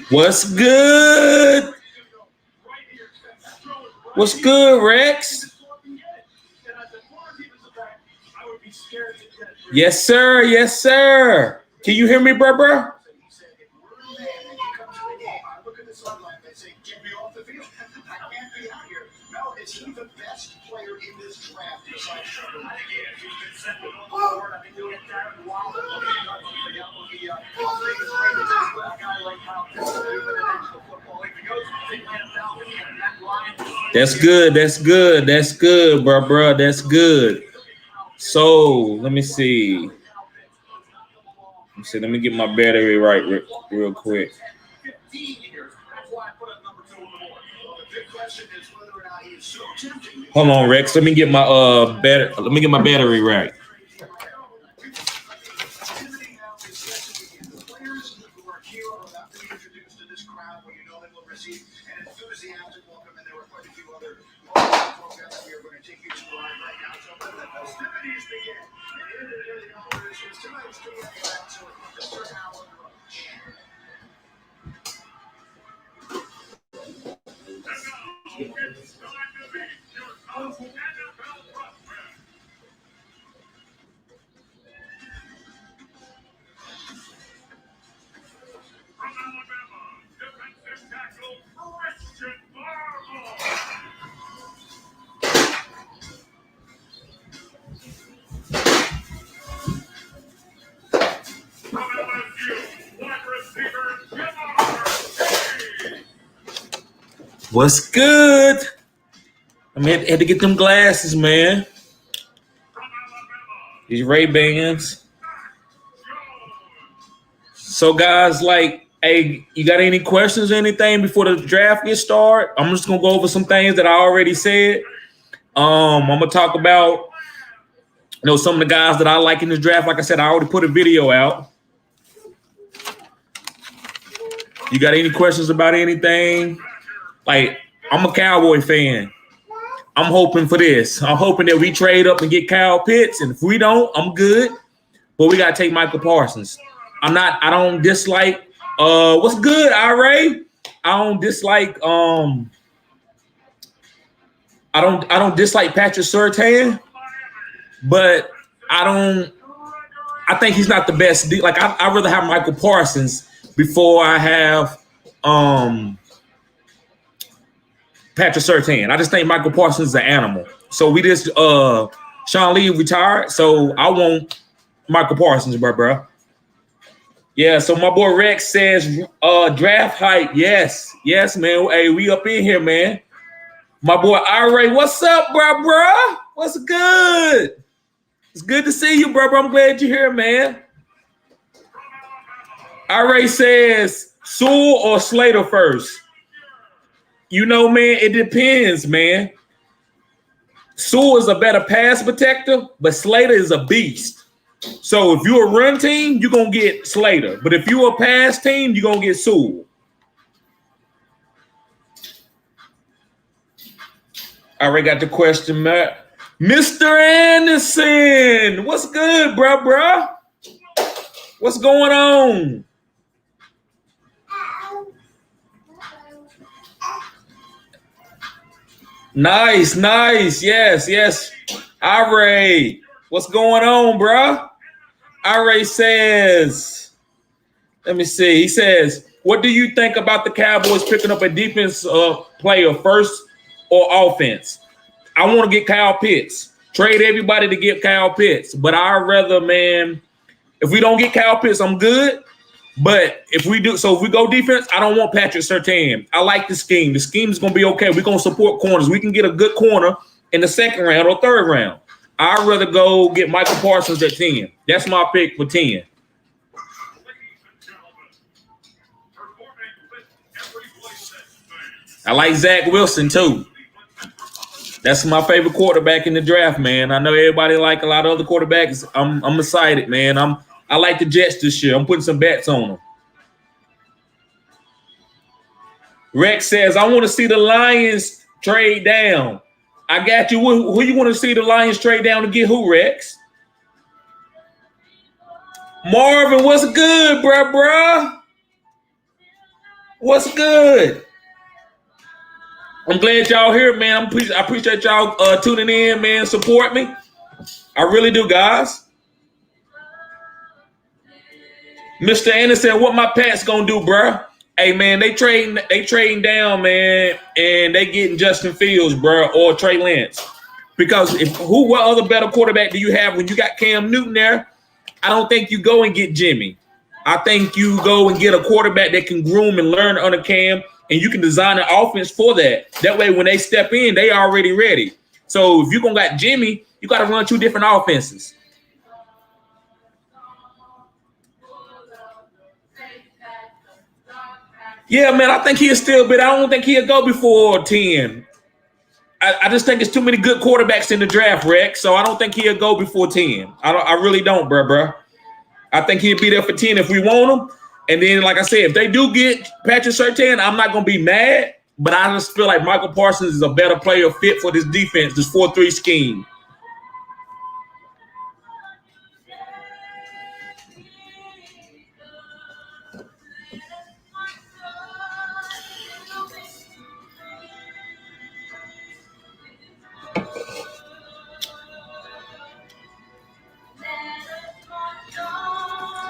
What's good? What's good, Rex? Yes, sir. Yes, sir. Can you hear me, bro? That's good. That's good. That's good, bro. That's good. So let me see. Let me get my battery right real quick. Hold on, Rex. Let me get my battery right. What's good? I had to get them glasses, man. These Ray-Bans. So, guys, hey, you got any questions or anything before the draft gets started? I'm just going to go over some things that I already said. I'm going to talk about, some of the guys that I like in the draft. Like I said, I already put a video out. You got any questions about anything? Like, I'm a Cowboy fan. I'm hoping for this. I'm hoping that we trade up and get Kyle Pitts. And if we don't, I'm good. But we got to take Michael Parsons. I don't dislike, what's good, Ira? I don't dislike, I don't dislike Patrick Surtain. But I think he's not the best. Like, I'd rather have Michael Parsons before I have, Patrick Surtain. I just think Michael Parsons is an animal. So we just Sean Lee retired. So I want Michael Parsons, bro. Yeah, so my boy Rex says draft hype. Yes, man. Hey, we up in here, man. My boy Ira, what's up, bro? What's good? It's good to see you, bro. I'm glad you're here, man. Ira says Sewell or Slater first. Man, it depends, man. Sewell is a better pass protector, but Slater is a beast. So if you're a run team, you're going to get Slater. But if you're a pass team, you're going to get Sewell. I already got the question, Matt. Mr. Anderson, what's good, bro? What's going on? Nice. Yes. Ira, what's going on, bro? Ira says, let me see. He says, what do you think about the Cowboys picking up a defense player first or offense? I want to get Kyle Pitts. Trade everybody to get Kyle Pitts. But I'd rather, man, if we don't get Kyle Pitts, I'm good. But if we go defense, I don't want Patrick Surtain. I like the scheme. The scheme is going to be okay. We're going to support corners. We can get a good corner in the second round or third round. I'd rather go get Michael Parsons at 10. That's my pick for 10. I like Zach Wilson, too. That's my favorite quarterback in the draft, man. I know everybody like a lot of other quarterbacks. I'm excited, man. I like the Jets this year. I'm putting some bets on them. Rex says, I want to see the Lions trade down. I got you. Who you want to see the Lions trade down to get who, Rex? Marvin, what's good, bro? What's good? I'm glad y'all here, man. I appreciate y'all tuning in, man. Support me. I really do, guys. Mr. Anderson, what my Pats gonna do, bruh? Hey, man, they trading down, man, and they getting Justin Fields, bruh, or Trey Lance. Because what other better quarterback do you have when you got Cam Newton there? I don't think you go and get Jimmy. I think you go and get a quarterback that can groom and learn under Cam, and you can design an offense for that. That way, when they step in, they already ready. So if you're going to got Jimmy, you got to run two different offenses. Yeah, man, I think he'll still, but I don't think he'll go before 10. I just think it's too many good quarterbacks in the draft, Rex. So I don't think he'll go before 10. I really don't, bruh. I think he'll be there for 10 if we want him. And then, like I said, if they do get Patrick Surtain, I'm not going to be mad. But I just feel like Michael Parsons is a better player fit for this defense, this 4-3 scheme.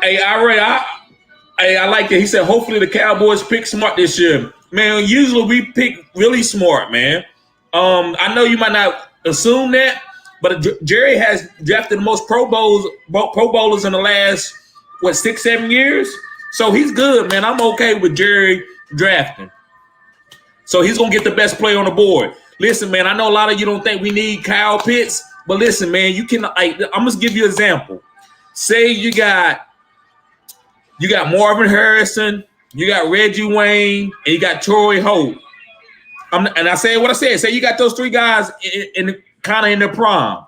Hey, I like that. He said, hopefully the Cowboys pick smart this year. Man, usually we pick really smart, man. I know you might not assume that, but Jerry has drafted the most Pro Bowlers in the last, 6-7 years? So he's good, man. I'm okay with Jerry drafting. So he's going to get the best player on the board. Listen, man, I know a lot of you don't think we need Kyle Pitts, but listen, man, you can. I'm going to give you an example. Say you got Marvin Harrison, you got Reggie Wayne, and you got Torrey Holt. And I said what I said. Say you got those three guys in kind of in their prime.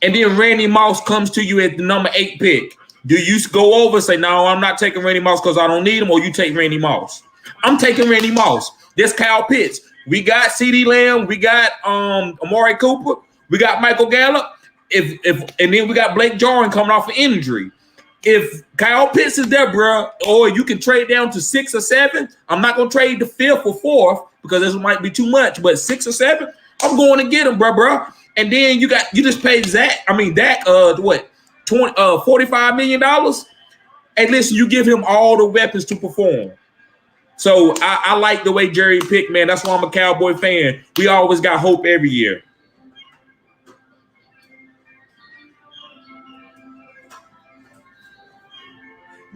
And then Randy Moss comes to you at the number 8 pick. Do you go over and say, no, I'm not taking Randy Moss because I don't need him, or you take Randy Moss? I'm taking Randy Moss. This Kyle Pitts. We got CeeDee Lamb. We got Amari Cooper. We got Michael Gallup. And then we got Blake Jarwin coming off an injury. If Kyle Pitts is there, bro, or you can trade down to 6 or 7, I'm not going to trade the 5th or 4th because this might be too much, but 6 or 7, I'm going to get him, bro. And then you just paid Dak, $45 million? Hey, listen, you give him all the weapons to perform. So I like the way Jerry picked, man. That's why I'm a Cowboy fan. We always got hope every year.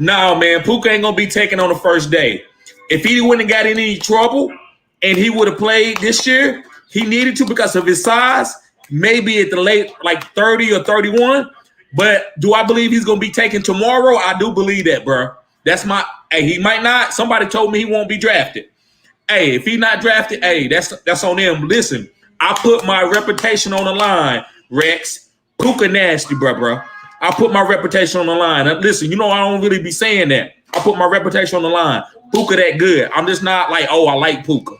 No, man, Puka ain't going to be taken on the first day. If he wouldn't have got in any trouble and he would have played this year, he needed to because of his size, maybe at the late, 30 or 31. But do I believe he's going to be taken tomorrow? I do believe that, bro. Hey, he might not. Somebody told me he won't be drafted. Hey, if he's not drafted, hey, that's on them. Listen, I put my reputation on the line, Rex. Puka nasty, bro. I put my reputation on the line. Listen, I don't really be saying that. I put my reputation on the line. Puka that good. I'm just not like, I like Puka.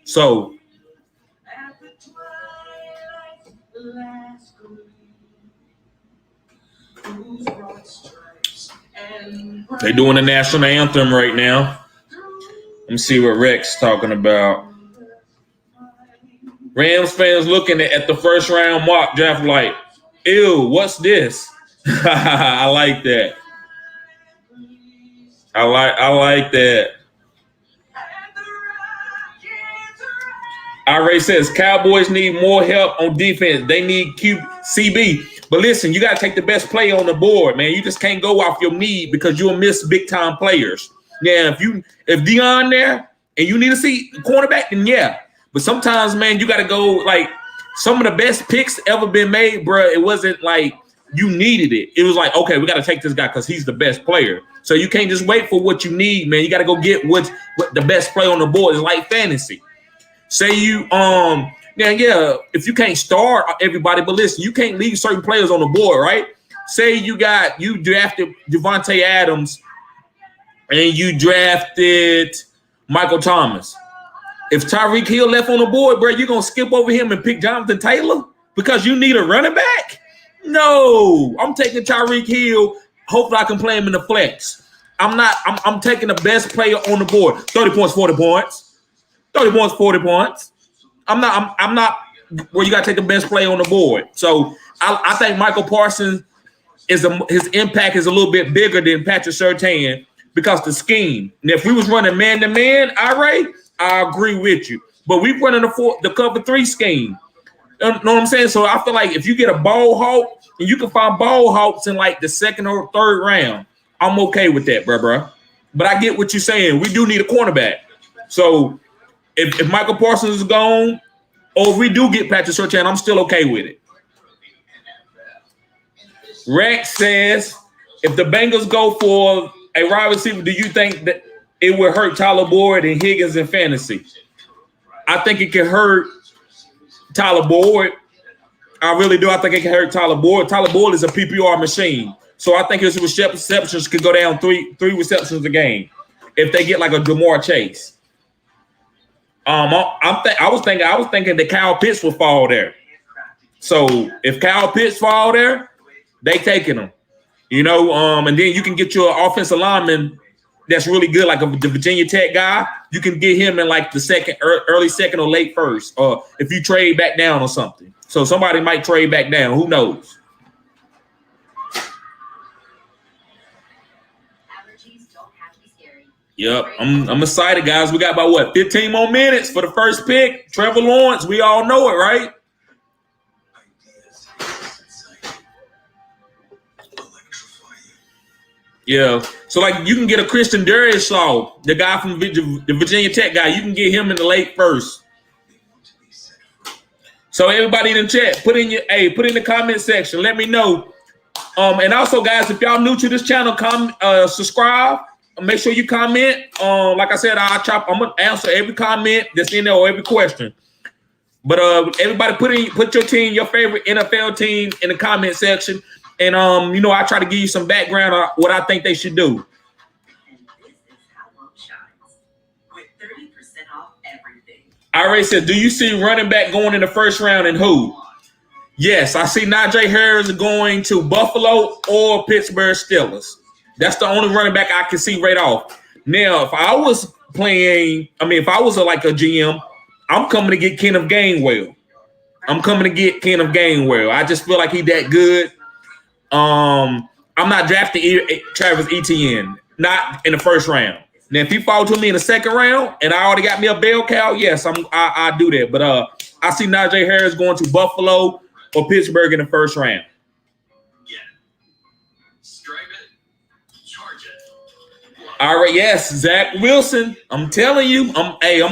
So. They're doing the national anthem right now. Let me see what Rex talking about. Rams fans looking at the first round mock draft like, ew, what's this? I like that. I like that. Ray says Cowboys need more help on defense. They need CB. But listen, you got to take the best player on the board, man. You just can't go off your need because you'll miss big time players. Yeah, if Dion there and you need to see cornerback, then yeah. But sometimes, man, you got to go like some of the best picks ever been made, bro. It wasn't like you needed it. It was like, okay, we got to take this guy because he's the best player. So you can't just wait for what you need, man. You got to go get what the best player on the board is, like fantasy. Say you if you can't start everybody, but listen, you can't leave certain players on the board, right? Say you drafted Devonta Adams and you drafted Michael Thomas. If Tyreek Hill left on the board, bro, you're going to skip over him and pick Jonathan Taylor because you need a running back? No, I'm taking Tyreek Hill. Hopefully I can play him in the flex. I'm taking the best player on the board. 30 points, 40 points. 30 points, 40 points. I'm not where you got to take the best player on the board. So I think Michael Parsons his impact is a little bit bigger than Patrick Surtain because the scheme. And if we was running man-to-man, I agree with you. But we running the cover 3 scheme. You know what I'm saying? So I feel like if you get a ball hawk and you can find ball hawks in like the 2nd or 3rd round, I'm okay with that, bro. But I get what you're saying. We do need a cornerback. So if Michael Parsons is gone, or if we do get Patrick Surtain, I'm still okay with it. Rex says, if the Bengals go for a wide receiver, do you think that it will hurt Tyler Boyd and Higgins in fantasy? I think it can hurt Tyler Boyd. I really do. I think it can hurt Tyler Boyd. Tyler Boyd is a PPR machine. So I think his receptions could go down three receptions a game if they get like a Jamar Chase. I was thinking that Kyle Pitts will fall there. So if Kyle Pitts fall there, they taking him. You know, and then you can get your offensive lineman that's really good, like the Virginia Tech guy. You can get him in like the early second or late first, or if you trade back down or something. So somebody might trade back down. Who knows? Yep, I'm excited, guys. We got about 15 more minutes for the first pick. Trevor Lawrence, we all know it, right? Yeah. So like you can get a Christian Darisaw, the guy from the Virginia Tech guy. You can get him in the late first. So everybody in the chat, put in the comment section. Let me know. And also, guys, if y'all new to this channel, subscribe. Make sure you comment. Like I said, I'm gonna answer every comment that's in there or every question. But everybody put your team, your favorite NFL team in the comment section. And I try to give you some background on what I think they should do. I already said, do you see running back going in the first round and who? Yes, I see Najee Harris going to Buffalo or Pittsburgh Steelers. That's the only running back I can see right off. Now, if I was a GM, I'm coming to get Kenneth Gainwell. I just feel like he's that good. I'm not drafting Travis Etienne, not in the first round. Now, if he falls to me in the second round and I already got me a bell cow, yes, I do that. But I see Najee Harris going to Buffalo or Pittsburgh in the first round. All right, yes, Zach Wilson. I'm telling you, I'm a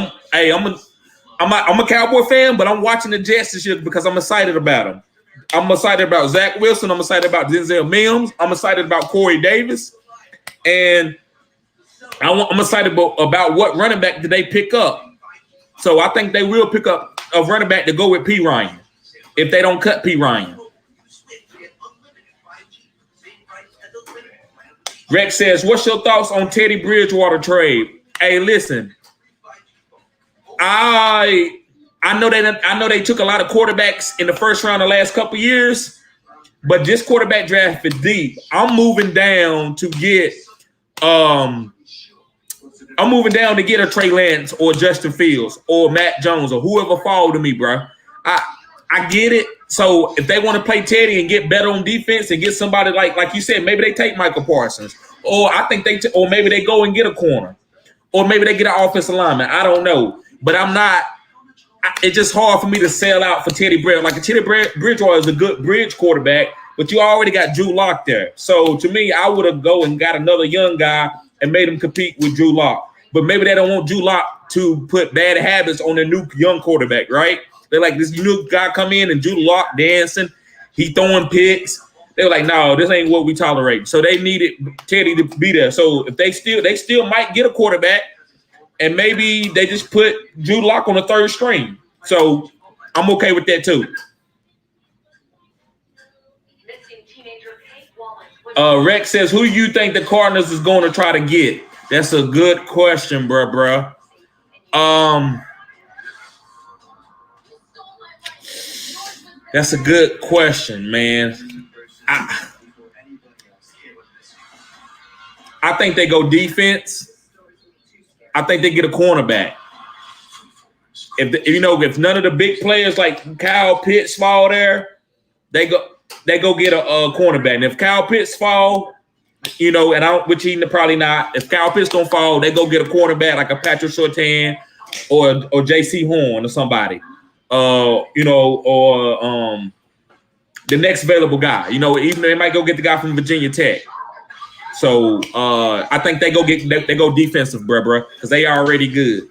Cowboy fan, but I'm watching the Jets this year because I'm excited about them. I'm excited about Zach Wilson. I'm excited about Denzel Mims. I'm excited about Corey Davis, and I'm excited about what running back did they pick up. So I think they will pick up a running back to go with P. Ryan if they don't cut P. Ryan. Rex says, what's your thoughts on Teddy Bridgewater trade? Hey, listen, I know they took a lot of quarterbacks in the first round the last couple of years, but this quarterback draft is deep. I'm moving down to get a Trey Lance or Justin Fields or Matt Jones or whoever fall to me, bro. I get it. So if they want to play Teddy and get better on defense and get somebody like you said, maybe they take Michael Parsons, or I think or maybe they go and get a corner, or maybe they get an offensive lineman. I don't know, but I'm not. It's just hard for me to sell out for Teddy Bridgewater. Like Teddy Bridgewater is a good bridge quarterback, but you already got Drew Lock there. So to me, I would have go and got another young guy and made him compete with Drew Lock. But maybe they don't want Drew Lock to put bad habits on their new young quarterback, right? They're like, this new guy come in and Drew Lock dancing, he throwing picks. They're like, no, this ain't what we tolerate. So they needed Teddy to be there. So if they still might get a quarterback, and maybe they just put Drew Lock on the third string. So I'm okay with that too. Rex says, who do you think the Cardinals is going to try to get? That's a good question, bro. That's a good question, man. I think they go defense. I think they get a cornerback. If none of the big players like Kyle Pitts fall there, they go get a cornerback. And if Kyle Pitts fall, which he probably not. If Kyle Pitts don't fall, they go get a cornerback like a Patrick Surtain or J.C. Horn or somebody. Or the next available guy. Even they might go get the guy from Virginia Tech. So I think they go defensive, bruh, because they are already good.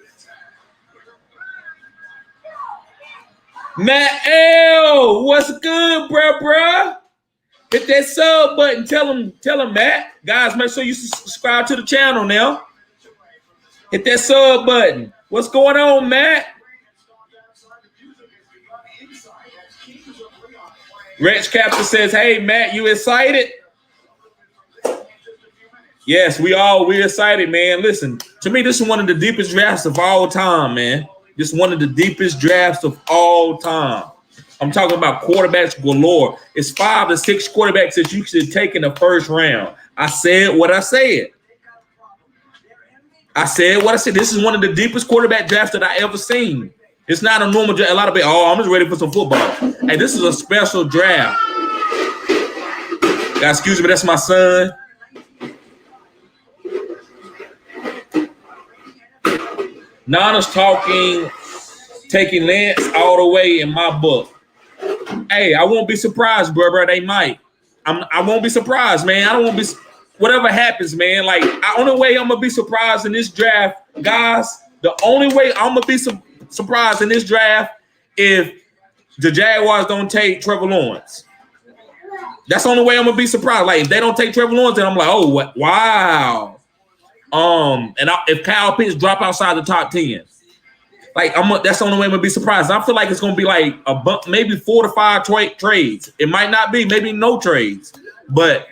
Matt L, what's good, bruh? Hit that sub button. Tell him, Matt. Guys, make sure you subscribe to the channel now. Hit that sub button. What's going on, Matt? Rex Captain says, hey, Matt, you excited? Yes, we're excited, man. Listen, to me, this is one of the deepest drafts of all time, man. This is one of the deepest drafts of all time. I'm talking about quarterbacks galore. It's 5 to 6 quarterbacks that you should take in the first round. I said what I said. This is one of the deepest quarterback drafts that I ever seen. It's not a normal draft. A lot of people, I'm just ready for some football. Hey, this is a special draft. God, excuse me, that's my son. Nana's taking Lance all the way in my book. Hey, I won't be surprised, bro. They might. I won't be surprised, man. I don't want to be. Whatever happens, man. Like, the only way I'm gonna be surprised in this draft, guys. The only way I'm gonna be surprised in this draft if the Jaguars don't take Trevor Lawrence. That's the only way I'm gonna be surprised. Like, if they don't take Trevor Lawrence, then I'm like, oh, what? Wow. If Kyle Pitts drop outside the top 10, like that's the only way I'm gonna be surprised. I feel like it's gonna be like maybe 4 to 5 trades. It might not be, maybe no trades, but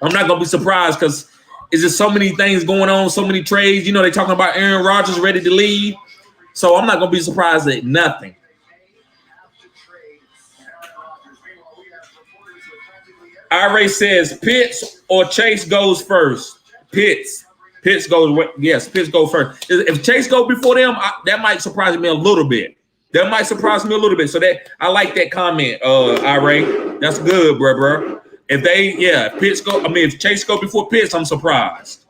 I'm not gonna be surprised because it's just so many things going on, so many trades. They're talking about Aaron Rodgers ready to leave, so I'm not gonna be surprised at nothing. Ira says Pitts or Chase goes first. Pitts goes first. If Chase go before them, that might surprise me a little bit. So that I like that comment, Ira. That's good, bro. If Chase go before Pitts, I'm surprised.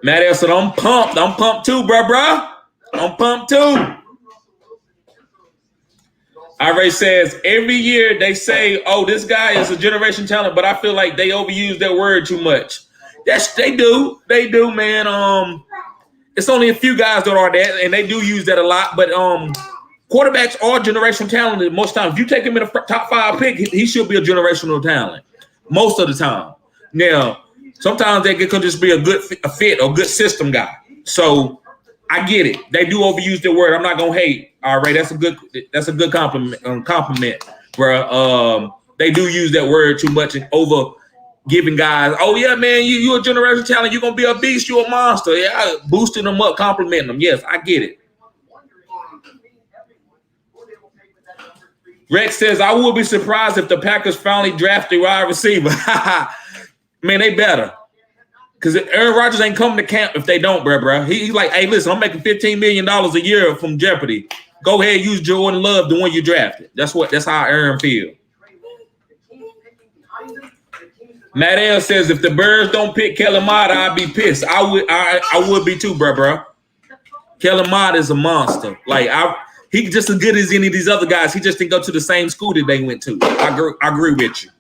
Matt L said, I'm pumped. I'm pumped too, bro. I'm pumped too. Ira says, every year they say, oh, this guy is a generation talent, but I feel like they overuse that word too much. They do, man. It's only a few guys that are that, and they do use that a lot, but quarterbacks are generational talent most times. If you take him in a top 5 pick, he should be a generational talent most of the time. Now, sometimes they could just be a fit or good system guy. So I get it. They do overuse the word. I'm not gonna hate. All right, that's a good compliment, bro. They do use that word too much and over giving guys. Oh yeah, man, you a generational talent. You're gonna be a beast. You're a monster. Yeah, boosting them up, complimenting them. Yes, I get it. Rex says, I would be surprised if the Packers finally draft a wide receiver. Man, they better. Because Aaron Rodgers ain't coming to camp if they don't, bro. He's like, hey, listen, I'm making $15 million a year from Jeopardy. Go ahead, use Jordan Love, the one you drafted. That's how Aaron feels. Matt L says, if the Birds don't pick Kellen Mond, I'd be pissed. I would be too, bro. Kellen Mond is a monster. Like, he's just as good as any of these other guys. He just didn't go to the same school that they went to. I agree with you.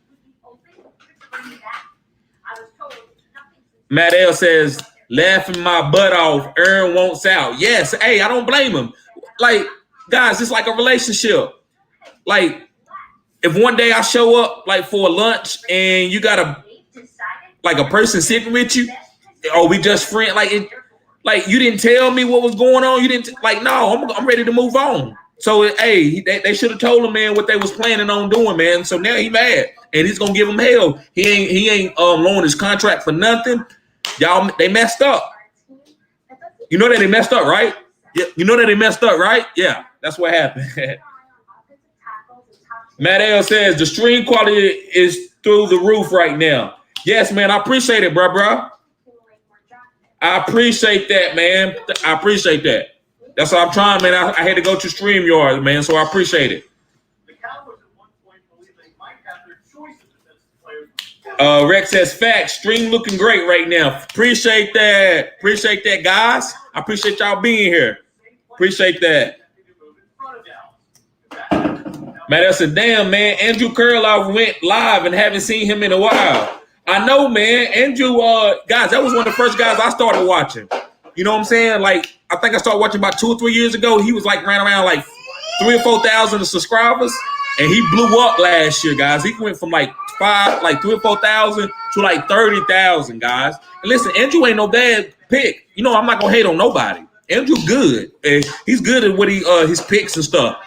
Matt L says, laughing my butt off, Aaron wants out. Yes, hey, I don't blame him. Like, guys, it's like a relationship. Like, if one day I show up, like, for a lunch and you got a person sitting with you, or we just friends, like you didn't tell me what was going on. You didn't, no, I'm ready to move on. So, hey, they should have told him, man, what they was planning on doing, man. So now he mad, and he's going to give him hell. He ain't loaning his contract for nothing. Y'all, they messed up. You know that they messed up, right? Yeah, you know that they messed up, right? Yeah, that's what happened. Matt L says the stream quality is through the roof right now. Yes, man. I appreciate it, bro. I appreciate that, man. I appreciate that. That's what I'm trying, man. I had to go to StreamYard, man, so I appreciate it. Rex says, facts. Stream looking great right now. Appreciate that. Appreciate that, guys. I appreciate y'all being here. Appreciate that. Man, that's a damn, man. Andrew Kurloff went live and haven't seen him in a while. I know, man. Andrew, guys, that was one of the first guys I started watching. You know what I'm saying? Like, I think I started watching about 2 or 3 years ago. He was like ran around like 3,000 or 4,000 subscribers, and he blew up last year, guys. He went from like 3,000 or 4,000 to like 30,000, guys. And listen, Andrew ain't no bad pick. You know, I'm not gonna hate on nobody. Andrew good. He's good at what his picks and stuff.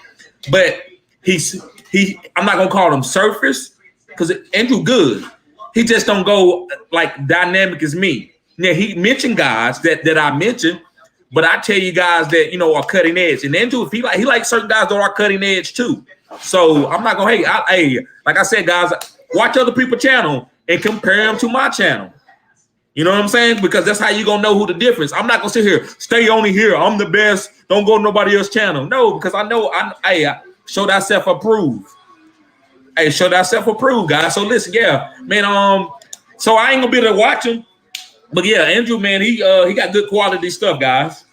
But I'm not gonna call him surface because Andrew good. He just don't go like dynamic as me. Now he mentioned guys that I mentioned, but I tell you guys that are cutting edge. And Andrew, if he likes certain guys that are cutting edge too. So I'm not gonna hate. Hey, like I said, guys, watch other people's channel and compare them to my channel. You know what I'm saying? Because that's how you gonna know who the difference. I'm not gonna sit here, stay only here. I'm the best. Don't go to nobody else's channel. No, because I know I show thyself approved. Hey, show thyself approved, guys. So listen, yeah, man. So I ain't gonna be able to watch him, but yeah, Andrew, man, he got good quality stuff, guys.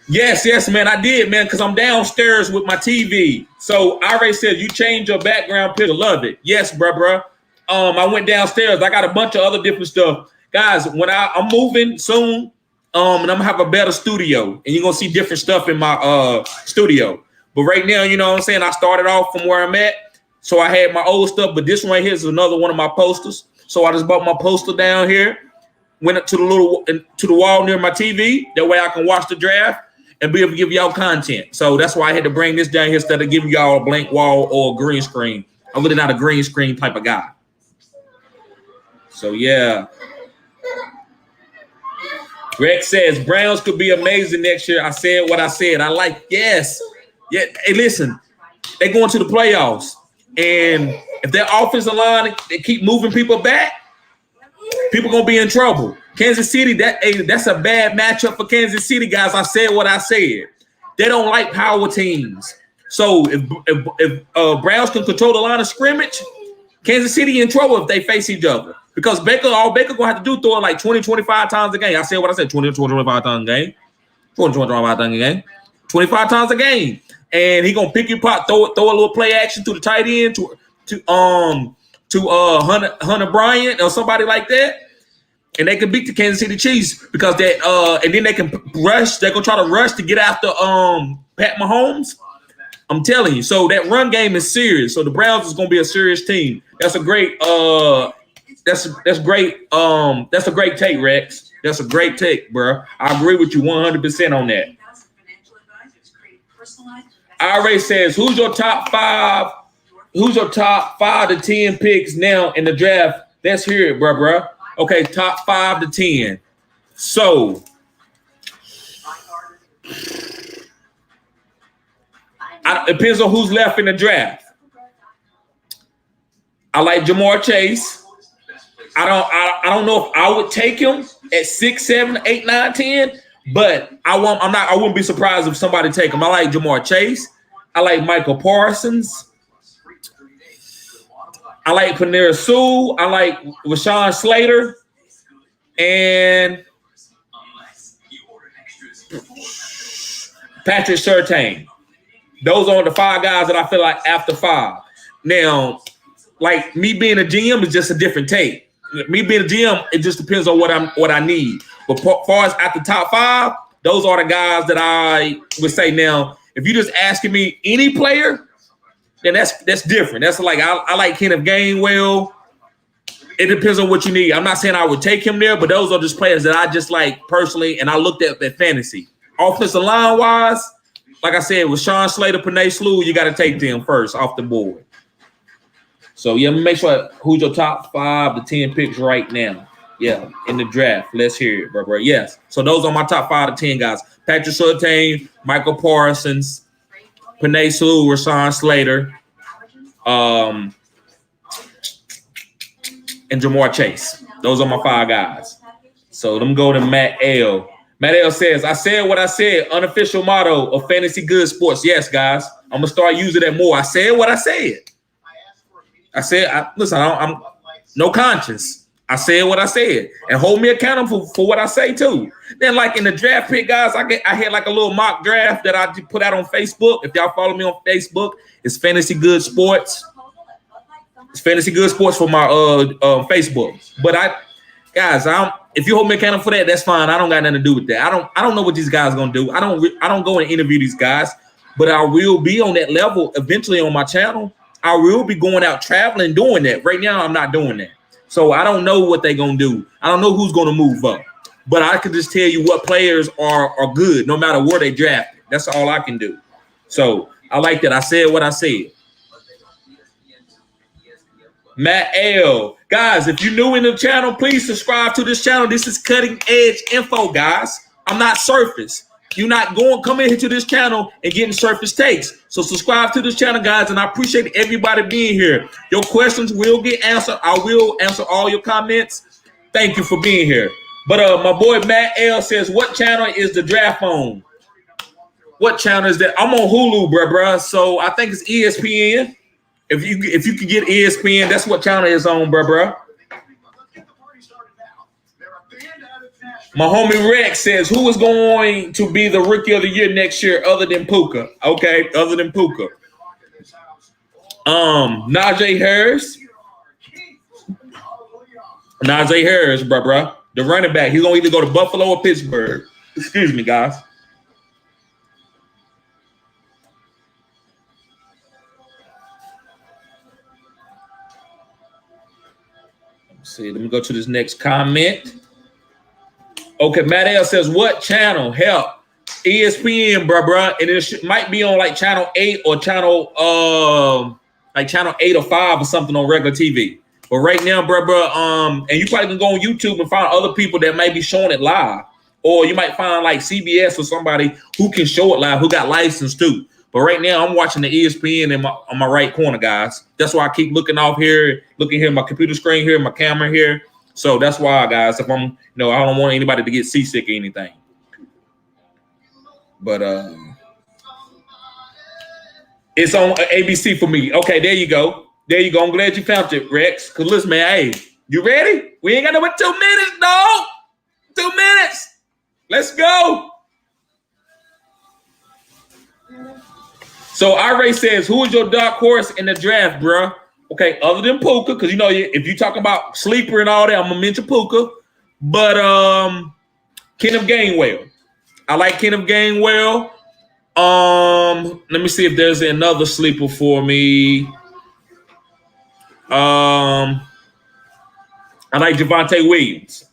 Yes, man, I did, man, because I'm downstairs with my TV. So I already said you change your background picture, love it. Yes, bruh. I went downstairs. I got a bunch of other different stuff, guys. When I'm moving soon. And I'm gonna have a better studio, and you're gonna see different stuff in my studio. But right now, you know what I'm saying, I started off from where I'm at. So I had my old stuff, but this one right here is another one of my posters. So I just bought my poster down here, went up to the wall near my TV. That way I can watch the draft and be able to give y'all content. So that's why I had to bring this down here instead of giving y'all a blank wall or a green screen. I'm really not a green screen type of guy. So yeah. Greg says Browns could be amazing next year. I said what I said. I like, yes. Yeah. Hey, listen, they going to the playoffs. And if their offensive line, they keep moving people back, people going to be in trouble. Kansas City, that's a bad matchup for Kansas City, guys. I said what I said. They don't like power teams. So if Browns can control the line of scrimmage, Kansas City in trouble if they face each other. Because all Baker going to have to do throw it like 20, 25 times a game. I said what I said, 20, 25 times a game. 20, 25 times a game. 25 times a game. And he going to pick your pot, throw a little play action to the tight end, to Hunter Bryant or somebody like that. And they can beat the Kansas City Chiefs because and then they can rush. They're going to try to rush to get after Pat Mahomes. I'm telling you. So that run game is serious. So the Browns is going to be a serious team. That's a great that's great. That's a great take, Rex. That's a great take, bro. I agree with you 100% on that. IRA says, who's your top 5 to 10 picks now in the draft? Let's hear it, bro. Okay, top 5 to 10. So it depends on who's left in the draft. I like Jamar Chase. I don't know if I would take him at 6, 7, 8, 9, 10, but I wouldn't be surprised if somebody take him. I like Jamar Chase. I like Michael Parsons. I like Panera Sue. I like Rashawn Slater. And Patrick Surtain. Those are the 5 guys that I feel like after 5. Now, like me being a GM is just a different take. Me being a GM, it just depends on what I need. But as far as at the top 5, those are the guys that I would say. Now, if you're just asking me any player, then that's different. That's like I like Kenneth Gainwell. It depends on what you need. I'm not saying I would take him there, but those are just players that I just like personally, and I looked at that fantasy. Offensive line wise, like I said, with Sean Slater, Panay Slew, you got to take them first off the board. So yeah, make sure who's your top 5 to 10 picks right now. Yeah, in the draft. Let's hear it, bro. Yes. So those are my top 5 to 10 guys. Patrick Surtain, Michael Parsons, Panay Sewell, Rashawn Slater, and Jamar Chase. Those are my 5 guys. So let me go to Matt L. Matt L says, I said what I said. Unofficial motto of Fantasy Good Sports. Yes, guys. I'm going to start using that more. I said what I said. Listen, I'm no conscience. I said what I said. And hold me accountable for what I say, too. Then, like in the draft pick, guys, I had like a little mock draft that I put out on Facebook. If y'all follow me on Facebook, it's Fantasy Good Sports. It's Fantasy Good Sports for my Facebook. But if you hold me accountable for that, that's fine. I don't got nothing to do with that. I don't know what these guys are gonna do. I don't go and interview these guys, but I will be on that level eventually on my channel. I will be going out traveling doing that. Right now, I'm not doing that. So I don't know what they're gonna do. I don't know who's gonna move up. But I can just tell you what players are good, no matter where they drafted. That's all I can do. So I like that. I said what I said. Matt L. Guys, if you're new in the channel, please subscribe to this channel. This is cutting edge info, guys. I'm not surface. You're not coming into this channel and getting surface takes. So subscribe to this channel, guys, and I appreciate everybody being here. Your questions will get answered. I will answer all your comments. Thank you for being here. But my boy Matt L says, what channel is the draft on? What channel is that? I'm on Hulu, bruh. So I think it's ESPN. If you can get ESPN, that's what channel is on, bruh. My homie Rex says, who is going to be the rookie of the year next year other than Puka? Okay, other than Puka. Najee Harris. Najee Harris, bruh. The running back. He's going to either go to Buffalo or Pittsburgh. Excuse me, guys. See, let me go to this next comment. Okay, Matt L says, what channel? Help. ESPN, bruh. And it might be on like channel 8 or channel 8 or 5 or something on regular TV. But right now, bruh, and you probably can go on YouTube and find other people that may be showing it live. Or you might find like CBS or somebody who can show it live, who got license too. But right now, I'm watching the ESPN on my right corner, guys. That's why I keep looking off here, looking here, my computer screen here, my camera here. So that's why, guys, if I'm, I don't want anybody to get seasick or anything. But it's on ABC for me. Okay, there you go. There you go. I'm glad you found it, Rex. Because listen, man, hey, you ready? We ain't got no but 2 minutes, dog. 2 minutes. Let's go. So Ira says, who is your dark horse in the draft, bro? Okay, other than Puka, because if you talk about sleeper and all that, I'm gonna mention Puka. But Kenneth Gainwell. I like Kenneth Gainwell. Let me see if there's another sleeper for me. I like Devonta Williams.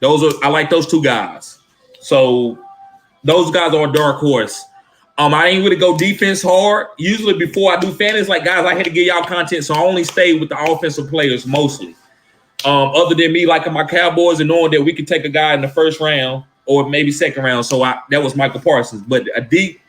I like those 2 guys. So those guys are a dark horse. I ain't really go defense hard. Usually before I do fantasy, like guys, I had to give y'all content, so I only stay with the offensive players mostly. Other than me liking my Cowboys and knowing that we could take a guy in the first round or maybe second round. So that was Michael Parsons. But a deep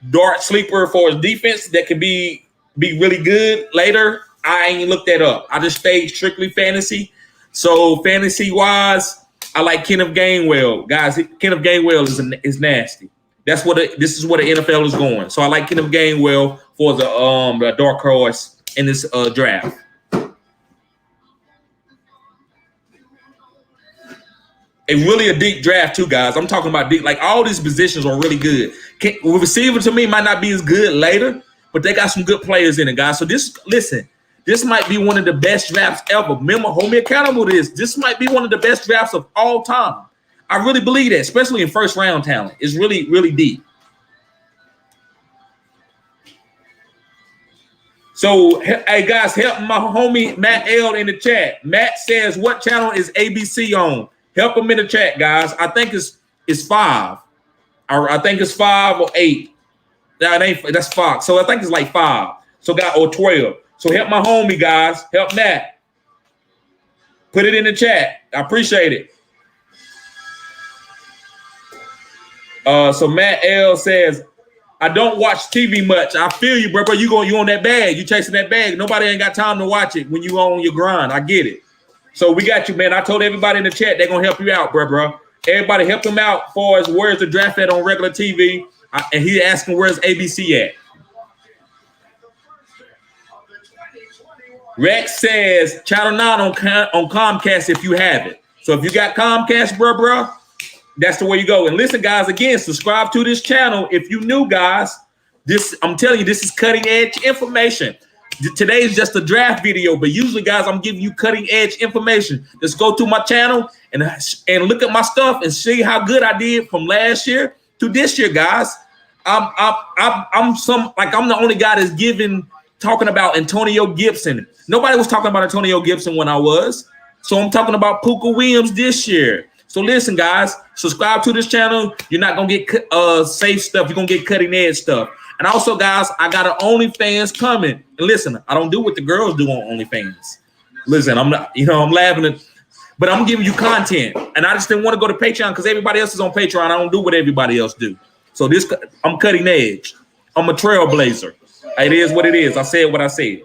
dart sleeper for his defense that can be really good later, I ain't looked that up. I just stayed strictly fantasy. So fantasy-wise, I like Kenneth Gainwell. Guys, Kenneth Gainwell is nasty. This is where the NFL is going. So I like Kenneth Gainwell for the dark horse in this draft. It's really a deep draft too, guys. I'm talking about deep. Like all these positions are really good. Receiver to me might not be as good later, but they got some good players in it, guys. So this might be one of the best drafts ever. Remember, hold me accountable to this. This might be one of the best drafts of all time. I really believe that, especially in first round talent. It's really, really deep. So, hey, guys, help my homie Matt L in the chat. Matt says, what channel is ABC on? Help him in the chat, guys. I think it's 5. I think it's 5 or 8. That's Fox. So I think it's like 5. So or 12. So help my homie, guys. Help Matt. Put it in the chat. I appreciate it. So Matt L says, I don't watch TV much. I feel you, bro. You on that bag. You chasing that bag. Nobody ain't got time to watch it when you on your grind. I get it. So we got you, man. I told everybody in the chat they're gonna help you out, bro. Everybody help him out as far as where's the draft at on regular TV. And he asking where's ABC at. Rex says Channel 9 on Comcast if you have it. So if you got Comcast, bro, that's the way you go. And listen, guys, again, subscribe to this channel. If you new, guys, I'm telling you, this is cutting edge information. Today is just a draft video, but usually, guys, I'm giving you cutting edge information. Just go to my channel and look at my stuff and see how good I did from last year to this year, guys. I'm the only guy that's talking about Antonio Gibson. Nobody was talking about Antonio Gibson when I was. So I'm talking about Puka Williams this year. So listen, guys, subscribe to this channel. You're not going to get safe stuff. You're going to get cutting edge stuff. And also, guys, I got an OnlyFans coming. And listen, I don't do what the girls do on OnlyFans. Listen, I'm not, I'm laughing, but I'm giving you content. And I just didn't want to go to Patreon because everybody else is on Patreon. I don't do what everybody else do. So I'm cutting edge. I'm a trailblazer. It is what it is. I said what I said.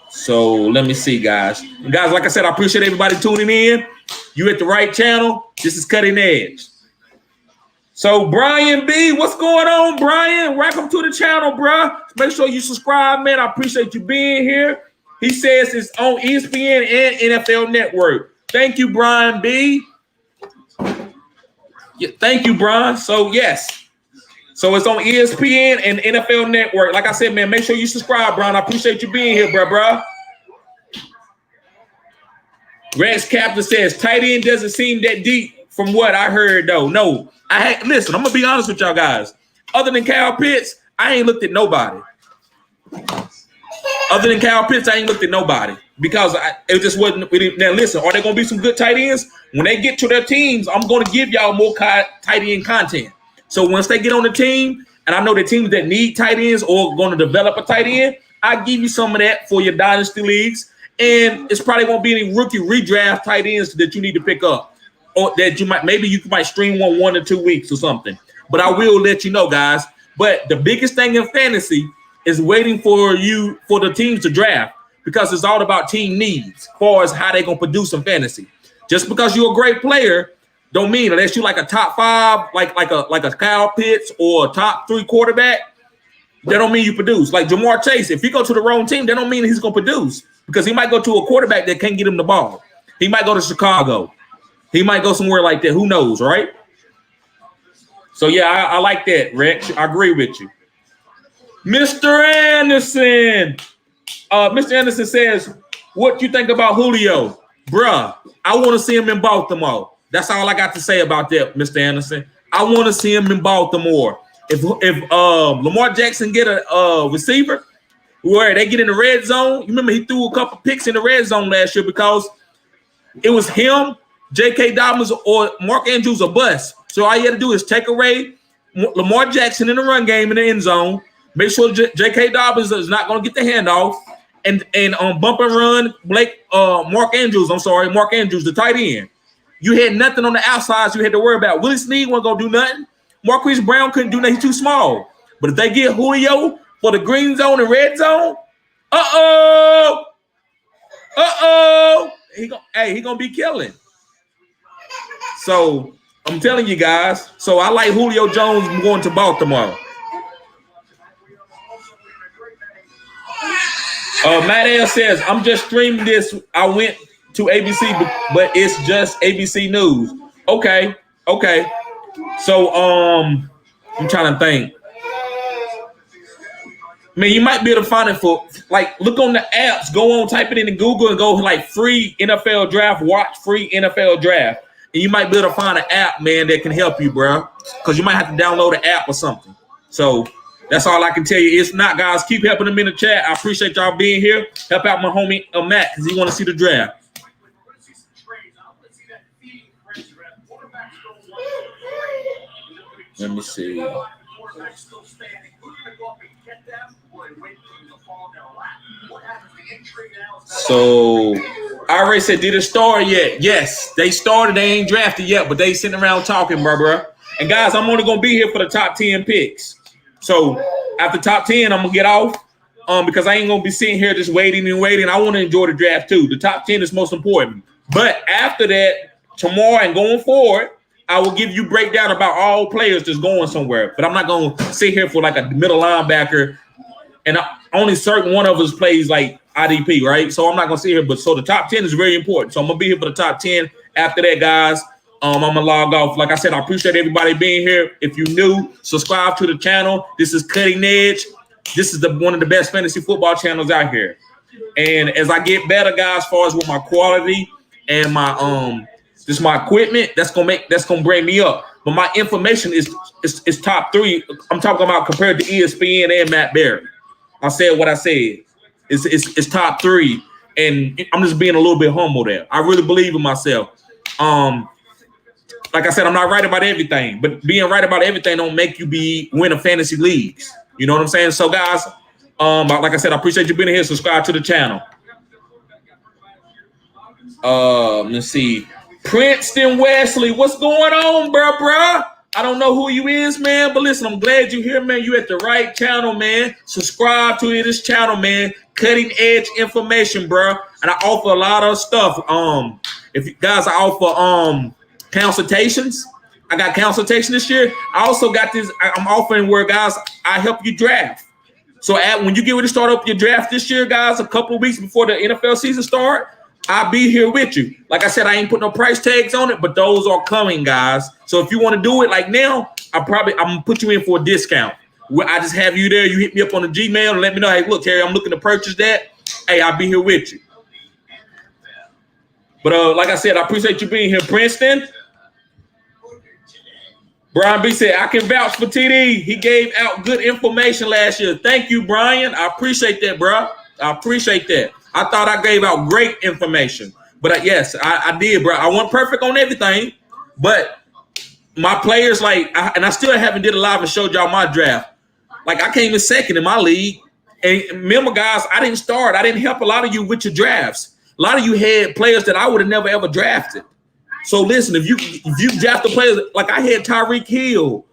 So let me see, guys. And guys, like I said, I appreciate everybody tuning in. You at the right channel. This is Cutting Edge. So Brian B, what's going on, Brian? Welcome to the channel, bro. Make sure you subscribe, man. I appreciate you being here. He says it's on ESPN and NFL Network. Thank you, Brian B. Yeah, thank you, Brian. So yes. So it's on ESPN and NFL Network. Like I said, man, make sure you subscribe, Brian. I appreciate you being here, bro. Rex Captain says tight end doesn't seem that deep from what I heard, though. No, listen, I'm gonna be honest with y'all guys. Other than Kyle Pitts, I ain't looked at nobody. Other than Kyle Pitts, I ain't looked at nobody because it just wasn't. Now listen, are there gonna be some good tight ends when they get to their teams? I'm gonna give y'all more tight end content. So once they get on the team, and I know the teams that need tight ends or going to develop a tight end, I give you some of that for your dynasty leagues. And it's probably won't be any rookie redraft tight ends that you need to pick up, or that you might stream one to 2 weeks or something. But I will let you know, guys. But the biggest thing in fantasy is waiting for the teams to draft, because it's all about team needs as far as how they're gonna produce in fantasy. Just because you're a great player don't mean, unless you're like a top 5, like a Kyle Pitts or a top 3 quarterback, that don't mean you produce. Like Jamar Chase, if he go to the wrong team, that don't mean he's gonna produce, because he might go to a quarterback that can't get him the ball. He might go to Chicago. He might go somewhere like that. Who knows, right? So yeah, I like that, Rex. I agree with you. Mr. Anderson. Mr. Anderson says, what you think about Julio? Bruh, I want to see him in Baltimore. That's all I got to say about that, Mr. Anderson. I want to see him in Baltimore. If Lamar Jackson get a receiver where they get in the red zone, you remember he threw a couple picks in the red zone last year because it was him, J.K. Dobbins, or Mark Andrews or bust. So all you had to do is take away Lamar Jackson in the run game in the end zone, make sure J.K. Dobbins is not going to get the handoff, and bump and run Mark Andrews, the tight end. You had nothing on the outsides you had to worry about. Willie Snead wasn't going to do nothing. Marquise Brown couldn't do nothing. He's too small. But if they get Julio for the green zone and red zone, he gonna be killing. So I'm telling you guys. So I like Julio Jones going to Baltimore. Matt L says, I'm just streaming this. I went to ABC, but it's just ABC News. Okay. So I'm trying to think. Man, you might be able to find it for, like, look on the apps. Go on, type it into Google and go like free NFL draft, watch free NFL draft. And you might be able to find an app, man, that can help you, bro. Because you might have to download an app or something. So that's all I can tell you. It's not, guys. Keep helping them in the chat. I appreciate y'all being here. Help out my homie Matt because he want to see the draft. Let me see. So I already said, did it start yet? Yes, they started. They ain't drafted yet, but they sitting around talking, bro. And guys, I'm only gonna be here for the top 10 picks. So after top 10, I'm gonna get off. Because I ain't gonna be sitting here just waiting and waiting. I want to enjoy the draft too. The top 10 is most important. But after that, tomorrow and going forward, I will give you breakdown about all players that's going somewhere. But I'm not gonna sit here for like a middle linebacker, and only certain one of us plays like IDP, right? So I'm not gonna sit here. But so the top 10 is very important. So I'm gonna be here for the top 10. After that, guys, I'm gonna log off. Like I said, I appreciate everybody being here. If you're new, subscribe to the channel. This is Cutting Edge. This is one of the best fantasy football channels out here. And as I get better, guys, as far as with my quality and my just my equipment, that's gonna bring me up. But my information is top 3. I'm talking about compared to ESPN and Matt Barry. I said what I said. It's top 3, and I'm just being a little bit humble there. I really believe in myself. Like I said, I'm not right about everything, but being right about everything don't make you win a fantasy leagues. You know what I'm saying? So, guys, like I said, I appreciate you being here. Subscribe to the channel. Let's see. Princeton Wesley, what's going on, bruh? I don't know who you is, man, but listen, I'm glad you're here, man. You at the right channel, man. Subscribe to this channel, man. Cutting edge information, bruh. And I offer a lot of stuff. If you guys, I offer consultations. I got consultation this year. I also got this. I'm offering where, guys, I help you draft. So when you get ready to start up your draft this year, guys, a couple of weeks before the NFL season start, I'll be here with you. Like I said, I ain't putting no price tags on it, but those are coming, guys. So if you want to do it like now, I'm gonna put you in for a discount. Where I just have you there. You hit me up on the Gmail and let me know, hey, look, Terry, I'm looking to purchase that. Hey, I'll be here with you. But like I said, I appreciate you being here, Princeton. Brian B said, I can vouch for TD. He gave out good information last year. Thank you, Brian. I appreciate that, bro. I appreciate that. I thought I gave out great information. But yes, I did, bro. I wasn't perfect on everything. But my players, and I still haven't did a live and showed y'all my draft. Like, I came in second in my league. And remember, guys, I didn't start. I didn't help a lot of you with your drafts. A lot of you had players that I would have never, ever drafted. So listen, if you draft the players, like I had Tyreek Hill,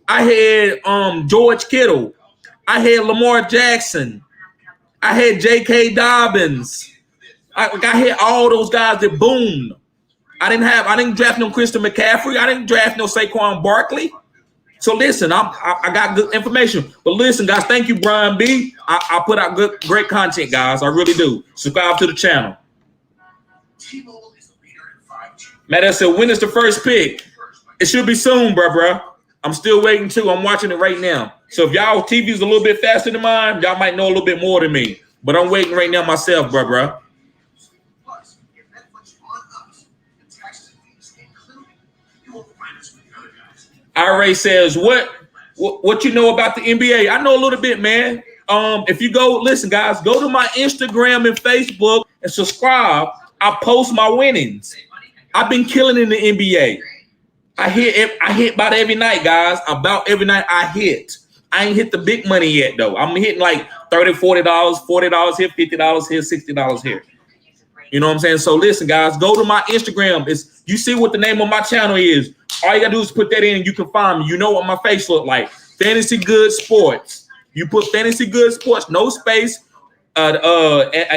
I had George Kittle, I had Lamar Jackson, I had J.K. Dobbins, I had all those guys that boomed. I didn't draft no Christian McCaffrey, I didn't draft no Saquon Barkley. So listen, I got good information. But listen, guys, thank you, Brian B. I put out great content, guys. I really do. Subscribe to the channel. Matt said, when is the first pick? It should be soon, bro. I'm still waiting too. I'm watching it right now. So if y'all TV's a little bit faster than mine, y'all might know a little bit more than me. But I'm waiting right now myself, bro. IRA says, what you know about the NBA? I know a little bit, man. If you go, listen, guys, go to my Instagram and Facebook and subscribe. I post my winnings. I've been killing in the NBA. I hit about every night, guys. About every night I hit. I ain't hit the big money yet, though. I'm hitting like $30, $40, $40 here, $50 here, $60 here. You know what I'm saying? So listen, guys, go to my Instagram. You see what the name of my channel is. All you gotta do is put that in and you can find me. You know what my face look like. Fantasy Good Sports. You put Fantasy Good Sports, no space. An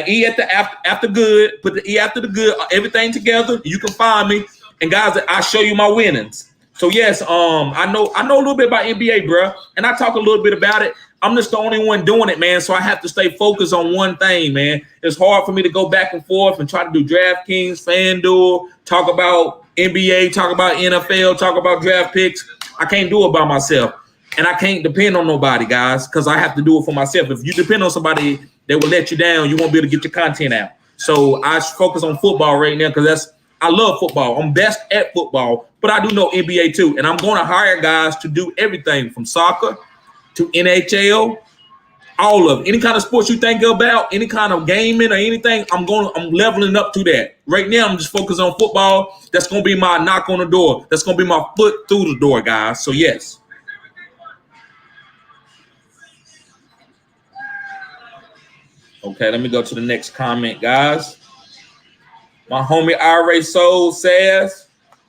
E at the after good, put the E after the good, everything together. You can find me, and guys, I show you my winnings. So yes, I know a little bit about NBA, bro, and I talk a little bit about it. I'm just the only one doing it, man. So I have to stay focused on one thing, man. It's hard for me to go back and forth and try to do DraftKings, FanDuel, talk about NBA, talk about NFL, talk about draft picks. I can't do it by myself, and I can't depend on nobody, guys, because I have to do it for myself. If you depend on somebody, they will let you down. You won't be able to get your content out. So I focus on football right now because I love football. I'm best at football, but I do know NBA too. And I'm going to hire guys to do everything from soccer to NHL, all of it. Any kind of sports you think about, any kind of gaming or anything, I'm leveling up to that. Right now, I'm just focused on football. That's going to be my knock on the door. That's going to be my foot through the door, guys. So yes. Okay, let me go to the next comment, guys. My homie IRA Soul says,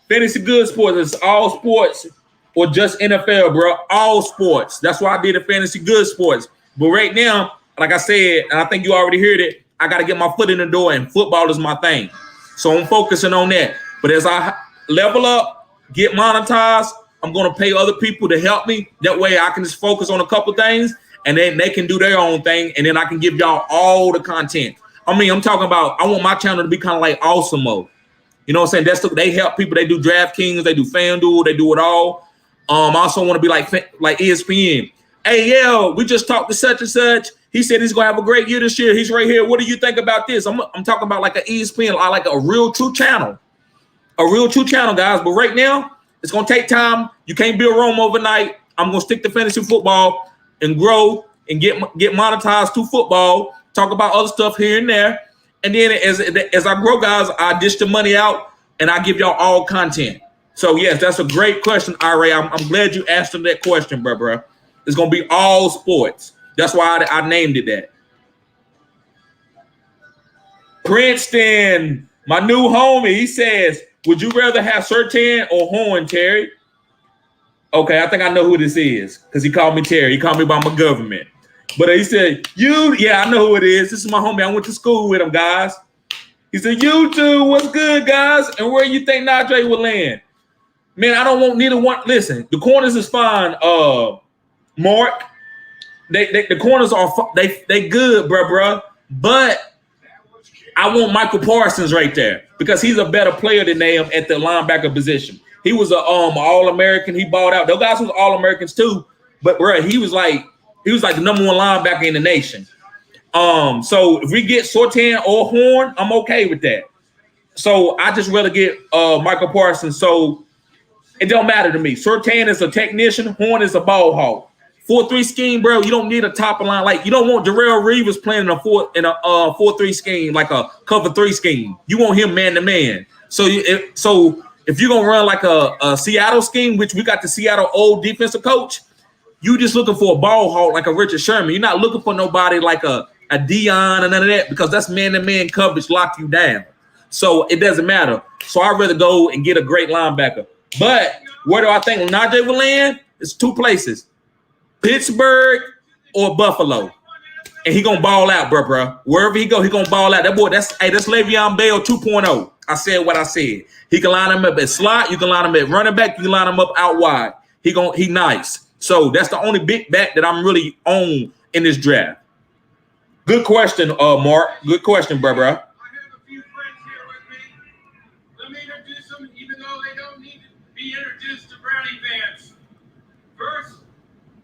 Fantasy Good Sports is all sports or just NFL, bro. All sports. That's why I did a fantasy good sports. But right now, like I said, and I think you already heard it, I got to get my foot in the door, and football is my thing. So I'm focusing on that. But as I level up, get monetized, I'm going to pay other people to help me. That way I can just focus on a couple things, and then they can do their own thing, and then I can give y'all all the content. I mean, I'm talking about, I want my channel to be kind of like Awesome Mode. You know what I'm saying? They help people. They do DraftKings, they do FanDuel, they do it all. I also want to be like ESPN. Hey, yeah, we just talked to such and such. He said he's gonna have a great year this year. He's right here. What do you think about this? I'm talking about like an ESPN, like a real true channel, guys. But right now, it's gonna take time. You can't build Rome overnight. I'm gonna stick to fantasy football and grow and get monetized to football. Talk about other stuff here and there, and then as I grow, guys, I dish the money out and I give y'all all content. So yes, that's a great question, Ira. I'm glad you answered that question, bro. It's gonna be all sports. That's why I named it that. Princeton, my new homie, he says, would you rather have Surtain or Horn, Terry? Okay, I think I know who this is because he called me Terry. He called me by my government. But he said, I know who it is. This is my homie. I went to school with him, guys. He said, you two, what's good, guys? And where you think Najee will land? Man, I don't want neither one. Listen, the corners is fine, Mark. The corners are they good, bro. But I want Michael Parsons right there because he's a better player than they am at the linebacker position. He was a All-American. He balled out. Those guys was All-Americans too. But bro, he was like the number one linebacker in the nation. So if we get Surtain or Horn, I'm okay with that. So I just rather get Michael Parsons. So it don't matter to me. Surtain is a technician. Horn is a ball hawk. 4-3 scheme, bro. You don't need a top line. Like you don't want Darrelle Reeves playing in a 4-3 scheme, like a cover 3 scheme. You want him man to man. So if you're gonna run like a Seattle scheme, which we got the Seattle old defensive coach, you just looking for a ball hawk like a Richard Sherman. You're not looking for nobody like a Dion and none of that because that's man to man coverage lock you down. So it doesn't matter. So I'd rather go and get a great linebacker. But where do I think Najee will land? It's 2 places. Pittsburgh or Buffalo. And he gonna ball out, bro. Wherever he go, he gonna ball out. That boy, that's Le'Veon Bell 2.0. I said what I said. He can line him up at slot, you can line him at running back, you can line him up out wide. He nice. So that's the only big back that I'm really on in this draft. Good question, Mark. Good question, bro. I have a few friends here with me. Let me introduce them, even though they don't need to be introduced to Brownie fans. First,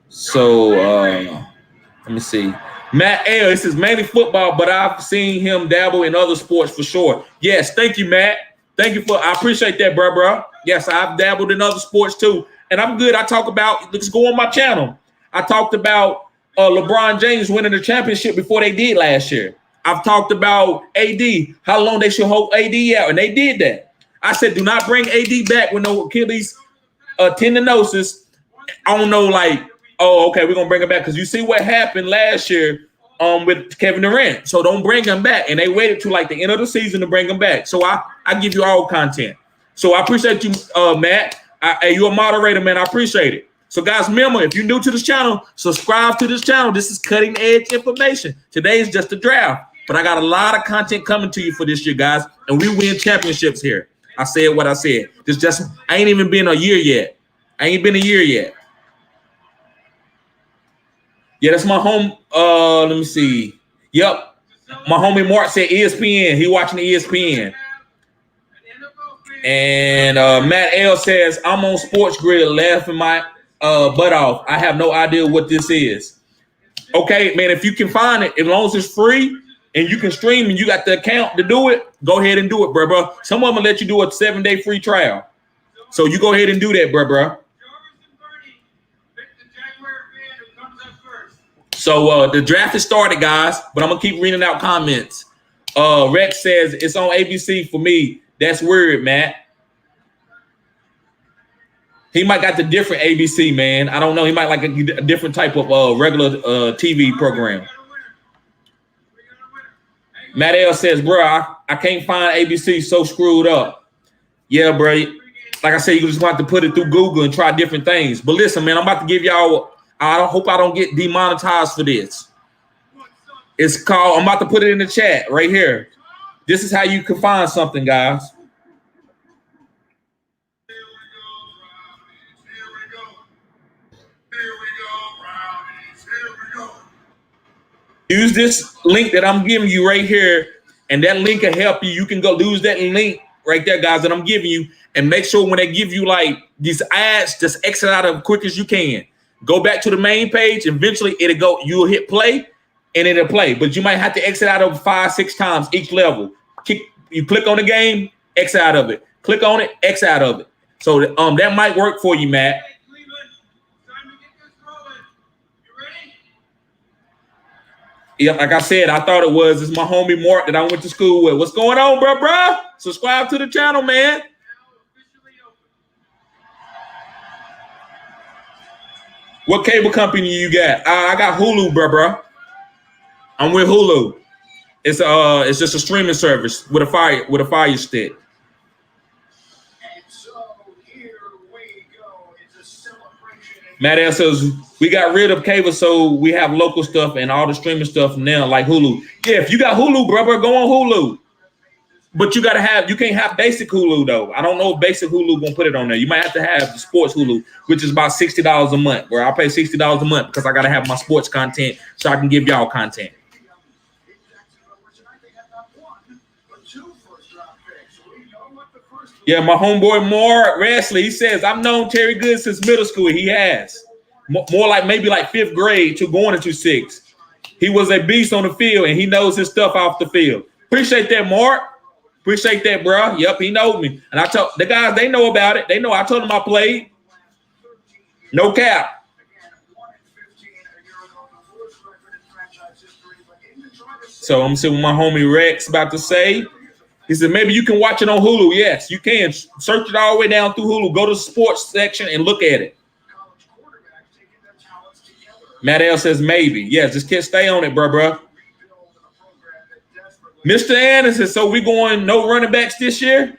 so let me see. Matt L. This is mainly football, but I've seen him dabble in other sports for sure. Yes, thank you, Matt. I appreciate that, bro. Yes, I've dabbled in other sports too, and I'm good. I talk about. Let's go on my channel. I talked about LeBron James winning the championship before they did last year. I've talked about AD, how long they should hold AD out, and they did that. I said, do not bring AD back with no Achilles tendinosis. I don't know, like, oh, okay, we're going to bring him back because you see what happened last year with Kevin Durant. So don't bring him back. And they waited to like the end of the season to bring him back. So I give you all content. So I appreciate you, Matt. You're a moderator, man. I appreciate it. So, guys, remember, if you're new to this channel, subscribe to this channel. This is cutting-edge information. Today is just a draft, but I got a lot of content coming to you for this year, guys, and we win championships here. I said what I said. I ain't even been a year yet. Yeah, that's my home. Let me see. Yep. My homie Mark said ESPN. He watching the ESPN. And Matt L says, I'm on Sports Grid laughing my butt off. I have no idea what this is. Okay, man, if you can find it, as long as it's free and you can stream and you got the account to do it, go ahead and do it, bro. Some of them let you do a 7-day free trial. So you go ahead and do that, bro. So the draft is started, guys, but I'm going to keep reading out comments. Rex says, it's on ABC for me. That's weird, Matt. He might got the different ABC, man. I don't know. He might like a different type of regular TV program. Matt L says, bro, I can't find ABC, so screwed up. Yeah, bro. like I said, you just want to put it through Google and try different things. But listen, man, I'm about to give y'all. I hope I don't get demonetized for this. It's called. I'm about to put it in the chat right here. This is how you can find something, guys. Use this link that I'm giving you right here, and that link will help you. You can go use that link right there, guys, that I'm giving you, and make sure when they give you like these ads, just exit out as quick as you can. Go back to the main page. Eventually, it'll go. You'll hit play, and it'll play. But you might have to exit out of 5-6 times each level. You click on the game, exit out of it. Click on it, exit out of it. So that might work for you, Matt. Yeah, like I said, I thought it was. It's my homie Mark that I went to school with. What's going on, bro? Subscribe to the channel, man. What cable company you got? I got Hulu, bro. I'm with Hulu. It's just a streaming service with a fire stick. Matt L says we got rid of cable, so we have local stuff and all the streaming stuff now, like Hulu. Yeah, if you got Hulu, bro, go on Hulu. But you can't have basic Hulu though. I don't know if basic Hulu gonna put it on there. You might have to have the sports Hulu, which is about $60 a month. Where I pay $60 a month because I gotta have my sports content so I can give y'all content. Yeah, my homeboy Mark Wrestling, he says, I've known Terry Good since middle school. He has. More like maybe like 5th grade to going into 6th. He was a beast on the field, and he knows his stuff off the field. Appreciate that, Mark. Appreciate that, bro. Yep, he knows me. And I told the guys, they know about it. They know I told them I played. No cap. So I'm seeing what my homie Rex about to say. He said, maybe you can watch it on Hulu. Yes, you can. Search it all the way down through Hulu. Go to the sports section and look at it. Matt L says, maybe. Yeah, just can't stay on it, bro. Mr. Anderson, so we going no running backs this year?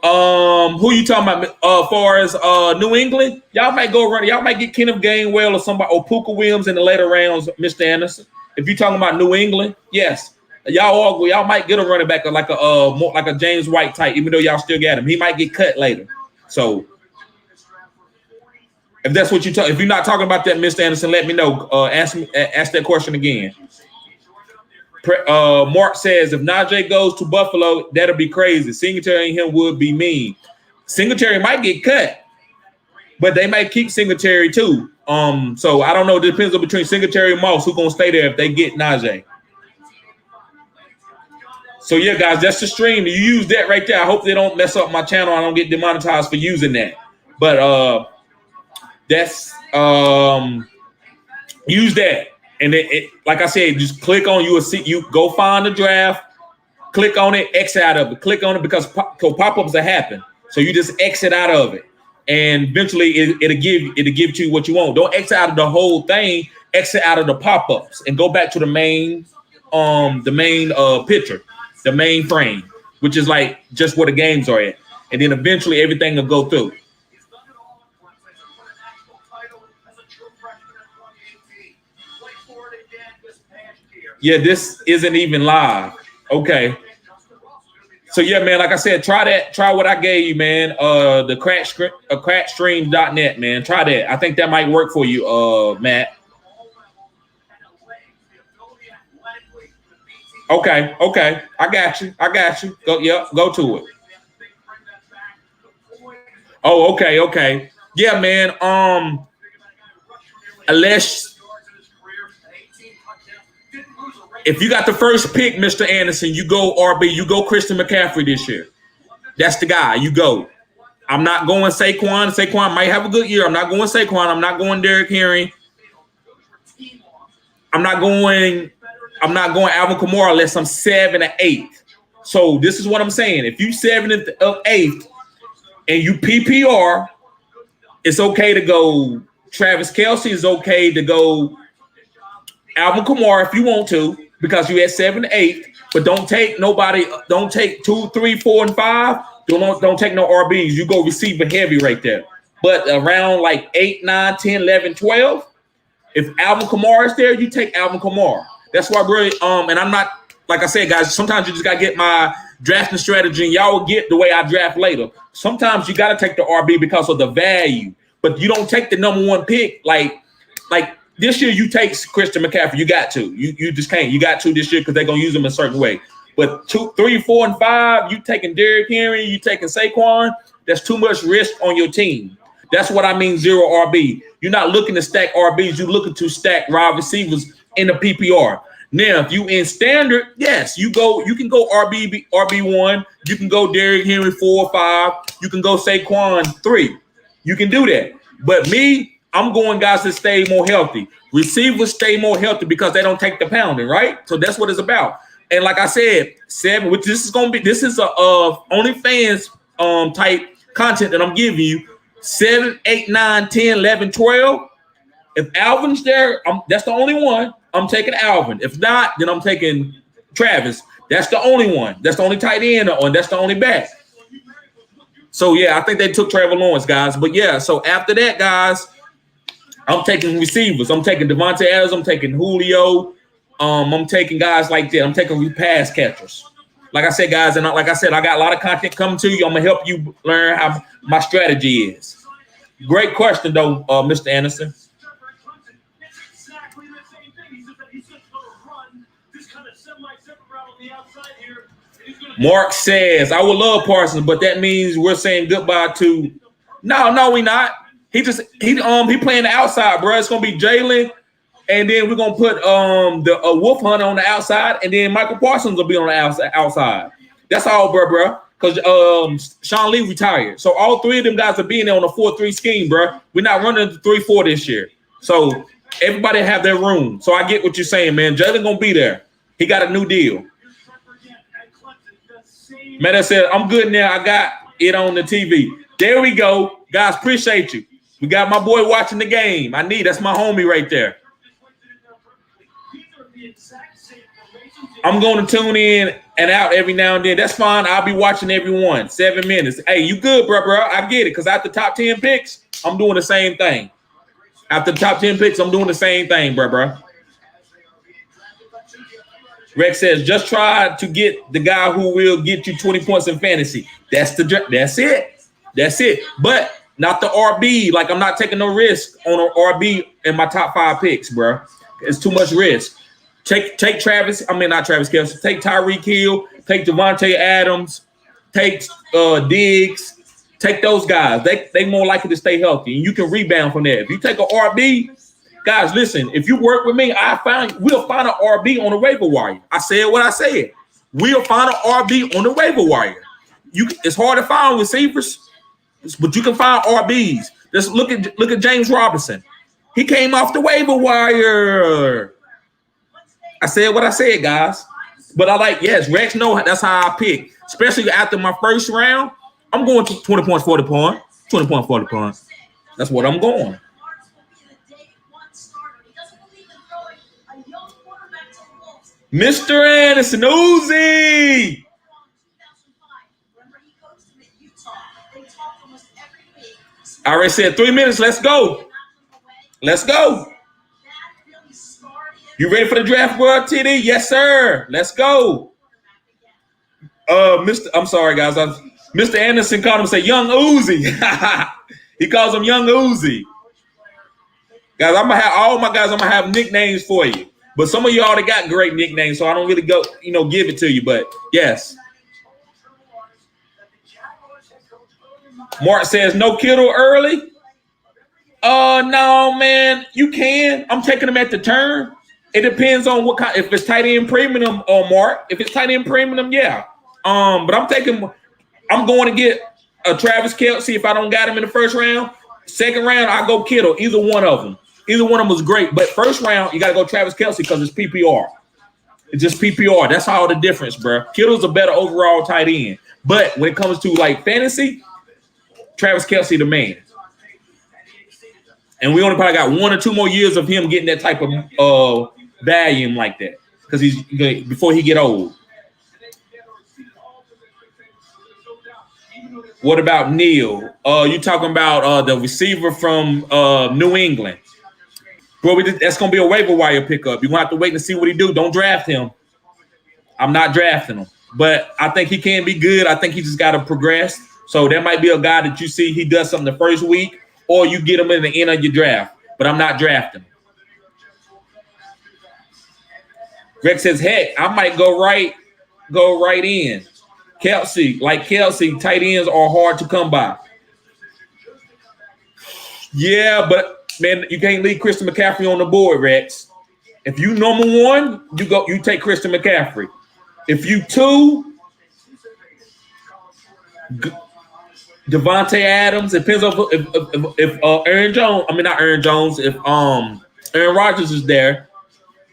Who you talking about as far as New England? Y'all might go run. Y'all might get Kenneth Gainwell or somebody or Puka Williams in the later rounds, Mr. Anderson. If you're talking about New England, yes. Y'all might get a running back like more like a James White type, even though y'all still got him. He might get cut later. So if that's what if you're not talking about that, Mr. Anderson, let me know. Ask that question again. Mark says if Najee goes to Buffalo, that'll be crazy. Singletary and him would be mean. Singletary might get cut, but they might keep Singletary too. So I don't know. It depends on between Singletary and Moss who's gonna stay there if they get Najee. So yeah, guys, that's the stream. You use that right there. I hope they don't mess up my channel. I don't get demonetized for using that. But that's use that. And it like I said, just click on you go find the draft, click on it, exit out of it. Click on it because pop-ups will happen. So you just exit out of it. And eventually it'll give you what you want. Don't exit out of the whole thing, exit out of the pop-ups and go back to the main picture. The main frame, which is like just where the games are at. And then eventually everything will go through. Yeah, this isn't even live. Okay. So yeah, man, like I said, try that. Try what I gave you, man. The crackstream.net, man. Try that. I think that might work for you, Matt. Okay. I got you. Go to it. Oh, okay. Yeah, man. Unless if you got the first pick, Mr. Anderson, you go RB, you go Christian McCaffrey this year. That's the guy. You go. I'm not going Saquon. Saquon might have a good year. I'm not going Saquon. I'm not going Derrick Henry. I'm not going Alvin Kamara unless I'm 7th or 8th. So this is what I'm saying. If you 7th or 8th and you PPR, it's okay to go Travis Kelce. It's okay to go Alvin Kamara if you want to because you at 7th, 8th. But don't take nobody. Don't take 2, 3, 4, and 5. Don't take no RBs. You go receiver heavy right there. But around like 8, 9, 10, 11, 12, if Alvin Kamara is there, you take Alvin Kamara. That's why, bro. And I'm not, like I said, guys, sometimes you just got to get my drafting strategy, and y'all will get the way I draft later. Sometimes you got to take the RB because of the value, but you don't take the number one pick. Like this year, you take Christian McCaffrey. You got to. You just can't. You got to this year because they're going to use him a certain way. But 2, 3, 4, and 5, you taking Derrick Henry, you taking Saquon, that's too much risk on your team. That's what I mean, 0 RB. You're not looking to stack RBs. You're looking to stack wide receivers in the PPR. Now, if you in standard, yes, you can go RB1. You can go Derrick Henry 4 or 5. You can go Saquon 3. You can do that. But me, I'm going guys that stay more healthy. Receivers stay more healthy because they don't take the pounding, right? So that's what it's about. And like I said, 7, which this is a OnlyFans type content that I'm giving you. 7, 8, 9, 10, 11, 12. If Alvin's there, that's the only one. I'm taking Alvin. If not, then I'm taking Travis. That's the only one. That's the only tight end, or that's the only back. So yeah, I think they took Trevor Lawrence, guys. But yeah, so after that, guys, I'm taking receivers. I'm taking Devonta Adams. I'm taking Julio. I'm taking guys like that. I'm taking pass catchers. Like I said, guys, and like I said, I got a lot of content coming to you. I'm gonna help you learn how my strategy is. Great question, though, Mr. Anderson. Mark says, I would love Parsons, but that means we're saying goodbye to. No, we not. He playing the outside, bro. It's gonna be Jalen. And then we're gonna put the Wolf Hunter on the outside, and then Michael Parsons will be on the outside. That's all, bro. Because Sean Lee retired, so all 3 of them guys are being there on a 4-3 scheme, bro. We're not running the 3-4 this year, so everybody have their room. So I get what you're saying, man. Jalen gonna be there. He got a new deal. Man, I said I'm good now. I got it on the TV. There we go, guys. Appreciate you. We got my boy watching the game. That's my homie right there. I'm going to tune in and out every now and then. That's fine. I'll be watching every one. 7 minutes. Hey, you good, bro? I get it. Because after top 10 picks, I'm doing the same thing. After the top 10 picks, I'm doing the same thing, bro. Rex says, just try to get the guy who will get you 20 points in fantasy. That's it. But not the RB. Like, I'm not taking no risk on an RB in my top 5 picks, bro. It's too much risk. Take Travis. I mean, not Travis Kelce. Take Tyreek Hill. Take Devonta Adams. Take Diggs. Take those guys. They more likely to stay healthy, and you can rebound from that. If you take an RB, guys, listen. If you work with me, we'll find an RB on the waiver wire. I said what I said. We'll find an RB on the waiver wire. It's hard to find receivers, but you can find RBs. Just look at James Robinson. He came off the waiver wire. I said what I said, guys. But Rex know that's how I pick. Especially after my first round, I'm going to 20 points, 40 points. 20 points, 40 points. That's what I'm going. Mr. Anderson, Uzi. I already said 3 minutes. Let's go. You ready for the draft, bro, TD? Yes, sir. Let's go. I'm sorry, guys. Mr. Anderson called him, say Young Uzi. He calls him Young Uzi. Guys, I'm gonna have nicknames for you. But some of you already got great nicknames, so I don't really go, give it to you. But yes. Mark says no Kittle early. No, man. You can. I'm taking him at the turn. It depends on what kind. If it's tight end premium or Mark. If it's tight end premium, yeah. But I'm going to get a Travis Kelce if I don't got him in the first round. Second round, I go Kittle. Either one of them was great. But first round, you got to go Travis Kelce because it's PPR. It's just PPR. That's all the difference, bro. Kittle's a better overall tight end. But when it comes to fantasy, Travis Kelce the man. And we only probably got 1 or 2 more years of him getting that type of volume like that because before he get old. What about Neal? You talking about the receiver from New England? Bro, that's going to be a waiver wire pickup. You're going to have to wait and see what he do. Don't draft him. I'm not drafting him. But I think he can be good. I think he just got to progress. So that might be a guy that you see he does something the first week, or you get him in the end of your draft. But I'm not drafting him. Greg says, heck, I might go right in. Kelsey, tight ends are hard to come by. Yeah, but man, you can't leave Christian McCaffrey on the board, Rex. If you number one, you take Christian McCaffrey. If you two, Devonta Adams. It depends on if Aaron Jones. I mean, not Aaron Jones. If Aaron Rodgers is there,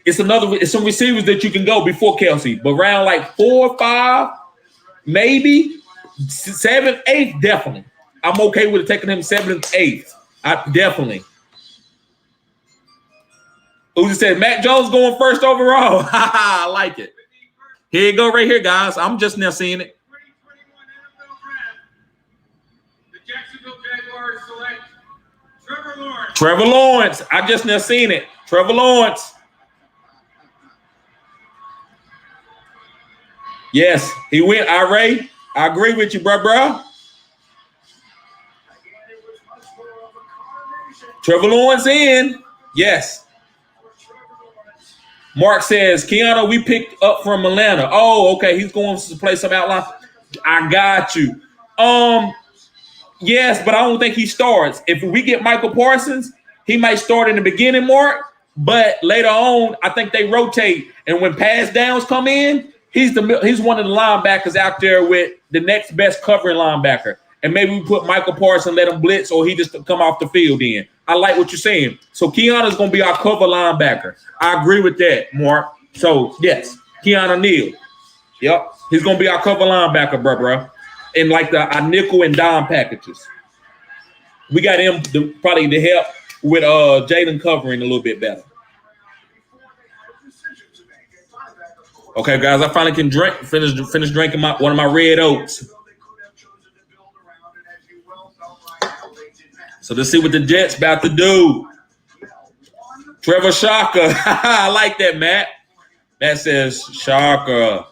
it's some receivers that you can go before Kelsey. But round like 4 or 5, maybe 7, 8, definitely. I'm okay with taking him 7th, 8th. Definitely. Uzi said Mac Jones going first overall. I like it. Here you go, right here, guys. I'm just now seeing it. The Jacksonville Jaguars select Trevor Lawrence. Trevor Lawrence. I just now seen it. Trevor Lawrence. Yes, he went. I agree with you, bro. Trevor Lawrence in. Yes. Mark says, Keanu, we picked up from Atlanta. Oh, okay. He's going to play some outline. I got you. Yes, but I don't think he starts. If we get Michael Parsons, he might start in the beginning, Mark. But later on, I think they rotate. And when pass downs come in, he's one of the linebackers out there with the next best covering linebacker. And maybe we put Michael Parsons, let him blitz, or he just come off the field in. I like what you're saying. So Keanu's going to be our cover linebacker. I agree with that, Mark. So, yes, Keanu Neal. Yep. He's going to be our cover linebacker, bro. In like our nickel and dime packages. We got him probably to help with Jalen covering a little bit better. Okay, guys, I finally can finish drinking one of my red oats. So let's see what the Jets about to do. Trevor Shocker. I like that, Matt. That says Shocker.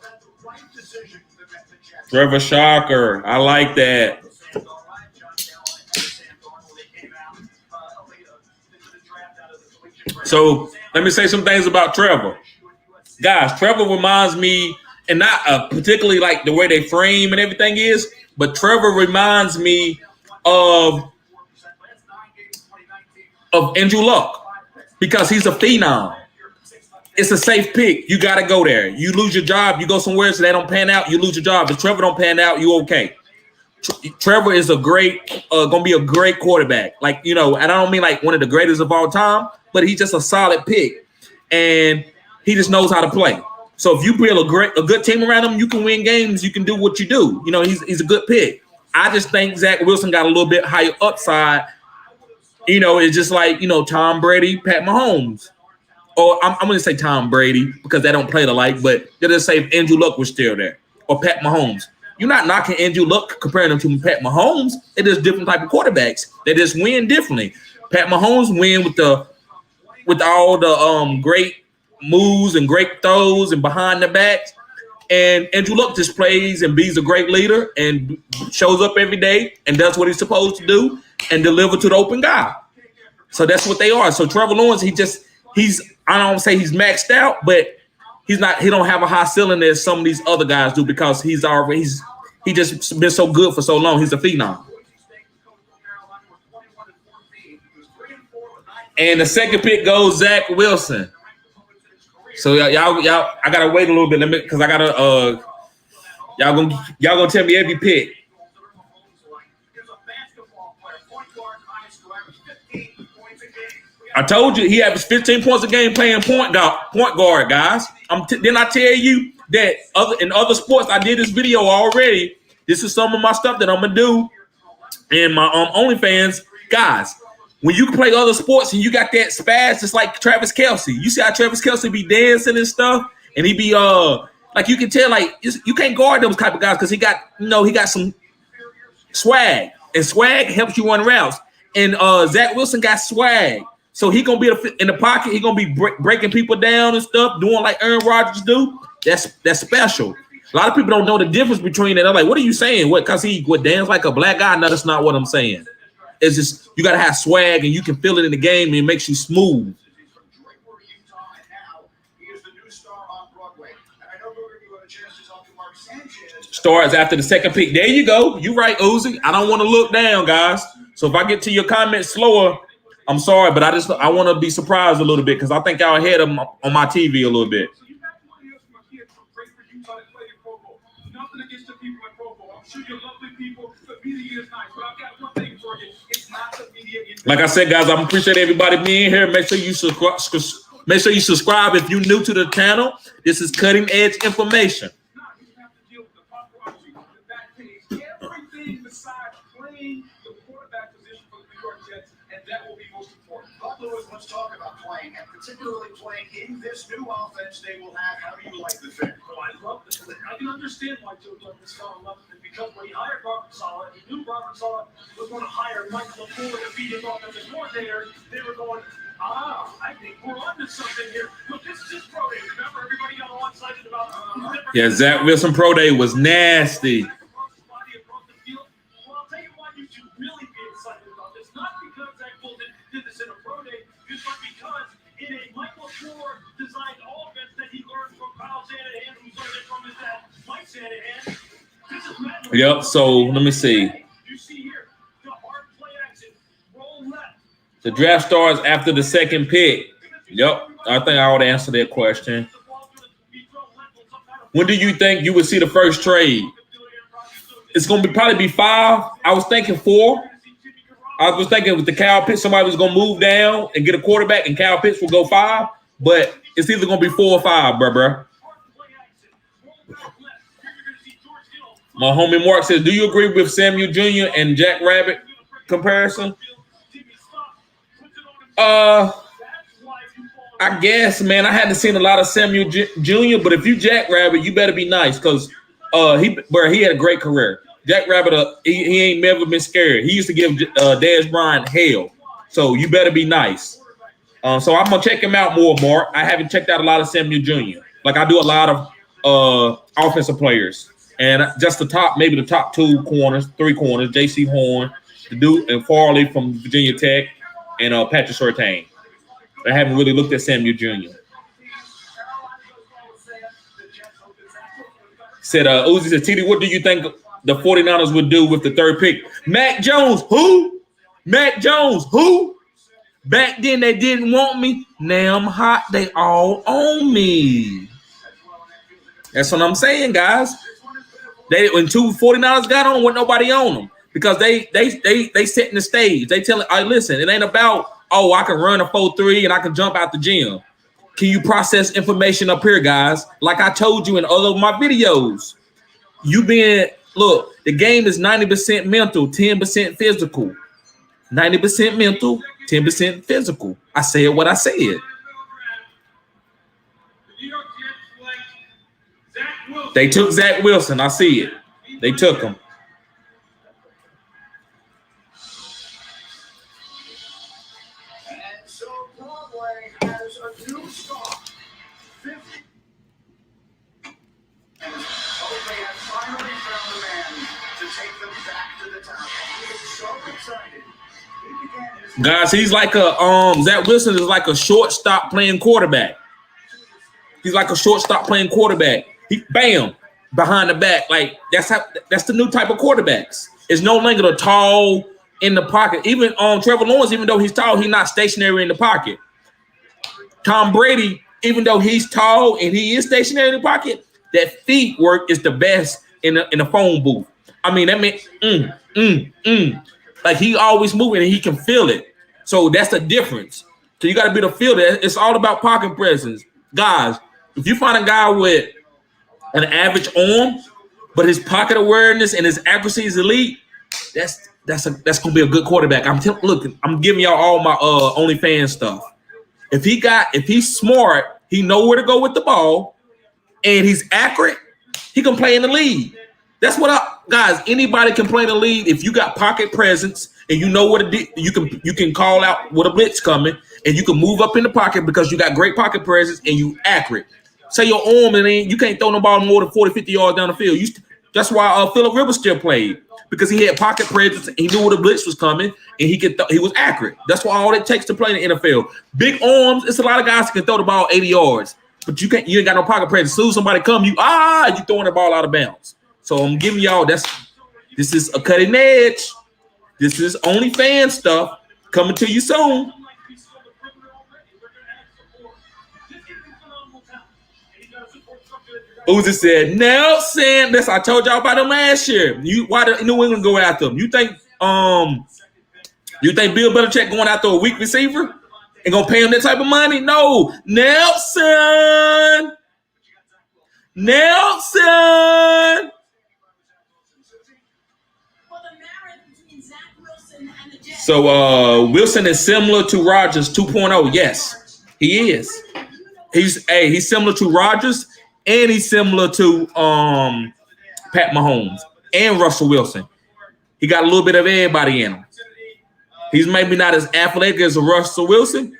Trevor Shocker. I like that. So let me say some things about Trevor. Guys, Trevor reminds me, and not particularly like the way they frame and everything is, but Trevor reminds me of Andrew Luck because he's a phenom. It's a safe pick. You got to go there. You lose your job, you go somewhere so they don't pan out, you lose your job. If Trevor don't pan out, you okay. Trevor is going to be a great quarterback. Like, and I don't mean like one of the greatest of all time, but he's just a solid pick. And he just knows how to play. So if you build a good team around him, you can win games. You can do what you do. He's a good pick. I just think Zach Wilson got a little bit higher upside. It's just like, Tom Brady, Pat Mahomes. Or I'm going to say Tom Brady because they don't play alike, but they'll just say if Andrew Luck was still there. Or Pat Mahomes. You're not knocking Andrew Luck comparing him to Pat Mahomes. It is different type of quarterbacks. They just win differently. Pat Mahomes win with all the great moves and great throws and behind the backs. And Andrew Luck just plays and be's a great leader and shows up every day and does what he's supposed to do and deliver to the open guy. So that's what they are. So Trevor Lawrence, I don't say he's maxed out, but he don't have a high ceiling as some of these other guys do because he just been so good for so long. He's a phenom. And the second pick goes Zach Wilson. So y'all, I gotta wait a little bit because I gotta y'all gonna tell me every pick. I told you he averaged 15 points a game playing point guard, guys. Didn't I tell you that in other sports I did this video already? This is some of my stuff that I'm gonna do in my OnlyFans, guys. When you play other sports and you got that spaz, just like Travis Kelce. You see how Travis Kelce be dancing and stuff, and he be like you can tell like you can't guard those type of guys because he got some Swag. And swag helps you run routes. And Zach Wilson got swag. So he going to be in the pocket. He going to be breaking people down and stuff, doing like Aaron Rodgers do. That's special. A lot of people don't know the difference between it. They're like, what are you saying? What? Because he would dance like a black guy? No, that's not what I'm saying. It's just you got to have swag and you can feel it in the game and it makes you smooth. Starts after the second pick. There you go. You're right, Uzi. I don't want to look down, guys. So if I get to your comments slower, I'm sorry, but I want to be surprised a little bit because I think y'all ahead of on my TV a little bit. Nothing against the people in Provo. I'm sure you're lovely people. The media is nice, but I've got one thing for you. It's not the media. Like I said, guys, I appreciate everybody being here. Make sure you subscribe. Make sure you subscribe if you're new to the channel. This is cutting edge information. Everything besides playing the quarterback position for the New York Jets, and that will be most important. Buffalo is let's talk about playing, and particularly playing in this new offense they will have. How do you like the fit? Well, I love this. I can understand why Joe Douglas fell in love with it because when he hired Robert Saleh, he knew Robert Saleh was going to hire Mike LaFleur to be his offensive coordinator. They were going, I think we're onto something here. Look, this is his pro day. Remember, everybody got all excited about yeah, Zach Wilson pro day was nasty. Really be excited about this, not because Zach Wilson did this in a pro day, but because in a Mike LaFleur designed offense that he learned from Kyle Shanahan, who learned it from his dad, Mike Shanahan. This is Matt. Yep. So let me see. You see here the hard play action, roll left. The draft starts after the second pick. Yep. I think I would answer that question. When do you think you would see the first trade? It's going to probably be 5. I was thinking 4. I was thinking with the Kyle Pitts, somebody was going to move down and get a quarterback, and Kyle Pitts will go 5. But it's either going to be 4 or 5, bro. My homie Mark says, do you agree with Samuel Jr. and Jack Rabbit comparison? I guess, man, I hadn't seen a lot of Samuel Jr., but if you Jack Rabbit, you better be nice because he had a great career. Jack Rabbit, he ain't never been scared. He used to give Dez Bryant hell. So you better be nice. So I'm going to check him out more, Mark. I haven't checked out a lot of Samuel Jr. Like I do a lot of offensive players. And just the top 2 corners, 3 corners, J.C. Horn, the dude, and Farley from Virginia Tech, and Patrick Surtain. I haven't really looked at Samuel Jr. Said, Uzi said, TD, what do you think the 49ers would do with the 3rd pick? Mac Jones, who? Mac Jones, who? Back then they didn't want me. Now I'm hot. They all own me. That's what I'm saying, guys. When 49ers got on, wasn't nobody on them because they setting the stage. They telling, hey, listen, it ain't about, I can run a 4.3 and I can jump out the gym. Can you process information up here, guys? Like I told you in all of my videos, the game is 90% mental, 10% physical. 90% mental, 10% physical. I said what I said. They took Zach Wilson. I see it. They took him. Guys, he's like Zach Wilson is like a shortstop playing quarterback. He's like a shortstop playing quarterback. He bam behind the back. Like that's the new type of quarterbacks. It's no longer the tall in the pocket. Even Trevor Lawrence, even though he's tall, he's not stationary in the pocket. Tom Brady, even though he's tall and he is stationary in the pocket, that feet work is the best in a phone booth. I mean, that meant like he always moving and he can feel it. So that's the difference. So you got to be the fielder. It's all about pocket presence. Guys, if you find a guy with an average arm, but his pocket awareness and his accuracy is elite, that's gonna be a good quarterback. I'm giving y'all all my OnlyFans stuff. If he's smart, he know where to go with the ball, and he's accurate, he can play in the league. That's what guys. Anybody can play the lead if you got pocket presence and you know what you can call out with a blitz coming and you can move up in the pocket because you got great pocket presence and you accurate. Say your arm and then you can't throw no ball more than 40, 50 yards down the field. That's why Phillip Rivers still played because he had pocket presence. And he knew where the blitz was coming and he was accurate. That's why all it takes to play in the NFL. Big arms. It's a lot of guys who can throw the ball 80 yards, but you ain't got no pocket presence. As soon as somebody come, you throwing the ball out of bounds. So I'm giving y'all this is a cutting edge. This is OnlyFans stuff coming to you soon. Uzi said, Nelson. I told y'all about him last year. Why did New England go after him? You think Bill Belichick going after a weak receiver and gonna pay him that type of money? No, Nelson. So Wilson is similar to Rodgers 2.0. Yes, he is. He's similar to Rodgers. And he's similar to Pat Mahomes and Russell Wilson. He got a little bit of everybody in him. He's maybe not as athletic as Russell Wilson,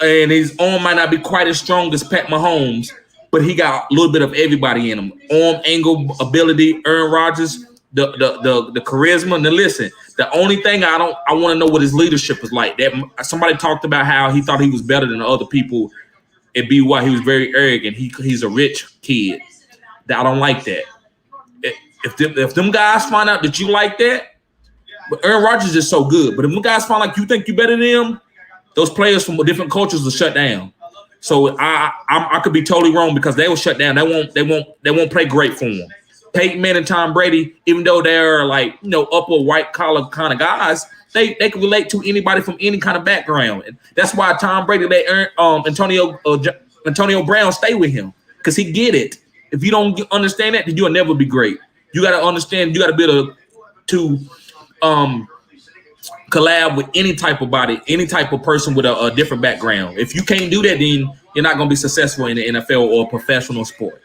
and his arm might not be quite as strong as Pat Mahomes, but he got a little bit of everybody in him. Arm angle ability, Aaron Rodgers, the charisma. Now listen, the only thing I want to know what his leadership is like. That somebody talked about how he thought he was better than other people. It be why he was very arrogant. He's a rich kid. I don't like that. If them guys find out that you like that, but Aaron Rodgers is so good. But if them guys find like you think you better than them, those players from different cultures will shut down. So I could be totally wrong because they will shut down. They won't play great for them. Peyton Manning and Tom Brady, even though they're like upper white collar kind of guys. They can relate to anybody from any kind of background. And that's why Tom Brady, Antonio Brown stay with him because he get it. If you don't understand that, then you'll never be great. You got to understand. You got to be able to collab with any type of body, any type of person with a different background. If you can't do that, then you're not going to be successful in the NFL or professional sport.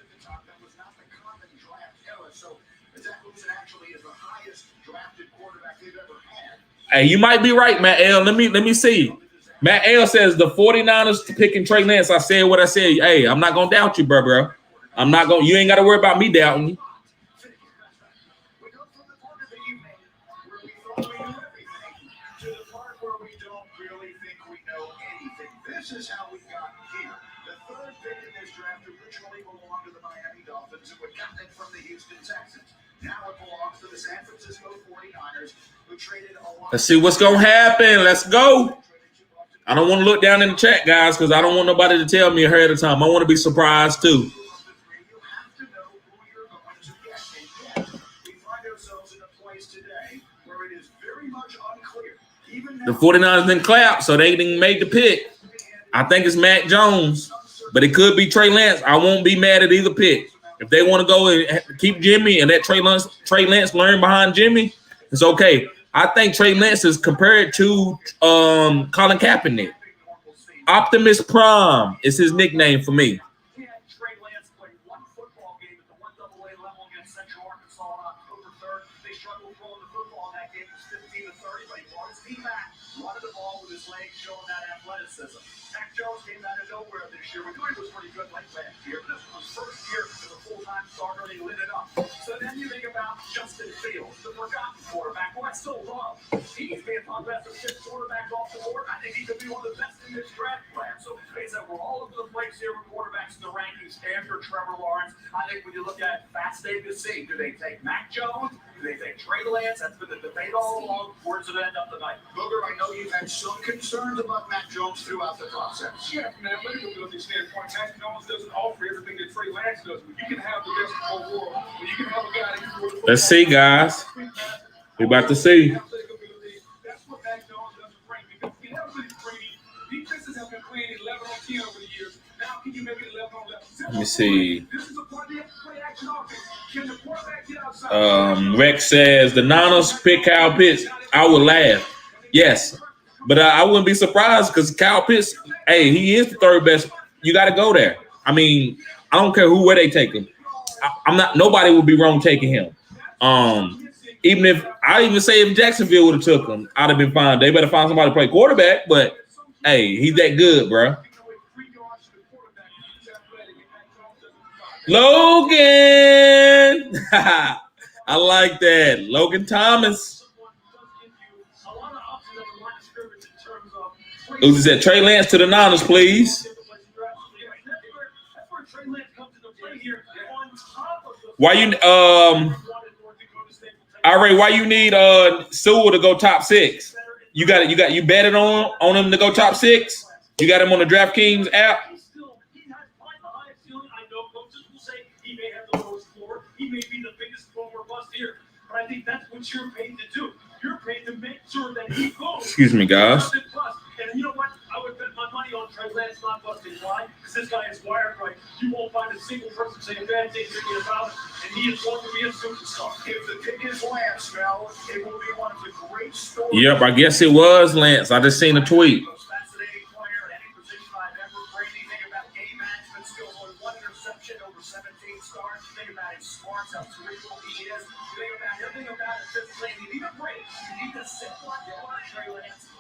Hey, you might be right, Matt L. Let me see. Matt L says the 49ers picking Trey Lance. I said what I said. Hey, I'm not gonna doubt you, bro. I'm not gonna. You ain't got to worry about me doubting you. This is how we got here. The third pick in this draft originally belonged to the Miami Dolphins, who had gotten it from the Houston Texans. Now it belongs to the San Francisco 49ers. Let's see what's going to happen. Let's go. I don't want to look down in the chat, guys, because I don't want nobody to tell me ahead of time. I want to be surprised, too. The 49ers didn't clap, so they didn't make the pick. I think it's Mac Jones, but it could be Trey Lance. I won't be mad at either pick. If they want to go and keep Jimmy and let Trey Lance learn behind Jimmy, it's okay. I think Trey Lance is compared to Colin Kaepernick. Optimus Prime is his nickname for me. Trey Lance played one football game at the 1AA level against Central Arkansas on October 3rd. They struggled throwing the football in that game. It was 15-30, but he brought his team back. Wanted the ball with his legs, showing that athleticism. Mac Jones came out of nowhere this year. We knew he was pretty good late last year, but this was his first year as a full-time starter, and he lit it up. So then you think about Justin Fields, the forgotten quarterback, who I still love. He's being talked about as the fifth quarterback off the board. I think he could be one of the best in this draft class. So we're all over the place here with quarterbacks in the rankings after Trevor Lawrence. I think when you look at it, fascinating to see. Do they take Mac Jones? Do they take Trey Lance? That's been the debate all along. Where does it end up tonight? Booger, I know you've had some concerns about Mac Jones throughout the process. Yeah, from an athletic ability standpoint, Mac Jones doesn't offer everything that Trey Lance does. But you can have the best of the world. You can have a guy that can throw the football. Let's see, guys. We're about to see. That's what Mac Jones does with Frank, because he never really Brady. Defenses have been playing 11 on 10 over the years. Now can you make it 11 on 11? Let me see. This is a part of the play action offense. Can the quarterback get outside? Rex says the Niners pick Kyle Pitts. I would laugh. Yes, but I wouldn't be surprised because Kyle Pitts, hey, he is the third best. You got to go there. I mean, I don't care where they take him. I'm not. Nobody would be wrong taking him. Even if I even say if Jacksonville would have took him, I'd have been fine. They better find somebody to play quarterback. But hey, he's that good, bro. Logan, I like that. Logan Thomas. Uzi said Trey Lance to the Niners, please. Why you Ray, why you need Sewell to go top 6? You betted on him to go top 6? You got him on the DraftKings app? He may be the biggest boom or bust here, but I think that's what you're paid to do. You're paid to make sure that he goes. Excuse me, guys. And you know what? I would bet my money on Trey Lance not busting. Why? Because this guy is wired right. You won't find a single person saying bad things about him, and he is going to be a superstar. If the pick is Lance, now it will be one of the great stories. Yep, I guess it was Lance. I just seen a tweet.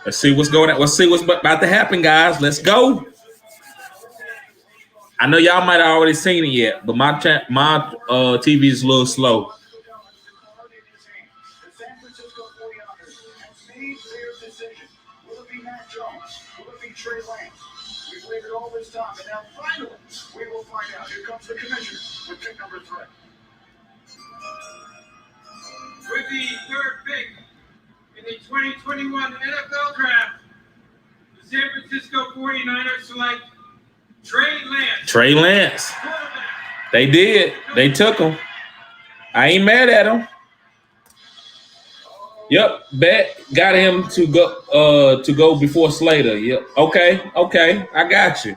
Let's see what's going on. Let's see what's about to happen, guys. Let's go. I know y'all might have already seen it yet, but my TV is a little slow. We've waited all this time, and now finally we will find out. Here comes the commissioner with pick number 3. With the third pick in the 2021 NFL Draft, the San Francisco 49ers select Trey Lance. Trey Lance. They did. They took him. I ain't mad at him. Yep, Beck got him to go before Slater. Yep. Okay. I got you.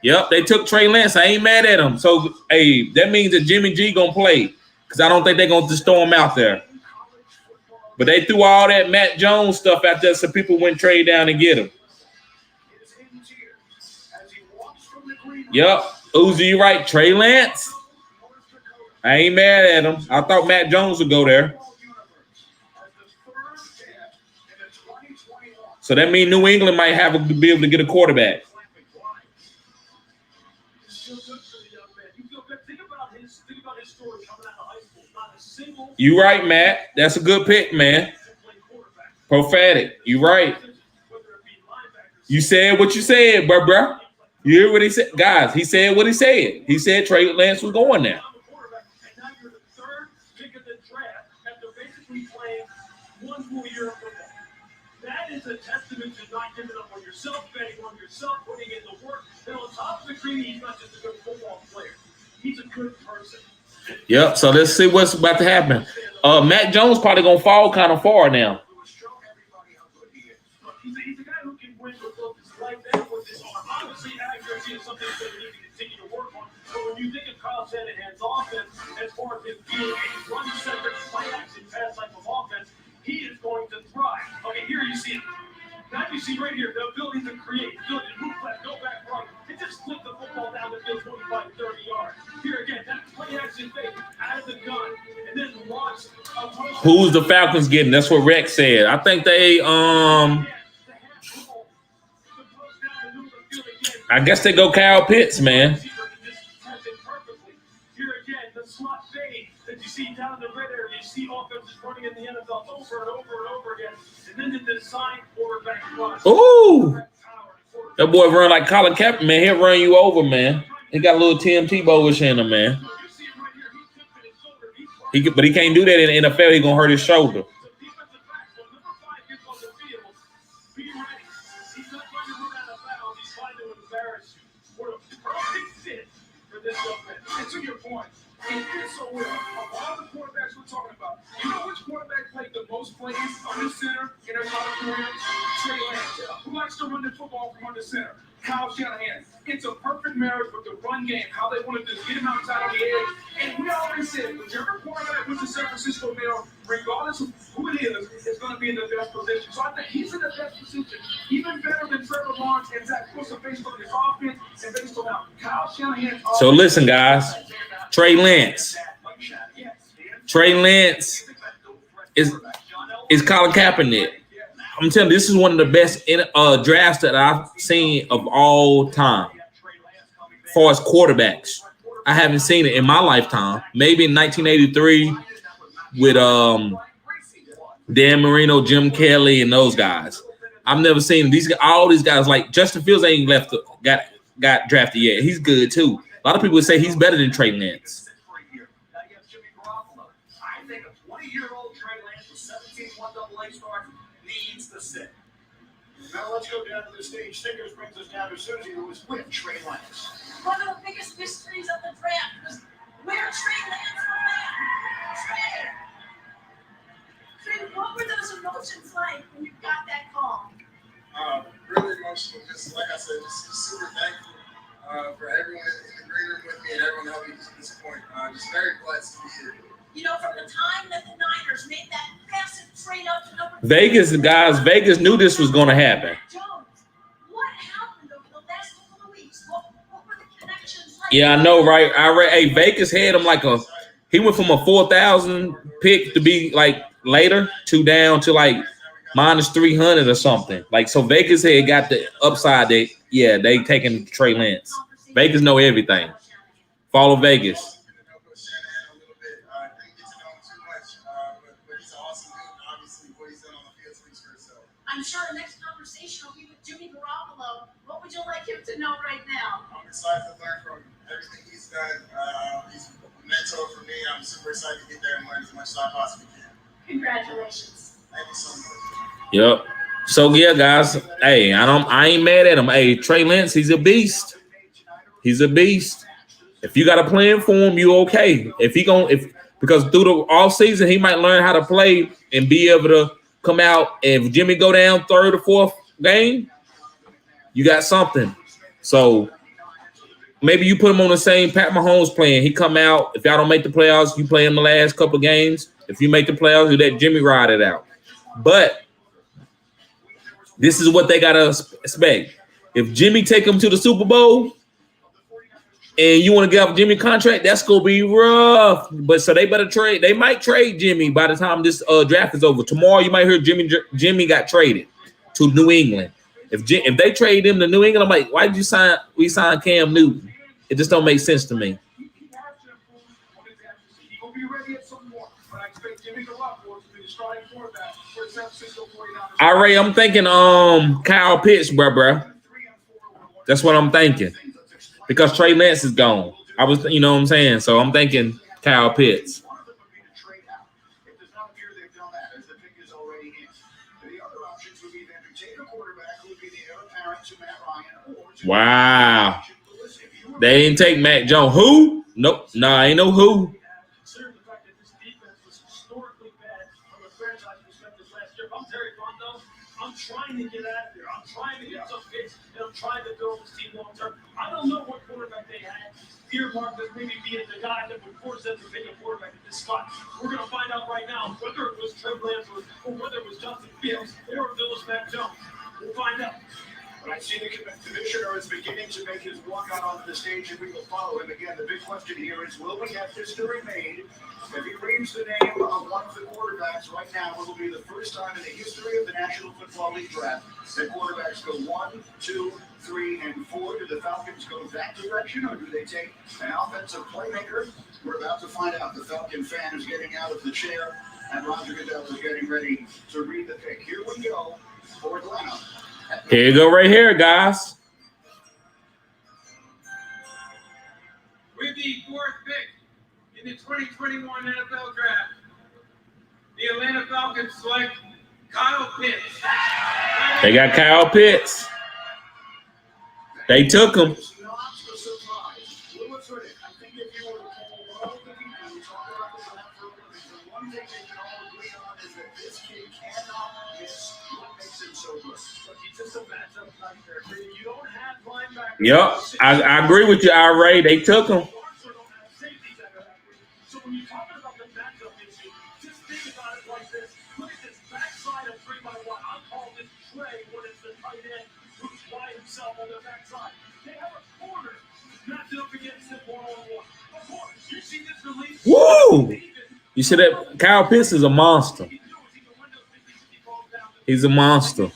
Yep, they took Trey Lance. I ain't mad at him. So, hey, that means that Jimmy G gonna play. Because I don't think they're going to just throw him out there. But they threw all that Matt Jones stuff out there so people wouldn't trade down and get him. Yep. Uzi, you right. Trey Lance. I ain't mad at him. I thought Matt Jones would go there. So that means New England might be able to get a quarterback. You right, Matt. That's a good pick, man. Prophetic. You right. You said what you said, bro. You hear what he said? Guys, he said what he said. He said Trey Lance was going there. That is a testament to not giving up on yourself, betting on yourself, putting in the work. And on top of the cream, he's not just a good football player. He's a good person. Yep, so let's see what's about to happen. Matt Jones probably going to fall kind of far now. He's a guy who can win with both his life and with his arm. Obviously, accuracy is something that you need to continue to work on. But when you think of Kyle Shanahan's offense, as far as him being a run-centered, play-action, pass-type of offense, he is going to thrive. Okay, here you see it. Now you see right here, the ability to create, the ability to move left, go back right, and just flip the football down the field 25, 30 yards. Here again, that play-action fake out of the gun, and then launch. Who's the Falcons getting? That's what Rex said. I think they I guess they go Kyle Pitts, man. Here again, the slot fade that you see down in the red area. You see offenses running in the NFL over and over and over again. And then the design quarterback rush. Ooh. That boy run like Colin Kaepernick, man. He'll run you over, man. He got a little Tim Tebow-ish in him, man. But he can't do that in the NFL. He's going to hurt his shoulder. And to your point, it fits so well. Of all the quarterbacks we're talking about, you know which quarterback played the most plays under center in their college career? Trey Lance. Who likes to run the football from under center? Kyle Shanahan. It's a perfect marriage with the run game, how they wanted to get him outside of the edge. And we already said, whichever quarterback went to San Francisco now, regardless of who it is going to be in the best position. So I think he's in the best position, even better than Trevor Lawrence and Zach Wilson based on his offense and based on how Kyle Shanahan. So listen, guys. Trey Lance. Trey Lance is Colin Kaepernick. I'm telling you, this is one of the best drafts that I've seen of all time. As far as quarterbacks, I haven't seen it in my lifetime. Maybe in 1983 with Dan Marino, Jim Kelly, and those guys. I've never seen all these guys. Like Justin Fields ain't got drafted yet. He's good too. A lot of people would say he's better than Trey Lance. I think a 20-year-old Trey Lance with 17 1AA stars needs to sit. Now let's go down to the stage. Stickers brings us down to Susie, who was with Trey Lance. One of the biggest mysteries of the draft was where Trey Lance was at. Trey, what were those emotions like when you got that call? Really emotional. Just like I said, just super thankful for everyone in the green room with me and everyone that helped me to this point. Just very blessed to be here. You know, from the time that the Niners made that massive trade up to number Vegas knew this was going to happen. Jones, what happened over the last couple of weeks? What were the connections like? Yeah, I know, right? Hey, Vegas had him he went from a 4,000 pick to be like later to down to like minus 300 or something. Like, so Vegas had got the upside. They taking Trey Lance. Vegas know everything. Follow Vegas. I'm sure the next conversation will be with Jimmy Garoppolo. What would you like him to know right now? I'm excited to learn from everything he's done. He's a mentor for me. I'm super excited to get there and learn as much as I possibly can. Congratulations. Thank you so much. Yep. So yeah, guys. Hey, I ain't mad at him. Hey, Trey Lance, he's a beast. He's a beast. If you got a plan for him, you okay. Because through the all season, he might learn how to play and be able to come out. If Jimmy go down third or fourth game, you got something. So maybe you put him on the same Pat Mahomes plan. He come out. If y'all don't make the playoffs, you play him the last couple of games. If you make the playoffs, you let Jimmy ride it out. But this is what they got to expect. If Jimmy take him to the Super Bowl and you want to get off Jimmy contract, that's going to be rough. But so they better trade. They might trade Jimmy by the time this draft is over. Tomorrow you might hear Jimmy got traded to New England. If they trade him to New England, I'm like, why did you sign Cam Newton? It just don't make sense to me. All right, I'm thinking Kyle Pitts, bro. That's what I'm thinking. Because Trey Lance is gone. You know what I'm saying? So I'm thinking Kyle Pitts. Wow. They didn't take Mac Jones. Who? Nope. Nah, ain't no who. I'm trying to get out of there. I'm trying to get some picks, and I'm trying to build this team long term. I don't know what quarterback they had earmarked as maybe being the guy that would force them to pick a quarterback at this spot. We're going to find out right now whether it was Trey Lance or whether it was Justin Fields or if it was Mac Jones. We'll find out. But I see the commissioner is beginning to make his walk out onto the stage, and we will follow him again. The big question here is, will we have history made? If he reads the name of one of the quarterbacks right now, it will be the first time in the history of the National Football League draft that quarterbacks go 1, 2, 3, and 4. Do the Falcons go that direction, or do they take an offensive playmaker? We're about to find out. The Falcon fan is getting out of the chair, and Roger Goodell is getting ready to read the pick. Here we go for Atlanta. Here you go right here, guys. With the fourth pick in the 2021 NFL Draft, the Atlanta Falcons select Kyle Pitts. They got Kyle Pitts. They took him. Yep, I agree with you, Ray. They took him. So when you're talking about the matchup issue, just think about it like this. Look at this backside of 3x1. I call this Trey when it's the tight end who's by himself on the backside. They have a corner matched up against him one-on-one. Of course, you see this release. Woo! You see that Kyle Pitts is a monster. He's a monster.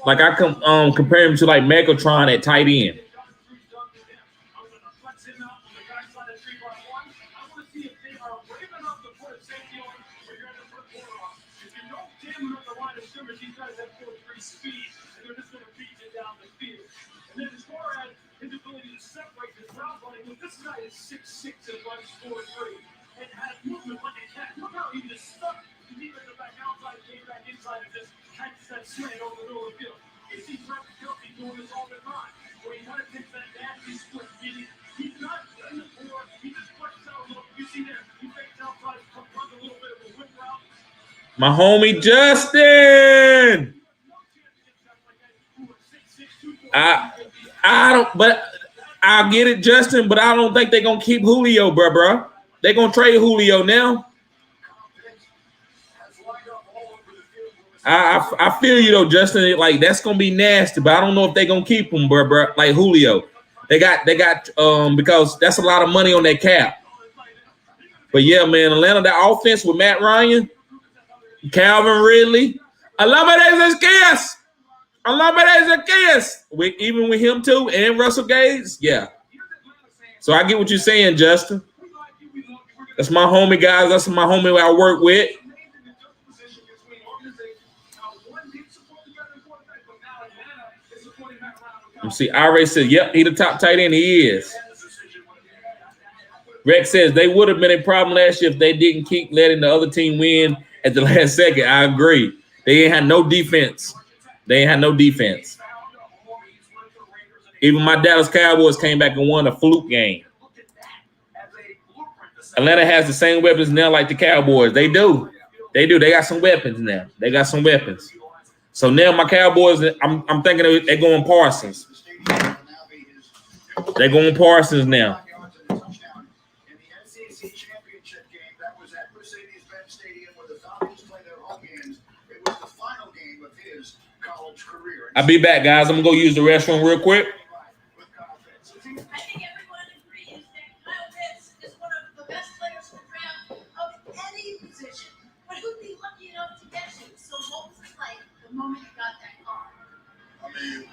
Like I compare him to like Megatron at tight end. This guy is 6'6" and runs 4.3 and has movement like a cat. Look how he just stuck. He needed to back outside, came back inside, and just catches that slant over the middle of the field. You see Travis Kelce doing this all the time, where he kind of takes that nasty split. He's not in the floor. He just flexes out a little. You see there, he fakes outside, runs a little bit of a whip route. My homie Justin. I don't, but I get it, Justin, but I don't think they're going to keep Julio, bro. They're going to trade Julio now. I feel you, though, Justin. Like, that's going to be nasty, but I don't know if they're going to keep him, bro. Like Julio. They got because that's a lot of money on that cap. But, yeah, man, Atlanta, that offense with Matt Ryan, Calvin Ridley, even with him too, and Russell Gage, yeah. So I get what you're saying, Justin. That's my homie, guys. That's my homie I work with. You see, Ira said, "Yep, he the top tight end. He is." Rex says they would have been a problem last year if they didn't keep letting the other team win at the last second. I agree. They ain't had no defense. Even my Dallas Cowboys came back and won a fluke game. Atlanta has the same weapons now like the Cowboys. They do. They got some weapons now. So now my Cowboys, I'm thinking they're going Parsons. They're going Parsons now. I'll be back, guys. I'm going to go use the restroom real quick. I think everyone agrees that Kyle Pitts is one of the best players in the draft of any position. But who'd be lucky enough to get him? So what was it like the moment you got that call? I mean,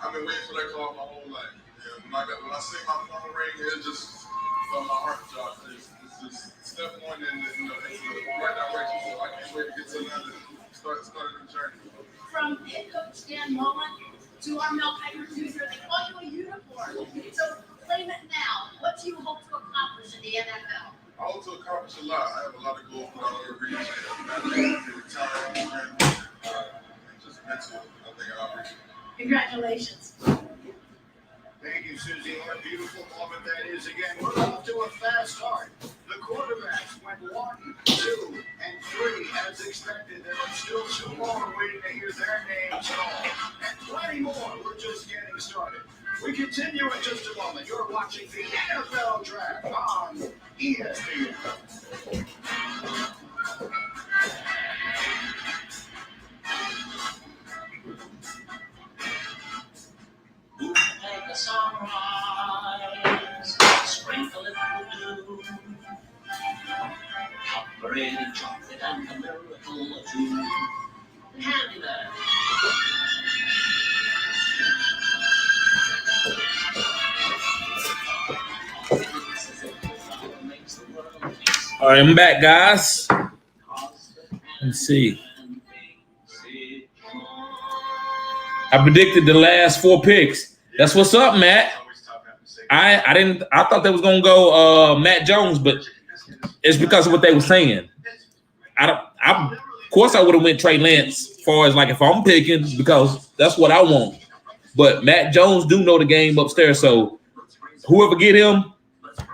I've been waiting for that call my whole life. Yeah, when I see my phone ring, it just felt my heart drop. It's just step one in it's the right direction. So I can't wait to get to another start the journey. From head coach Dan Mullen to our Mel Kiper Jr., they call you a unicorn. So claim it now. What do you hope to accomplish in the NFL? I hope to accomplish a lot. I have a lot of goals for all over the time and just mental. I think I'll reach it. Congratulations. Thank you, Susie. What a beautiful moment that is. Again, we're off to a fast start. The quarterbacks went 1, 2, and 3 as expected. There are still 2 more waiting to hear their names called. And plenty more. We're just getting started. We continue in just a moment. You're watching the NFL Draft on ESPN. Like the sunrise, sprinkle it with dew, upbraided chocolate and a miracle or two. Handyman. All right, I'm back, guys. Let's see. I predicted the last 4 picks. That's what's up, Matt. I thought they was gonna go Matt Jones, but it's because of what they were saying. Of course I would have went Trey Lance as far as like if I'm picking because that's what I want. But Matt Jones do know the game upstairs, so whoever get him,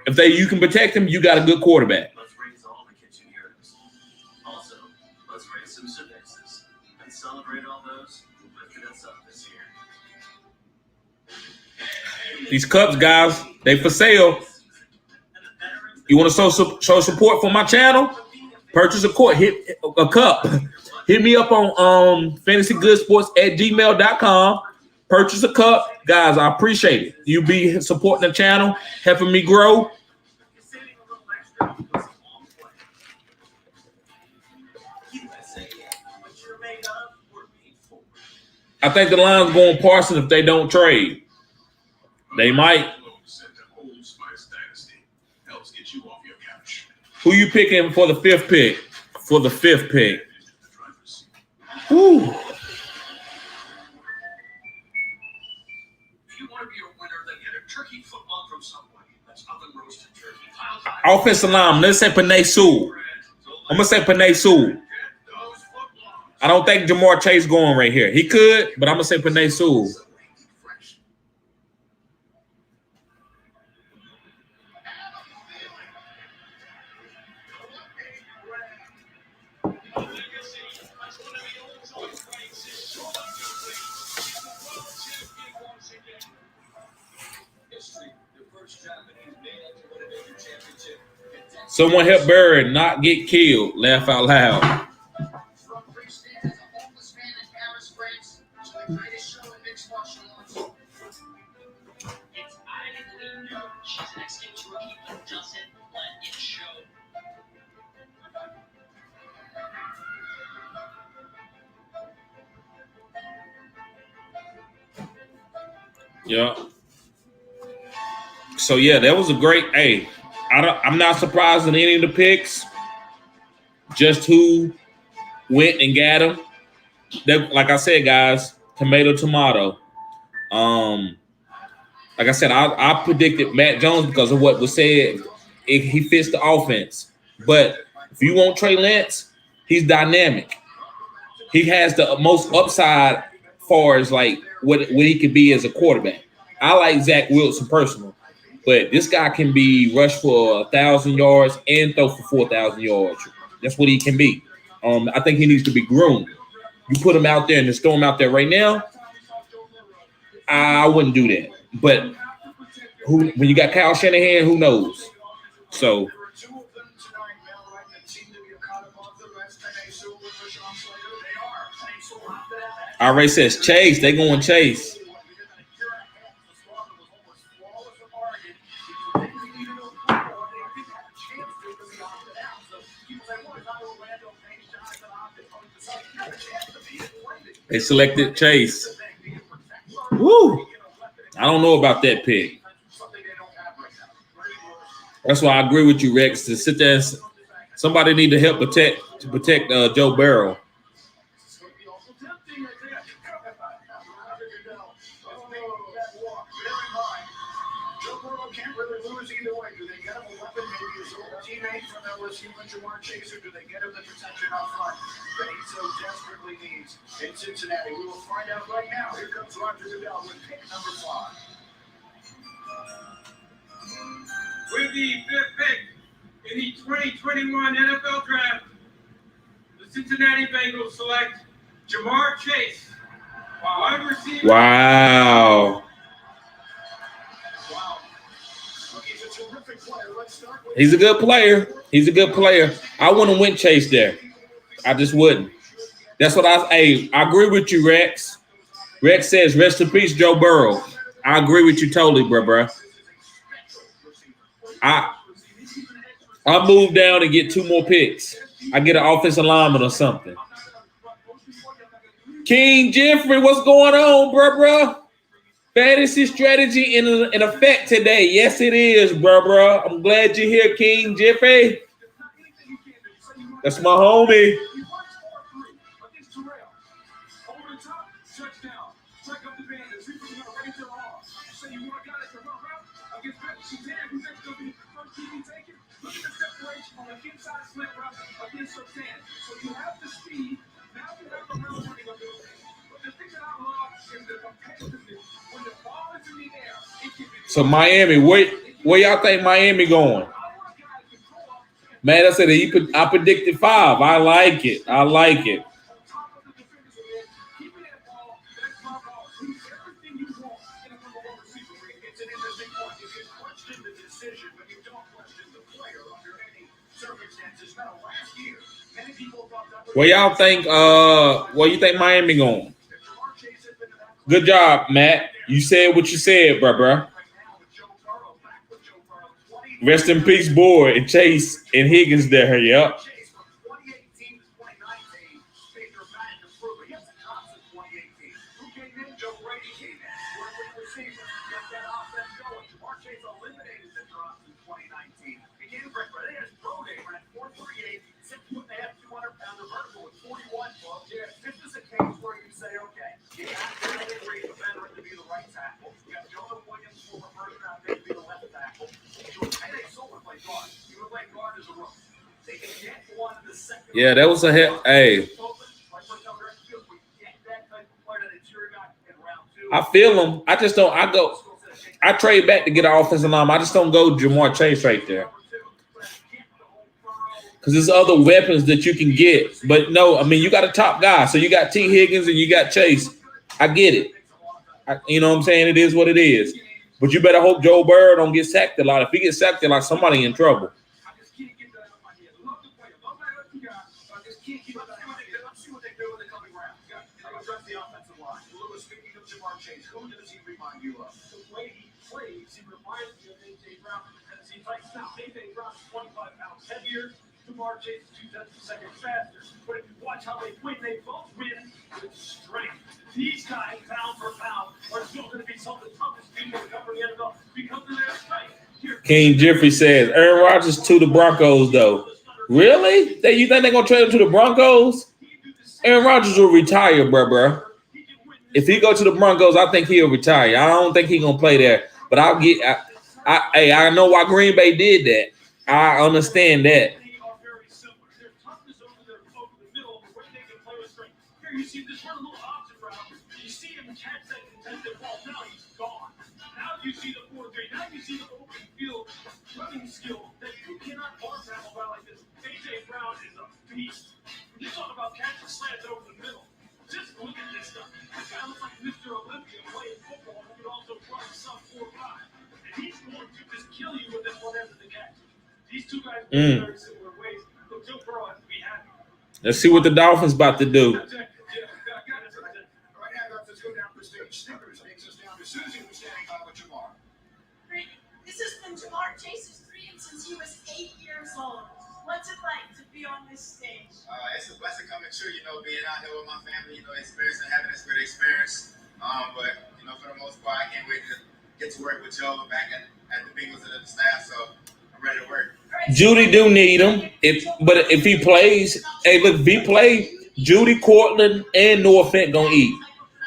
if you can protect him, you got a good quarterback. Let's raise all the kitchen heroes. Also, let's raise some civexes and celebrate all those who lifted us up this year. These cups, guys, they for sale. You want to show support for my channel? Purchase a cup. Hit me up on fantasyggoodsports@gmail.com. Purchase a cup. Guys, I appreciate it. You be supporting the channel, helping me grow. I think the Lions going Parsons if they don't trade. They might. Who you picking for the fifth pick? For the fifth pick. Woo. If you want to be a winner, then get a turkey football from Subway. That's oven roasted turkey. Offensive line. Let's say Panay Sewell. I'm gonna say Panay Sewell. I don't think Jamar Chase going right here. He could, but I'm gonna say Panay Sewell. Someone help Bird not get killed. Laugh out loud. Yeah. So yeah, that was a great. Hey, I'm not surprised in any of the picks. Just who went and got him. Like I said, guys, tomato. Like I said, I predicted Matt Jones because of what was said. He fits the offense. But if you want Trey Lance, he's dynamic. He has the most upside far as like what he could be as a quarterback. I like Zach Wilson personally, but this guy can be rushed for 1,000 yards and throw for 4,000 yards. That's what he can be. I think he needs to be groomed. You put him out there and just throw him out there right now, I wouldn't do that. But when you got Kyle Shanahan, who knows? So. Ray says Chase. They going Chase. They selected Chase. Woo! I don't know about that pick. That's why I agree with you, Rex. To sit there, somebody need to help protect Joe Burrow. In Cincinnati, we will find out right now. Here comes Roger Goodell with pick number 5. With the fifth pick in the 2021 NFL Draft, the Cincinnati Bengals select Jamar Chase, wide receiver. Wow. He's a terrific player. Let's start with He's a good player. I wouldn't win Chase there. I just wouldn't. That's what I agree with you, Rex. Rex says, rest in peace, Joe Burrow. I agree with you totally, bro. I'll move down and get 2 more picks. I get an offensive lineman or something. King Jeffrey, what's going on, bro? Fantasy strategy in effect today. Yes, it is, bro. I'm glad you're here, King Jeffrey. That's my homie. So Miami, where y'all think Miami going? Man, I said I predicted 5. I like it. Where y'all think? Where you think Miami going? Good job, Matt. You said what you said, bro. Rest in peace, boy, and Chase and Higgins there. Yep. They can get one in the second. Yeah, that was a hit. Hey, I feel him. I just don't. I trade back to get an offensive line. I just don't go Jamar Chase right there. Because there's other weapons that you can get. But no, I mean, you got a top guy. So you got T. Higgins and you got Chase. I get it. You know what I'm saying? It is what it is. But you better hope Joe Burrow don't get sacked a lot. If he gets sacked a lot, somebody in trouble. Who does he remind you of? The way he plays, he reminds me of A.J. Brown as he fights now. A.J. Brown is 25 pounds heavier. Jamar Chase is 2 seconds faster. But if you watch how they win, they both win with strength. These guys, pound for pound, are still going to be some of the toughest people to cover the NFL because of their strength. King Jeffrey says, Aaron Rodgers to the Broncos, though. Really? You think they're going to trade him to the Broncos? Aaron Rodgers will retire, bro. If he go to the Broncos, I think he'll retire. I don't think he's going to play there. But I know why Green Bay did that. I understand that. You see this one little option route. You see him catch that contested ball. Now he's gone. Now you see the 4-3. Now you see the open field running skill that you cannot bar tackle by like this. A.J. Brown is a beast. When you talk about catching slants over the middle, just look at this stuff. This guy looks like Mr. Olympia playing football who can also run sub 4-5. And he's going to just kill you with that one end of the catch. These two guys play very similar ways. But Joe Burrow has to be happy. Let's see what the Dolphins about to do. This has been Jamar Chase's dream since he was 8 years old. What's it like to be on this stage? It's a blessing coming true, being out here with my family, experiencing having this great experience. But, for the most part, I can't wait to get to work with Joe back at the Bengals and the staff, so I'm ready to work. Judy do need him. But if he plays, hey, look, if he play, Judy, Cortland, and Noah Fent gonna eat.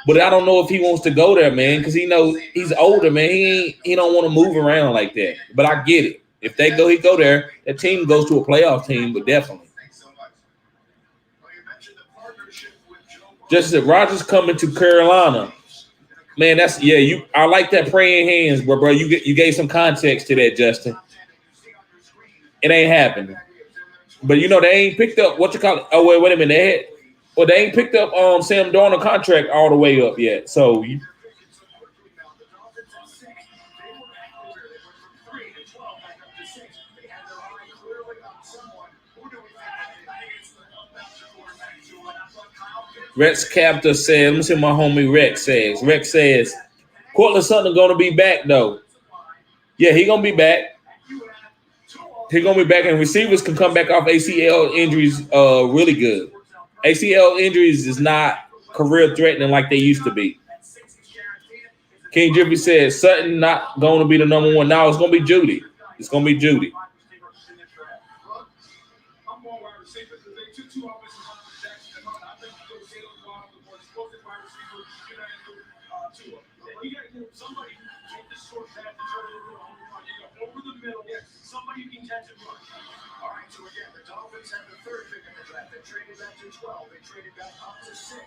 But I don't know if he wants to go there, man, because he knows he's older, man. He don't want to move around like that. But I get it. If they go, he go there. That team goes to a playoff team, but definitely. Just that Rodgers coming to Carolina, man. I like that praying hands, bro. You gave some context to that, Justin. It ain't happening. But they ain't picked up what you call it. Oh wait a minute. They ain't picked up Sam Darnold contract all the way up yet. So Rex Captor says, let me see what my homie Rex says. Rex says, Cortland Sutton gonna be back though. Yeah, he gonna be back. He's gonna be back, and receivers can come back off ACL injuries really good. ACL injuries is not career threatening like they used to be. King Jeffrey says Sutton not going to be the number one. Now it's going to be Judy. It's going to be Judy. Somebody you can catch and run. All right, so again, the Dolphins have the third pick in the draft. They traded back to 12. They traded back up to 6.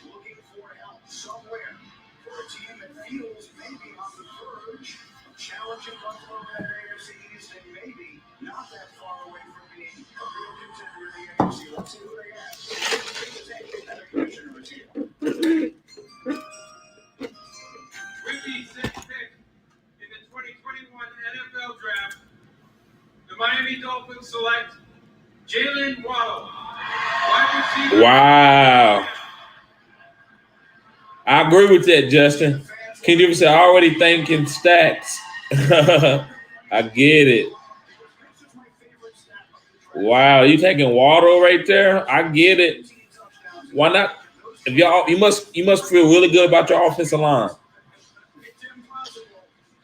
Looking for help somewhere for a team that feels maybe on the verge of challenging Buffalo at AFC East and maybe not that far away from being a real contender in the AFC. Let's see who they have. Another commissioner is here. 56th pick in the 2021 NFL Draft. The Miami Dolphins select Jalen Waddle. Wow. I agree with that, Justin. Can you say already thinking stacks? I get it. Wow, you taking Waddle right there? I get it. Why not? If y'all, you must feel really good about your offensive line. It's impossible,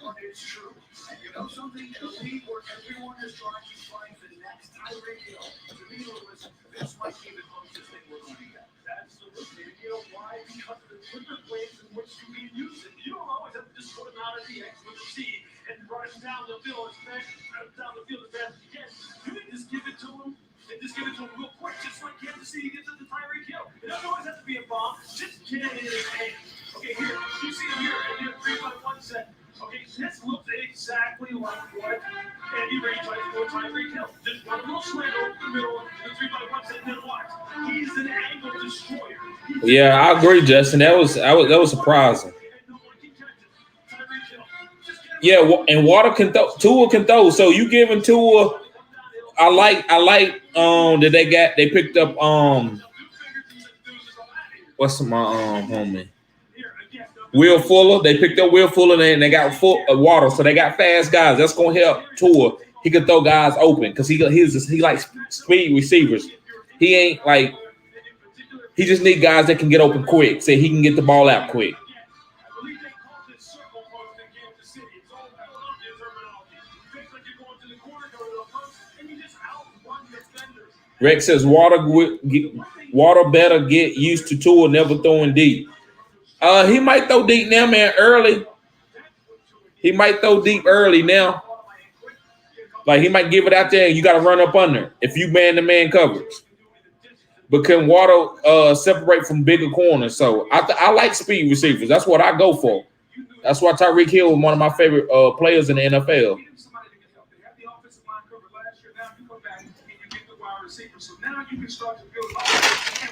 but it's true. And you know something? In a league where everyone is trying to find the next Tyreek Hill, to me, Lewis, this might be the closest thing we're going to get. Absolutely. And you know why? Because of the different ways in which you can use it. You don't always have to just put him out of the X with a C and run him down the field as fast as you can. You can just give it to him Yeah, I agree, Justin. That was surprising. Yeah, and Water can throw. Tua can throw. So you giving Tua? I like that they picked up what's my homie? Will Fuller. They picked up Will Fuller and they got Water, so they got fast guys. That's gonna help Tua. He can throw guys open because he likes speed receivers. He ain't like he just need guys that can get open quick, so he can get the ball out quick. Rex says Water better get used to Tua never throwing deep. He might throw deep now, man, early. He might throw deep early now. Like he might give it out there and you got to run up under if you man-to-man coverage. But can Water separate from bigger corners? So I like speed receivers. That's what I go for. That's why Tyreek Hill was one of my favorite players in the NFL. So now you can start to build up.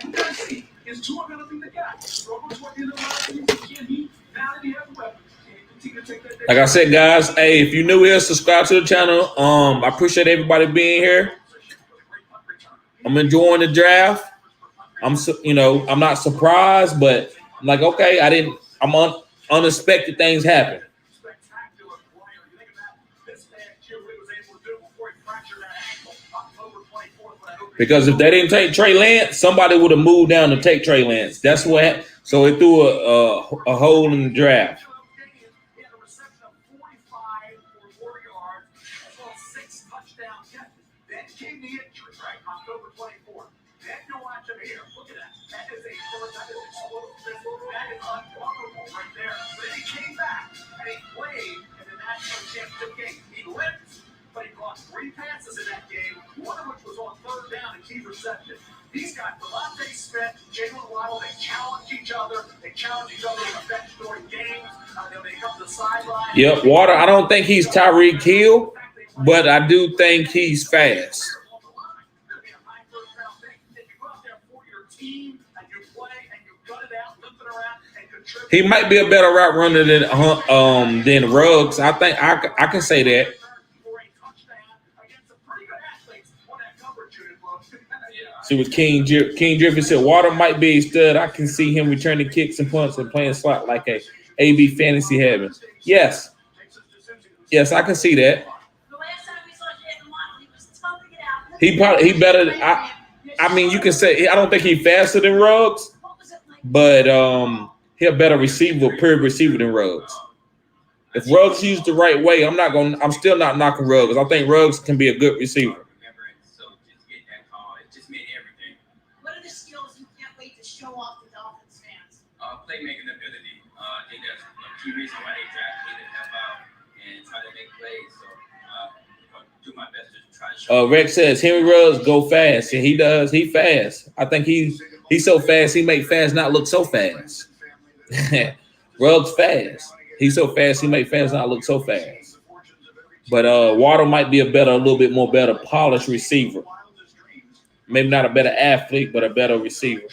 And we got to see, is Tua going to be the guy? Struggle toward the end of the season. Can he, now that he has weapons, can he continue to take that? Like I said, guys, hey, if you're new here, subscribe to the channel. I appreciate everybody being here. I'm enjoying the draft. I'm not surprised, but I'm like, okay, unexpected things happen. Because if they didn't take Trey Lance, somebody would have moved down to take Trey Lance. That's what. So it threw a hole in the draft. But he blocked 3 passes in that game, one of which was on 3rd down and key reception. He's got Devonta Smith, Jalen Waddle. They challenge each other. They challenge each other in the bench during games. Then they come to the sideline. Yep, Water. I don't think he's Tyreek Hill, but I do think he's fast. He might be a better route runner than Ruggs. I think I can say that. See what King Griffin said. Water might be a stud. I can see him returning kicks and punts and playing slot like a AB fantasy heaven. Yes, I can see that. He better. I mean, you can say I don't think he's faster than Ruggs, but he's a better receiver, period receiver than Ruggs. If Ruggs used the right way, I'm still not knocking Ruggs. I think Ruggs can be a good receiver. Show off the Dolphins fans? Playmaking ability. I think that's a key reason why they drafted me to help out and try to make plays. So do my best to try to show. Rex says Henry Ruggs go fast. And he does. He fast. I think he's so fast. He make fast not look so fast. Ruggs fast. He's so fast. He make fast not look so fast. But Waddle might be a little bit more better polished receiver. Maybe not a better athlete, but a better receiver.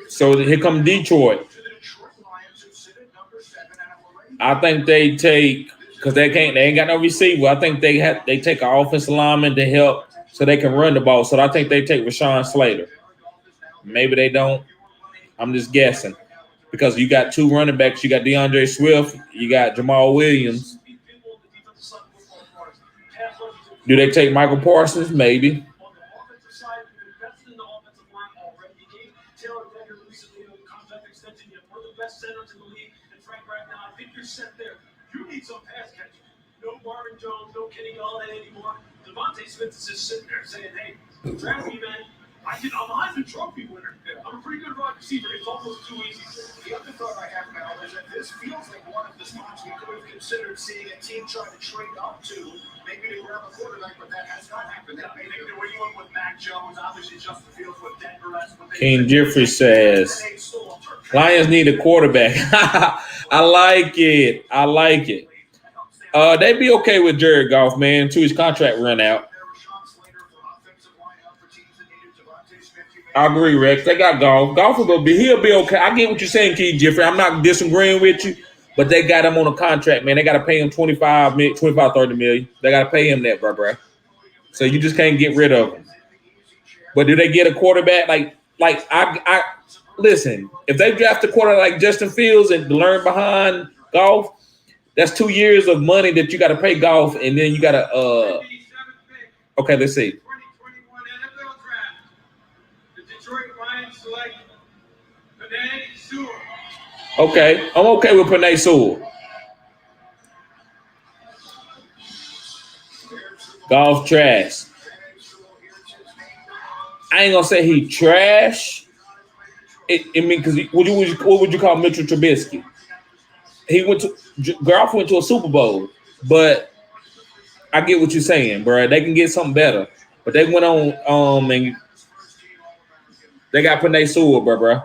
So here come Detroit. I think they take because they ain't got no receiver. I think they take an offensive lineman to help so they can run the ball. So I think they take Rashawn Slater. Maybe they don't. I'm just guessing because you got 2 running backs. You got DeAndre Swift. You got Jamal Williams. Do they take Michael Parsons? Maybe. You need some pass catching. No Marvin Jones, no Kenny Galladay anymore. Devonta Smith is just sitting there saying, hey, draft me, man. I'm a Heisman Trophy winner. I'm a pretty good wide receiver. It's almost too easy. The other thought I have now is that this feels like one of the spots we could have considered seeing a team try to trade up to, maybe to grab a quarterback, but that has not happened. That maybe the way you went with Mac Jones, obviously Justin Fields with Denver. That's what they King Jeffrey says Lions need a quarterback. I like it. They be okay with Jared Goff, man, till his contract run out. I agree, Rex. They got Goff. Goff will he'll be okay. I get what you're saying, Keith Jeffrey. I'm not disagreeing with you, but they got him on a contract, man. They got to pay him 30 million. They got to pay him that, bro. So you just can't get rid of him. But do they get a quarterback like I listen? If they draft a quarterback like Justin Fields and learn behind Goff, that's 2 years of money that you got to pay Goff, and then you got to okay, let's see. 2021 NFL Draft. The Detroit Lions select Penei Sewell. Okay, I'm okay with Penei Sewell. Goff trash. I ain't gonna say he trash. Because what would you call Mitchell Trubisky? Goff went to a Super Bowl, but I get what you're saying, bro. They can get something better, but they went on and they got Penei Sewell, bro.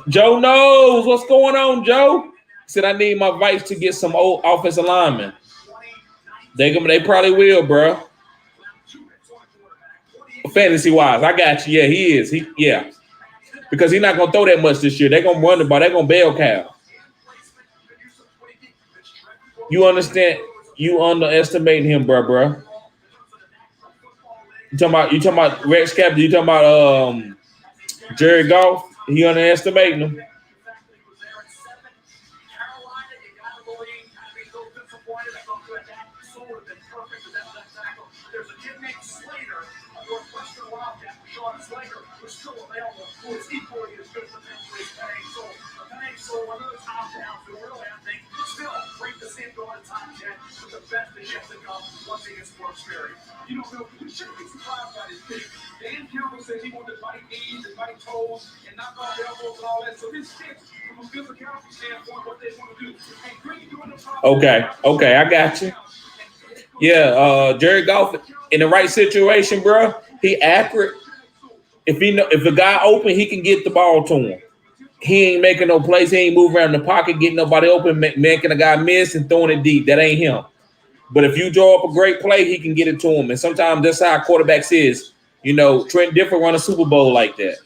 Joe knows what's going on. Joe he said I need my Vikes to get some old offensive linemen. They probably will, bro. Fantasy wise, I got you. Yeah, he is. Because he's not gonna throw that much this year. They're gonna run the ball. They're gonna bell cow. You understand? You underestimating him, bro. You talking about Rex Captain? You talking about Jared Goff? He underestimating him. You don't know, you shouldn't be surprised by this pick. Dan Campbell said he wanted to bite knees and bite toes and knock off elbows and all that. So this fits from a physicality standpoint what they want to do. And Greg doing the Okay, I got you. Yeah, Jared Goff in the right situation, bro. He accurate. If the guy open, he can get the ball to him. He ain't making no plays. He ain't moving around the pocket, getting nobody open, making a guy miss and throwing it deep. That ain't him. But if you draw up a great play, he can get it to him. And sometimes that's how quarterbacks is. You know, Trent Difford run a Super Bowl like that.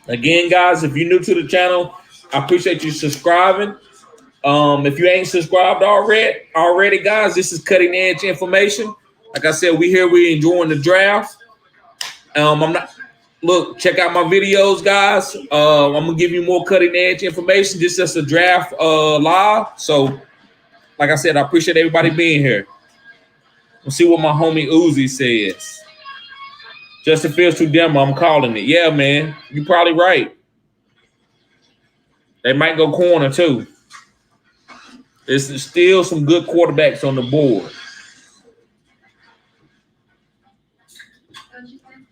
Again, guys, if you're new to the channel, I appreciate you subscribing. If you ain't subscribed already, guys, this is cutting edge information. Like I said, we enjoying the draft. Check out my videos, guys. I'm gonna give you more cutting edge information. This is a draft live. So, like I said, I appreciate everybody being here. Let's see what my homie Uzi says. Justin Fields too demo. I'm calling it. Yeah, man, you're probably right. They might go corner too. There's still some good quarterbacks on the board.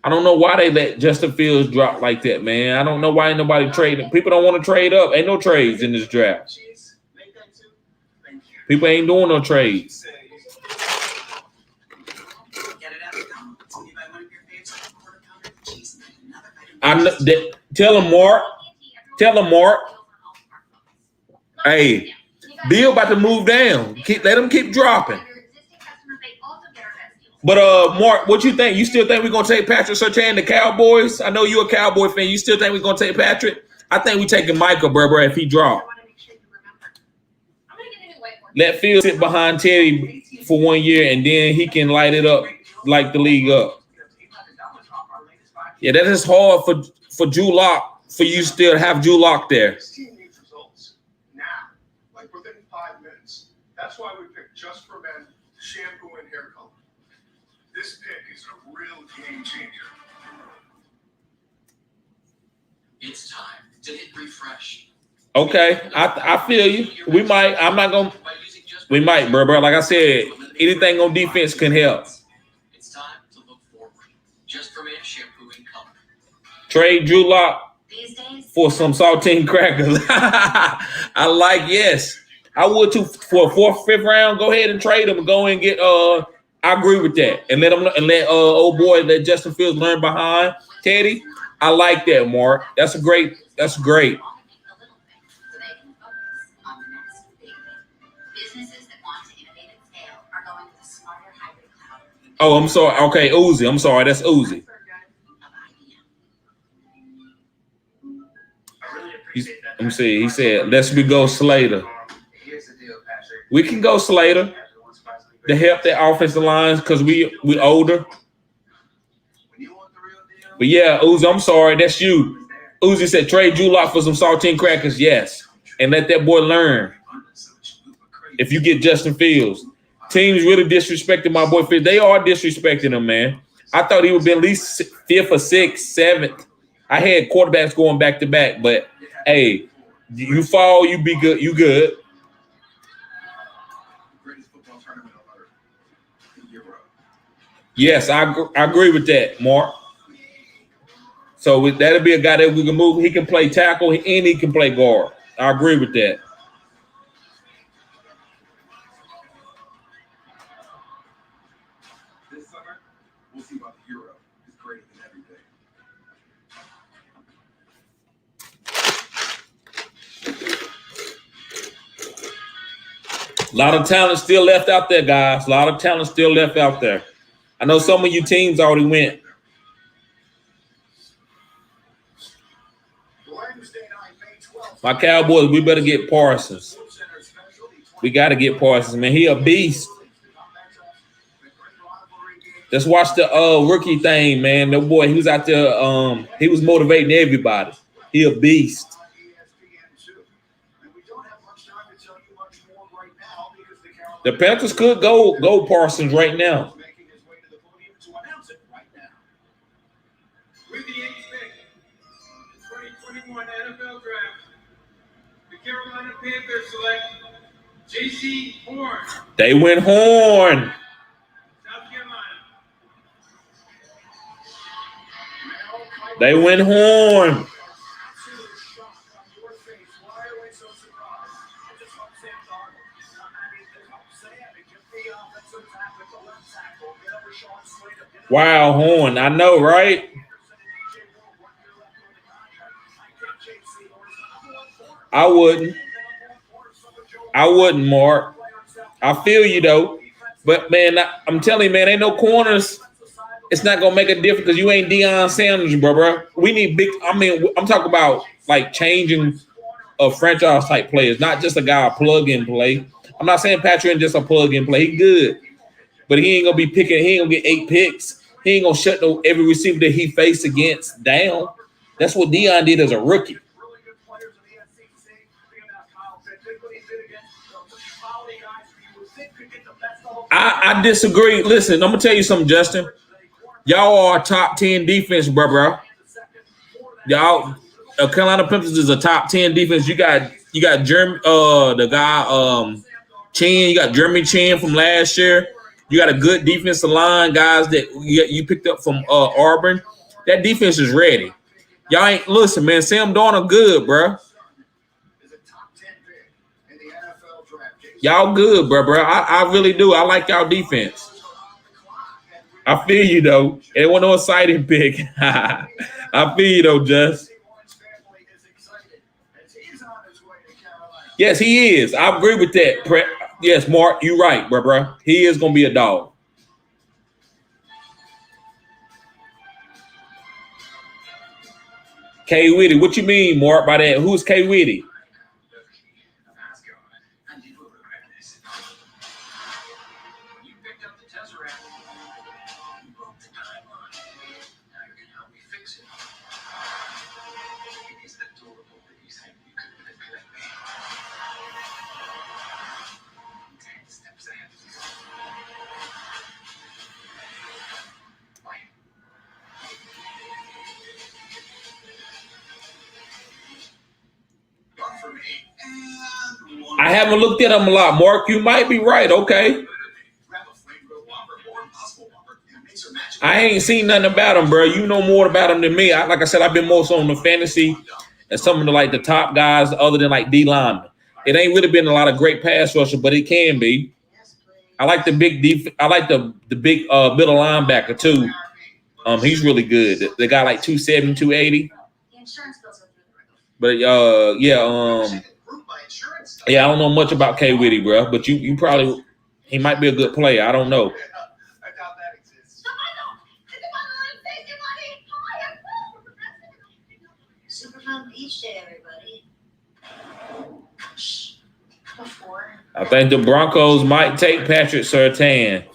I don't know why they let Justin Fields drop like that, man. I don't know why ain't nobody trading. People don't want to trade up. Ain't no trades in this draft. People ain't doing no trades. Tell him, Mark. Hey. Bill about to move down. Let him keep dropping. But Mark, what you think? You still think we're gonna take Patrick Surtain, the Cowboys? I know you're a Cowboy fan. You still think we're gonna take Patrick? I think we taking Michael, bro, if he drop. Let Fields sit behind Teddy for 1 year, and then he can light it up, light the league up. Yeah, that is hard for Drew Lock, for you still to have Drew Lock there. That's why we picked Just for Men shampoo and hair color. This pick is a real game changer. It's time to hit refresh. Okay, I feel you. We might. I'm not gonna. We might, bro. Like I said, anything on defense can help. It's time to look forward. Just for Men shampoo and color. Trade Drew Lock. These days, for some saltine crackers. I like, yes. I would too for a 4th, 5th round. Go ahead and trade them and go and get I agree with that. And let old boy let Justin Fields learn behind Teddy. I like that, Mark. That's great. Oh, I'm sorry. Okay, Uzi. I'm sorry. That's Uzi. Let me see. He said, "Let's go Slater." We can go Slater to help that offensive lines because we older. But yeah, Uzi, I'm sorry. That's you. Uzi said, "Trade Julock for some saltine crackers." Yes, and let that boy learn. If you get Justin Fields, teams really disrespecting my boy Fields. They are disrespecting him, man. I thought he would be at least 5th or 6th, 7th. I had quarterbacks going back to back, but hey, you fall, you be good, you good. Yes, I agree with that, Mark. So that'll be a guy that we can move. He can play tackle and he can play guard. I agree with that. This summer, we'll see about the Euro. It's greater than everything. A lot of talent still left out there, guys. A lot of talent still left out there. I know some of you teams already went. My Cowboys, we better get Parsons. We got to get Parsons, man. He a beast. Just watch the rookie thing, man. The boy, he was out there. He was motivating everybody. He a beast. The Panthers could go Parsons right now. With the 8th pick, the 2021 NFL Draft, the Carolina Panthers select J.C. Horn, They went Horn. South Carolina. They went Horn. Wow, Horn. I know, right? I wouldn't, Mark. I feel you, though. But, man, I'm telling you, man, ain't no corners. It's not going to make a difference because you ain't Deion Sanders, bro. We need big – I mean, I'm talking about, like, changing of franchise-type players, not just a guy plug-and-play. I'm not saying Patrick ain't just a plug-and-play. He good. But he ain't going to be picking – he ain't going to get 8 picks. He ain't going to shut every receiver that he faced against down. That's what Deion did as a rookie. I disagree. Listen, I'm gonna tell you something, Justin. Y'all are a top 10 defense, bro. Y'all, Carolina Panthers is a top 10 defense. You got Jeremy, the guy, Chin. You got Jeremy Chin from last year. You got a good defensive line, guys that you picked up from Auburn. That defense is ready. Y'all ain't listen, man. Sam Darnold good, bro. Y'all good, bro. I really do. I like y'all defense. I feel you, though. It wasn't no exciting pick. I feel you, though, Just. Yes, he is. I agree with that. Yes, Mark, you're right, bro. He is going to be a dog. K. Whitty. What you mean, Mark, by that? Who's K. Whitty? I haven't looked at him a lot, Mark. You might be right. Okay. I ain't seen nothing about him, bro. You know more about him than me. Like I said, I've been more so on the fantasy as some of the top guys other than like D linemen. It ain't really been a lot of great pass rushers, but it can be. I like the big I like the big middle linebacker too. He's really good. The guy like 270, 280. But I don't know much about K Whitty, bro. But you probably he might be a good player. I don't know. Beach day, everybody. I think the Broncos might take Patrick Surtain.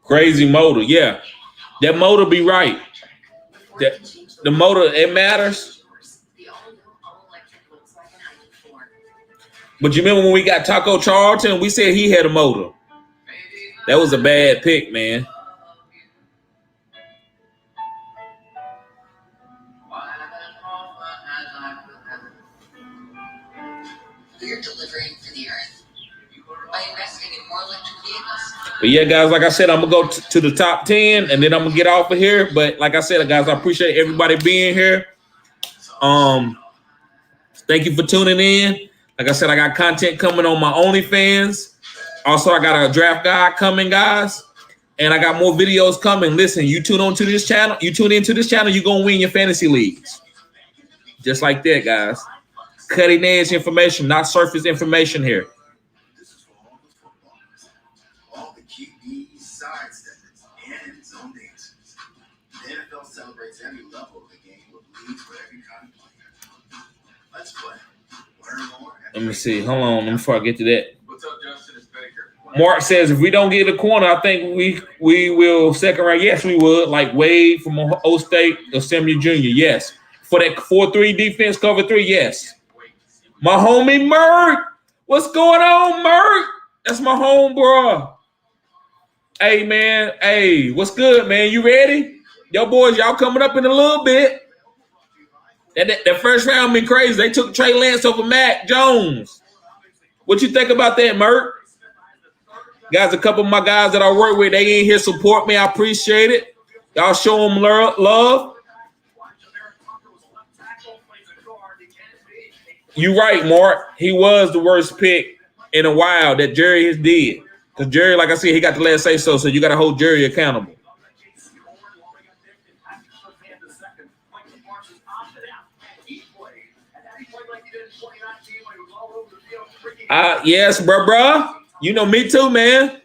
Crazy motor, yeah. That motor be right. The motor, it matters. But you remember when we got Taco Charlton, we said he had a motor. That was a bad pick, man. We're delivering for the earth by investing in more electric vehicles. But yeah, guys, like I said, I'm going to go to the top 10, and then I'm going to get off of here. But like I said, guys, I appreciate everybody being here. Thank you for tuning in. Like I said, I got content coming on my OnlyFans. Also, I got a draft guide coming, guys. And I got more videos coming. Listen, you tune into this channel, you're going to win your fantasy leagues. Just like that, guys. Cutting edge information, not surface information here. This is for all the footballers, all the QBs, sidesteppers, and zone dancers. The NFL celebrates every level of the game with leagues for every kind of player. Let's play. Learn more. Let me see. Hold on. Before I get to that. What's up, Justin? It's Baker. Mark says if we don't get a corner, I think we will second round. Yes, we would. Like Wade from O State or Samuel Jr. Yes. For that 4-3 defense, cover 3, yes. My homie Merk. What's going on, Merk? That's my home, bro. Hey, man. Hey, what's good, man? You ready? Yo, boys, y'all coming up in a little bit. That first round been crazy. They took Trey Lance over Mac Jones. What you think about that, Merk? Guys, a couple of my guys that I work with, they ain't here support me. I appreciate it. Y'all show them love. You right, Mark. He was the worst pick in a while that Jerry has did. Because Jerry, like I said, he got the last say so you got to hold Jerry accountable. Yes, bro. You know me too, man.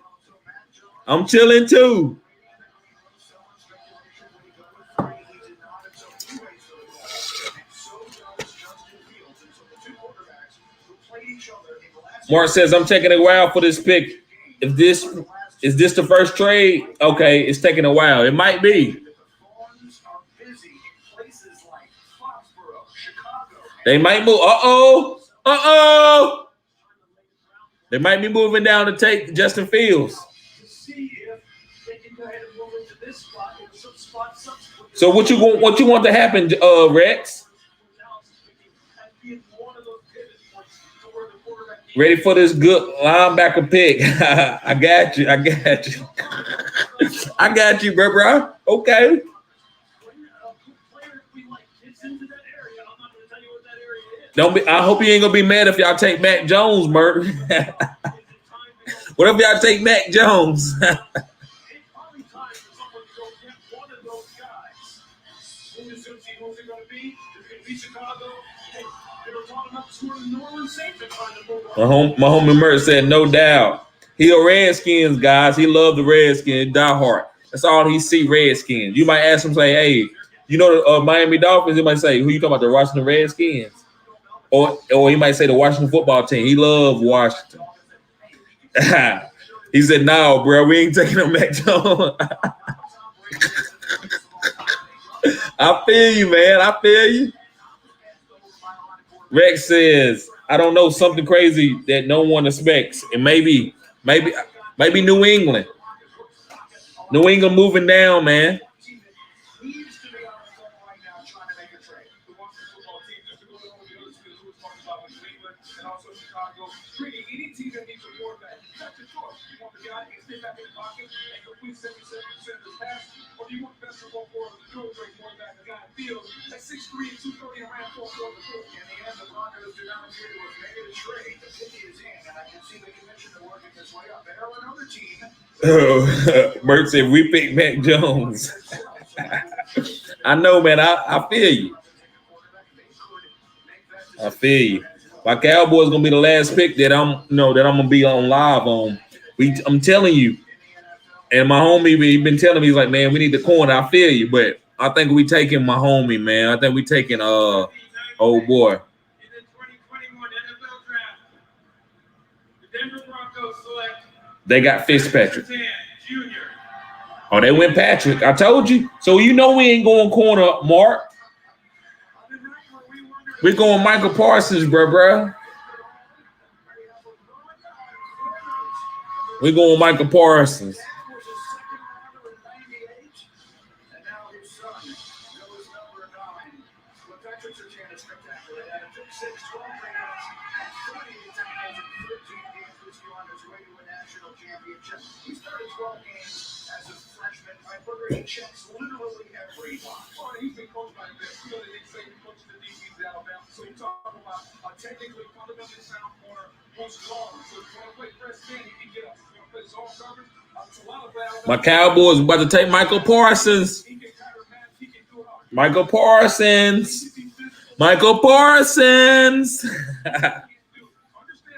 I'm chilling too. Mark says, I'm taking a while for this pick. Is this the first trade? Okay, it's taking a while. It might be. They might move. They might be moving down to take Justin Fields. So what you want to happen, Rex? Ready for this good linebacker pick. I got you. I got you, bro. Okay. I hope you ain't gonna be mad if y'all take Mac Jones, Mert. What if y'all take Mac Jones? My homie Mert said, no doubt. He a Redskins, guys. He love the Redskins, die hard. That's all he see, Redskins. You might ask him, say, hey, you know the Miami Dolphins? He might say, who you talking about, the Washington Redskins? Or he might say the Washington football team. He love Washington. He said, no, bro, we ain't taking him back to I feel you, man. I feel you. Rex says, I don't know, something crazy that no one expects. And maybe New England. New England moving down, man. your choice. You want the guy who can stay back in the pocket and complete 77% of his passes, or do you want the best of both worlds, the throw great quarterback, the guy in field at 6'3" and 230 and ran 4 4 4. In the end, the Broncos do not appear to have made a trade to pick his hand, and I can see the commissioner working his way up. There are another team. Bert said we pick Mac Jones. I know, man. I feel you. I feel you. My Cowboys gonna be the last pick that I'm gonna be on live on. I'm telling you, and my homie he been telling me, he's like, man, we need the corner. I feel you, but I think we taking my homie, man. I think we taking old boy. In the 2021 NFL Draft, the Denver Broncos select They got Fitzpatrick. Jr. Oh, they went Patrick. I told you. So you know we ain't going corner, Mark. We're going Michael Parsons, bro. We're going Michael Parsons. He started 12 games as a freshman. He checks literally every box. Well, he's been coached by Beck. You know, they say he coached the DBs at Alabama. So you talk about a technically fundamentally sound corner who's long. So if you want to play press man, he can get us. If you want to play zone coverage, my Cowboys about to take Michael Parsons. Michael Parsons. Michael Parsons. Understand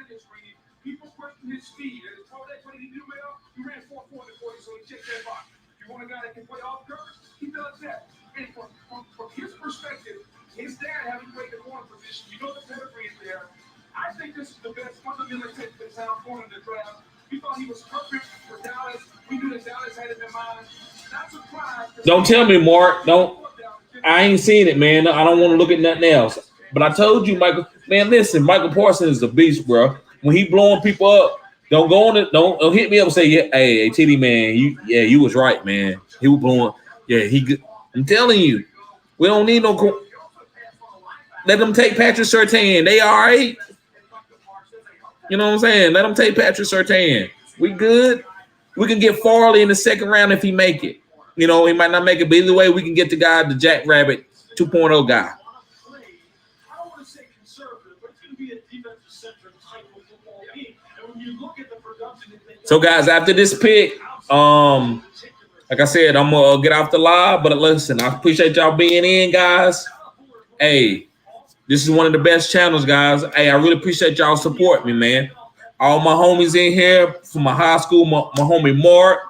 this, Reed. People question his speed. And it's all that, what did he do well? He ran 4.40, so he checked that box. You want a guy that can play off coverage? He does that. And from his perspective, his dad having played the corner position, you know the pedigree is there. I think this is the best fundamentally sound corner in the draft. We thought he was perfect for Dallas. We knew that Dallas had him in mind. Not surprised. Don't tell me, Mark. I ain't seen it, man. I don't want to look at nothing else. But I told you, Michael. Man, listen, Michael Parsons is a beast, bro. When he blowing people up, don't go on it. Don't hit me up and say, yeah, hey, TD, man, you was right, man. He was blowing. Yeah, he good. I'm telling you, we don't need no. Let them take Patrick Surtain. They all right. You know what I'm saying? Let them take Patrick Surtain. We good. We can get Farley in the second round if he make it. You know, he might not make it, but either way, we can get the guy, the Jack Rabbit 2.0 guy. I don't want to say conservative, but it's going to be a defensive-centric type of football team. And when you look at the production, so guys, after this pick, like I said, I'm gonna get off the live. But listen, I appreciate y'all being in, guys. Hey, this is one of the best channels, guys. Hey, I really appreciate y'all support me, man. All my homies in here from my high school, my homie Mark,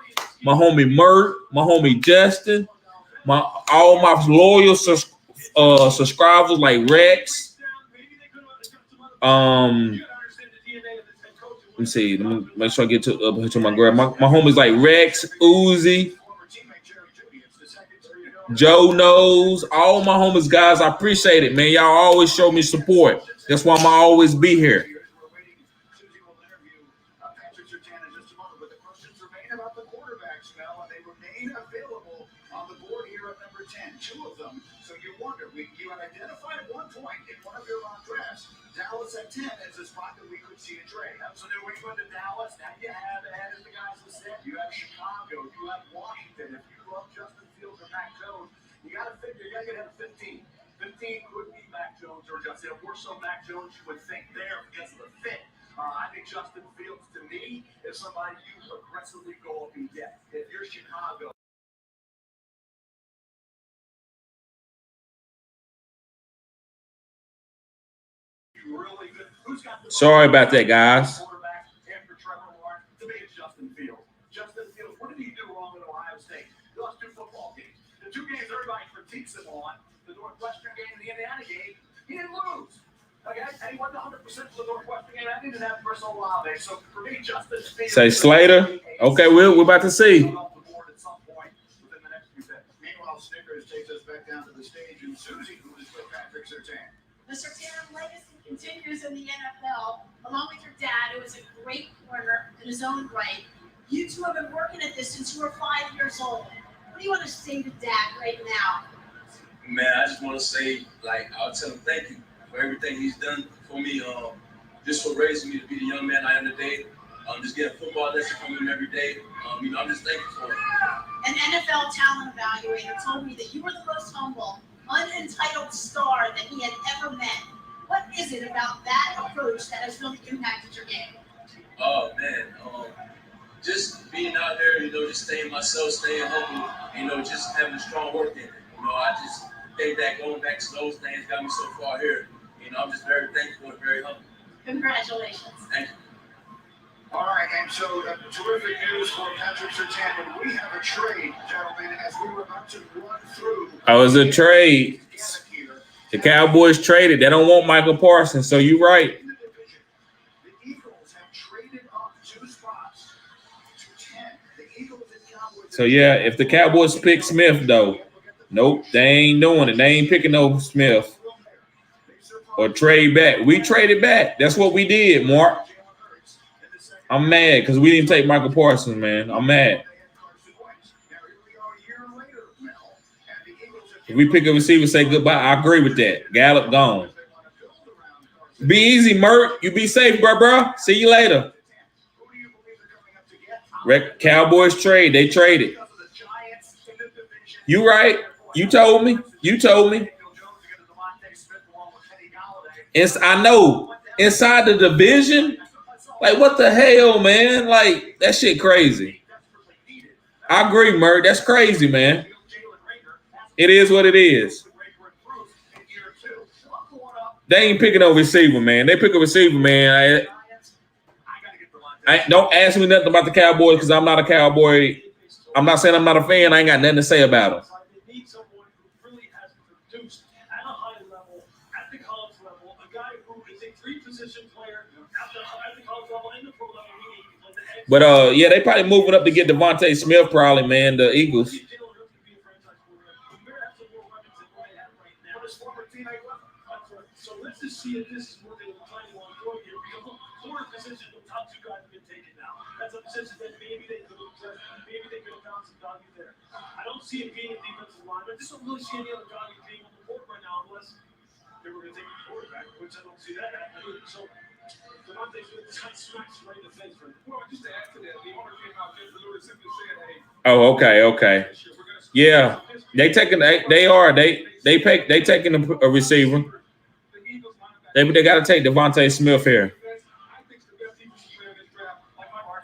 my homie Mert, my homie Justin, all my loyal subscribers like Rex. Let me see. Let me make sure I get to my grab. My homies like Rex, Uzi, Joe Knows, all my homies, guys. I appreciate it, man. Y'all always show me support. That's why I'm always be here. Dallas at 10 is a spot that we could see a trade. So then we go to Dallas. Now you have added the guys who said you have Chicago, you have Washington. If you love Justin Fields or Mac Jones, you got to figure you're going to have 15. 15 could be Mac Jones or Justin. More so Mac Jones, you would think there because of the fit. I think Justin Fields, to me, is somebody you aggressively go up and get. If you're Chicago. Really good. Who's got the Sorry about that, guys. quarterback after Trevor Lawrence? To me, it's Justin Fields. Justin Fields, what did he do wrong at Ohio State? He lost 2 football games. The 2 games everybody critiques him on, the Northwestern game and the Indiana game, he didn't lose. Okay, and he wasn't 100% for the Northwestern game. I didn't have personal Olave. So for me, Justin Fields. Say Slater. Okay, we're about to see. Meanwhile, Snickers takes us back down to the stage, and Susie, who is with Patrick Surtain. Mr. Tanner's legacy continues in the NFL, along with your dad, who is a great corner in his own right. You two have been working at this since you were 5 years old. What do you want to say to Dad right now? Man, I just want to say, I'll tell him thank you for everything he's done for me, just for raising me to be the young man I am today. Just getting football lessons from him every day. I'm just thankful for him. An NFL talent evaluator told me that you were the most humble, unentitled star that he had ever met. What is it about that approach that has really impacted your game? Oh man, just being out there, just staying myself, staying humble, just having a strong work ethic. I just think that going back to those things got me so far here. I'm just very thankful and very humble. Congratulations. Thank you. All right, and so terrific news for Patrick Surtain. We have a trade, gentlemen, as we were about to run through. Oh, it's a trade. The Cowboys traded. They don't want Michael Parsons, so you're right. The Eagles have traded up 2 spots to 10. The Eagles and Cowboys. So, yeah, if the Cowboys pick Smith, though, nope, they ain't doing it. They ain't picking no Smith or trade back. We traded back. That's what we did, Mark. I'm mad because we didn't take Michael Parsons, man. I'm mad. If we pick a receiver, say goodbye. I agree with that. Gallup gone. Be easy, Mert. You be safe, bro. See you later. Cowboys trade. They traded. You right. You told me. I know. Inside the division. Like, what the hell, man? Like, that shit crazy. I agree, Mert. That's crazy, man. It is what it is. They ain't picking no receiver, man. They pick a receiver, man. I don't ask me nothing about the Cowboys because I'm not a Cowboy. I'm not saying I'm not a fan. I ain't got nothing to say about them. They need someone who really has produced at a high level, at the college level, a guy who is a 3-position player at the college level and the pro level. But yeah, they probably moving up to get Devonta Smith, probably, man. The Eagles. So let's just see if this is what they were planning on doing here. Because look, forward position, the top 2 guys have been taken now. That's a position that maybe they could have found some value there. I don't see it being a defensive line. I just don't really see any other value being on the board right now unless they were going to take a quarterback, which I don't see that happening. So Devonta Smith got smacked right in the face for it. Well, just to add to that, the owner came out there and simply said, hey. Oh, okay. Yeah, they taking taking a receiver. They got to take Devonta Smith here. I think the best defensive player in this draft, like Michael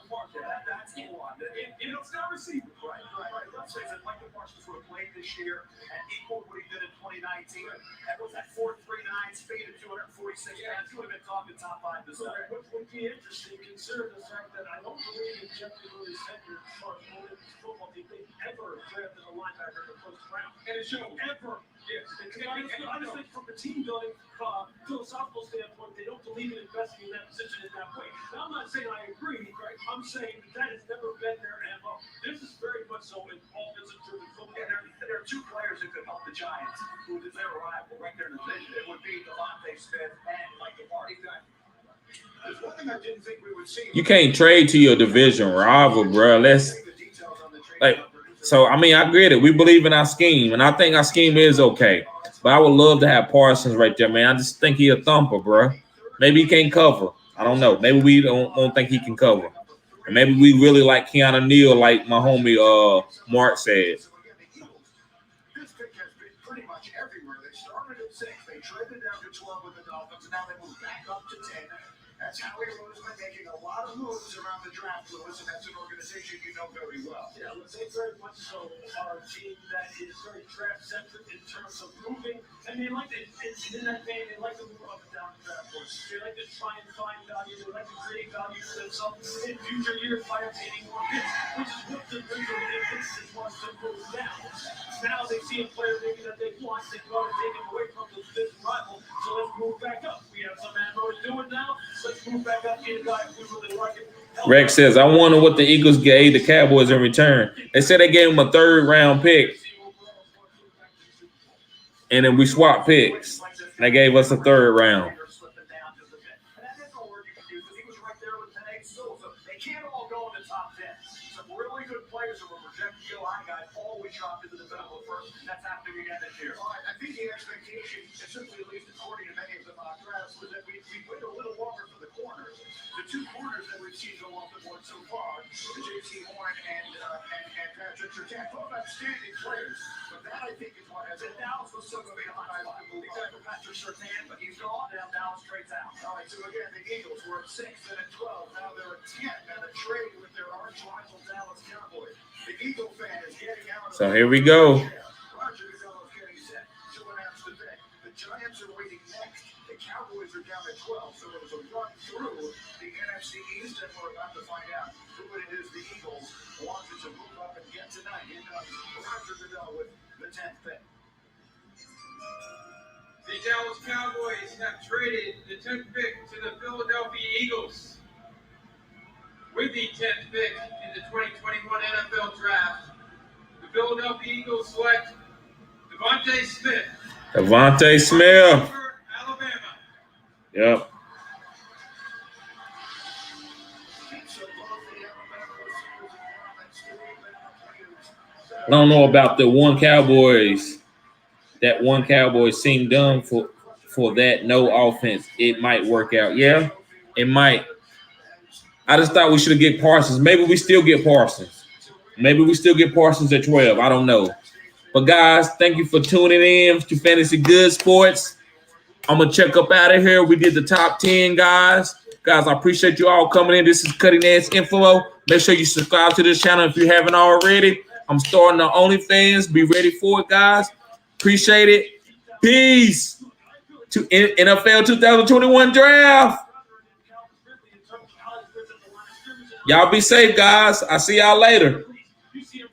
Parsons. That's the one. It's not receiver. Right. Let's face it, Michael Parsons would have played this year and equaled what he did in 2019. That was that 4.39 speed of 246 pounds. He would have been talking top 5 this year. What would be interesting, considering the fact that I don't believe in Jeff Lewis Center football team they ever drafted a linebacker in the first round. And it showed. Ever. Yes. Honestly, from a team building philosophical standpoint, they don't believe in investing in that position in that way. Now, I'm not saying I agree. Right? I'm saying that has never been their MO. This is very much so an offensive-driven football. And there are 2 players who could help the Giants, who is their rival right there in the division. It would be Devonta Smith and Michael Parsons. There's one thing I didn't think we would see. You can't trade to your division rival, bro. So, I mean, I get it. We believe in our scheme, and I think our scheme is okay. But I would love to have Parsons right there, man. I just think he a thumper, bro. Maybe he can't cover. I don't know. Maybe we don't think he can cover. And maybe we really like Keanu Neal, like my homie Mark said. This pick has been pretty much everywhere. They started at 6. They traded down to 12 with the Dolphins, and now they moved back up to 10. That's Howie Roseman making a lot of moves around the draft, Lewis, and that's an organization you know very well. Yeah, let's say very much so our team that is very draft-centric in terms of moving. And they like to, in that vein, they like to move up and down the draft board. They like to try and find value. They like to create value for themselves in future years by obtaining more picks, which is what the Bridgewater wants to move down. Now they see a player maybe that they want, they go and take him away from the division rival. So let's move back up. We have some ammo to do it now. Let's move back up, get a guy who really like it. Rex says, I wonder what the Eagles gave the Cowboys in return. They said they gave him a 3rd-round pick. And then we swapped picks. They gave us a 3rd round. They can't all go go in the top 10. Some really good players who were projected to go high guys always dropped into the middle of the first, and that's happening again this year. All right, I think the expectation, simply at least according to many of the mock drafts, was that we wait a little longer for the corners. The two corners that we've seen go off the board so far, the J.C. Horn and Patrick Surtain, both outstanding players. But that, I think, is what has it. Dallas was still going to be a high spot. Exactly, Patrick Surtain, but he's gone. Now Dallas trades out. All right, so again, the Eagles were at 6 and at 12. Now they're at 10 and a trade with their arch rival Dallas Cowboys. The Eagle fan is getting out. So here we go. Roger Goodell is getting set to announce the pick. The Giants are waiting next. The Cowboys are down at 12. So it was a run through the NFC East, and we're about to find out who it is the Eagles wanted to move up and get tonight. Here comes Roger Goodell with the 10th pick. The Dallas Cowboys have traded the 10th pick to the Philadelphia Eagles. With the 10th pick in the 2021 NFL Draft, the Philadelphia Eagles select Devonta Smith. Devonta Smith. Alabama. Yep. I don't know about the one Cowboys. That one Cowboys seemed done for that no offense. It might work out. Yeah, it might. I just thought we should have get Parsons. Maybe we still get Parsons. Maybe we still get Parsons at 12. I don't know. But guys, thank you for tuning in to Fantasy Good Sports. I'm going to check up out of here. We did the top 10, guys. Guys, I appreciate you all coming in. This is Cutting Edge Info. Make sure you subscribe to this channel if you haven't already. I'm starting the OnlyFans. Be ready for it, guys. Appreciate it. Peace. To NFL 2021 Draft. Y'all be safe, guys. I'll see y'all later.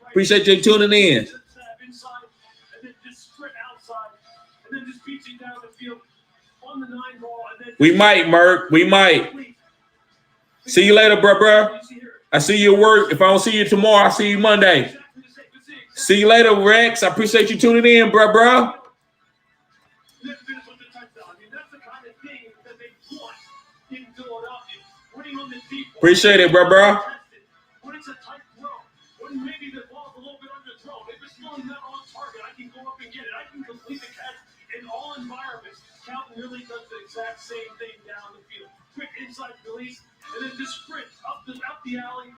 Appreciate you tuning in. We might, Merk. We might. See you later, bruh. I see you at work. If I don't see you tomorrow, I'll see you Monday. See you later, Rex. I appreciate you tuning in, bruh. Appreciate it, bruh. When it's a tight throw, when maybe the ball's a little bit underthrown, if it's really not on target, I can go up and get it. I can complete the catch in all environments. Calvin really does the exact same thing down the field. Quick inside release, and then just sprint up the alley.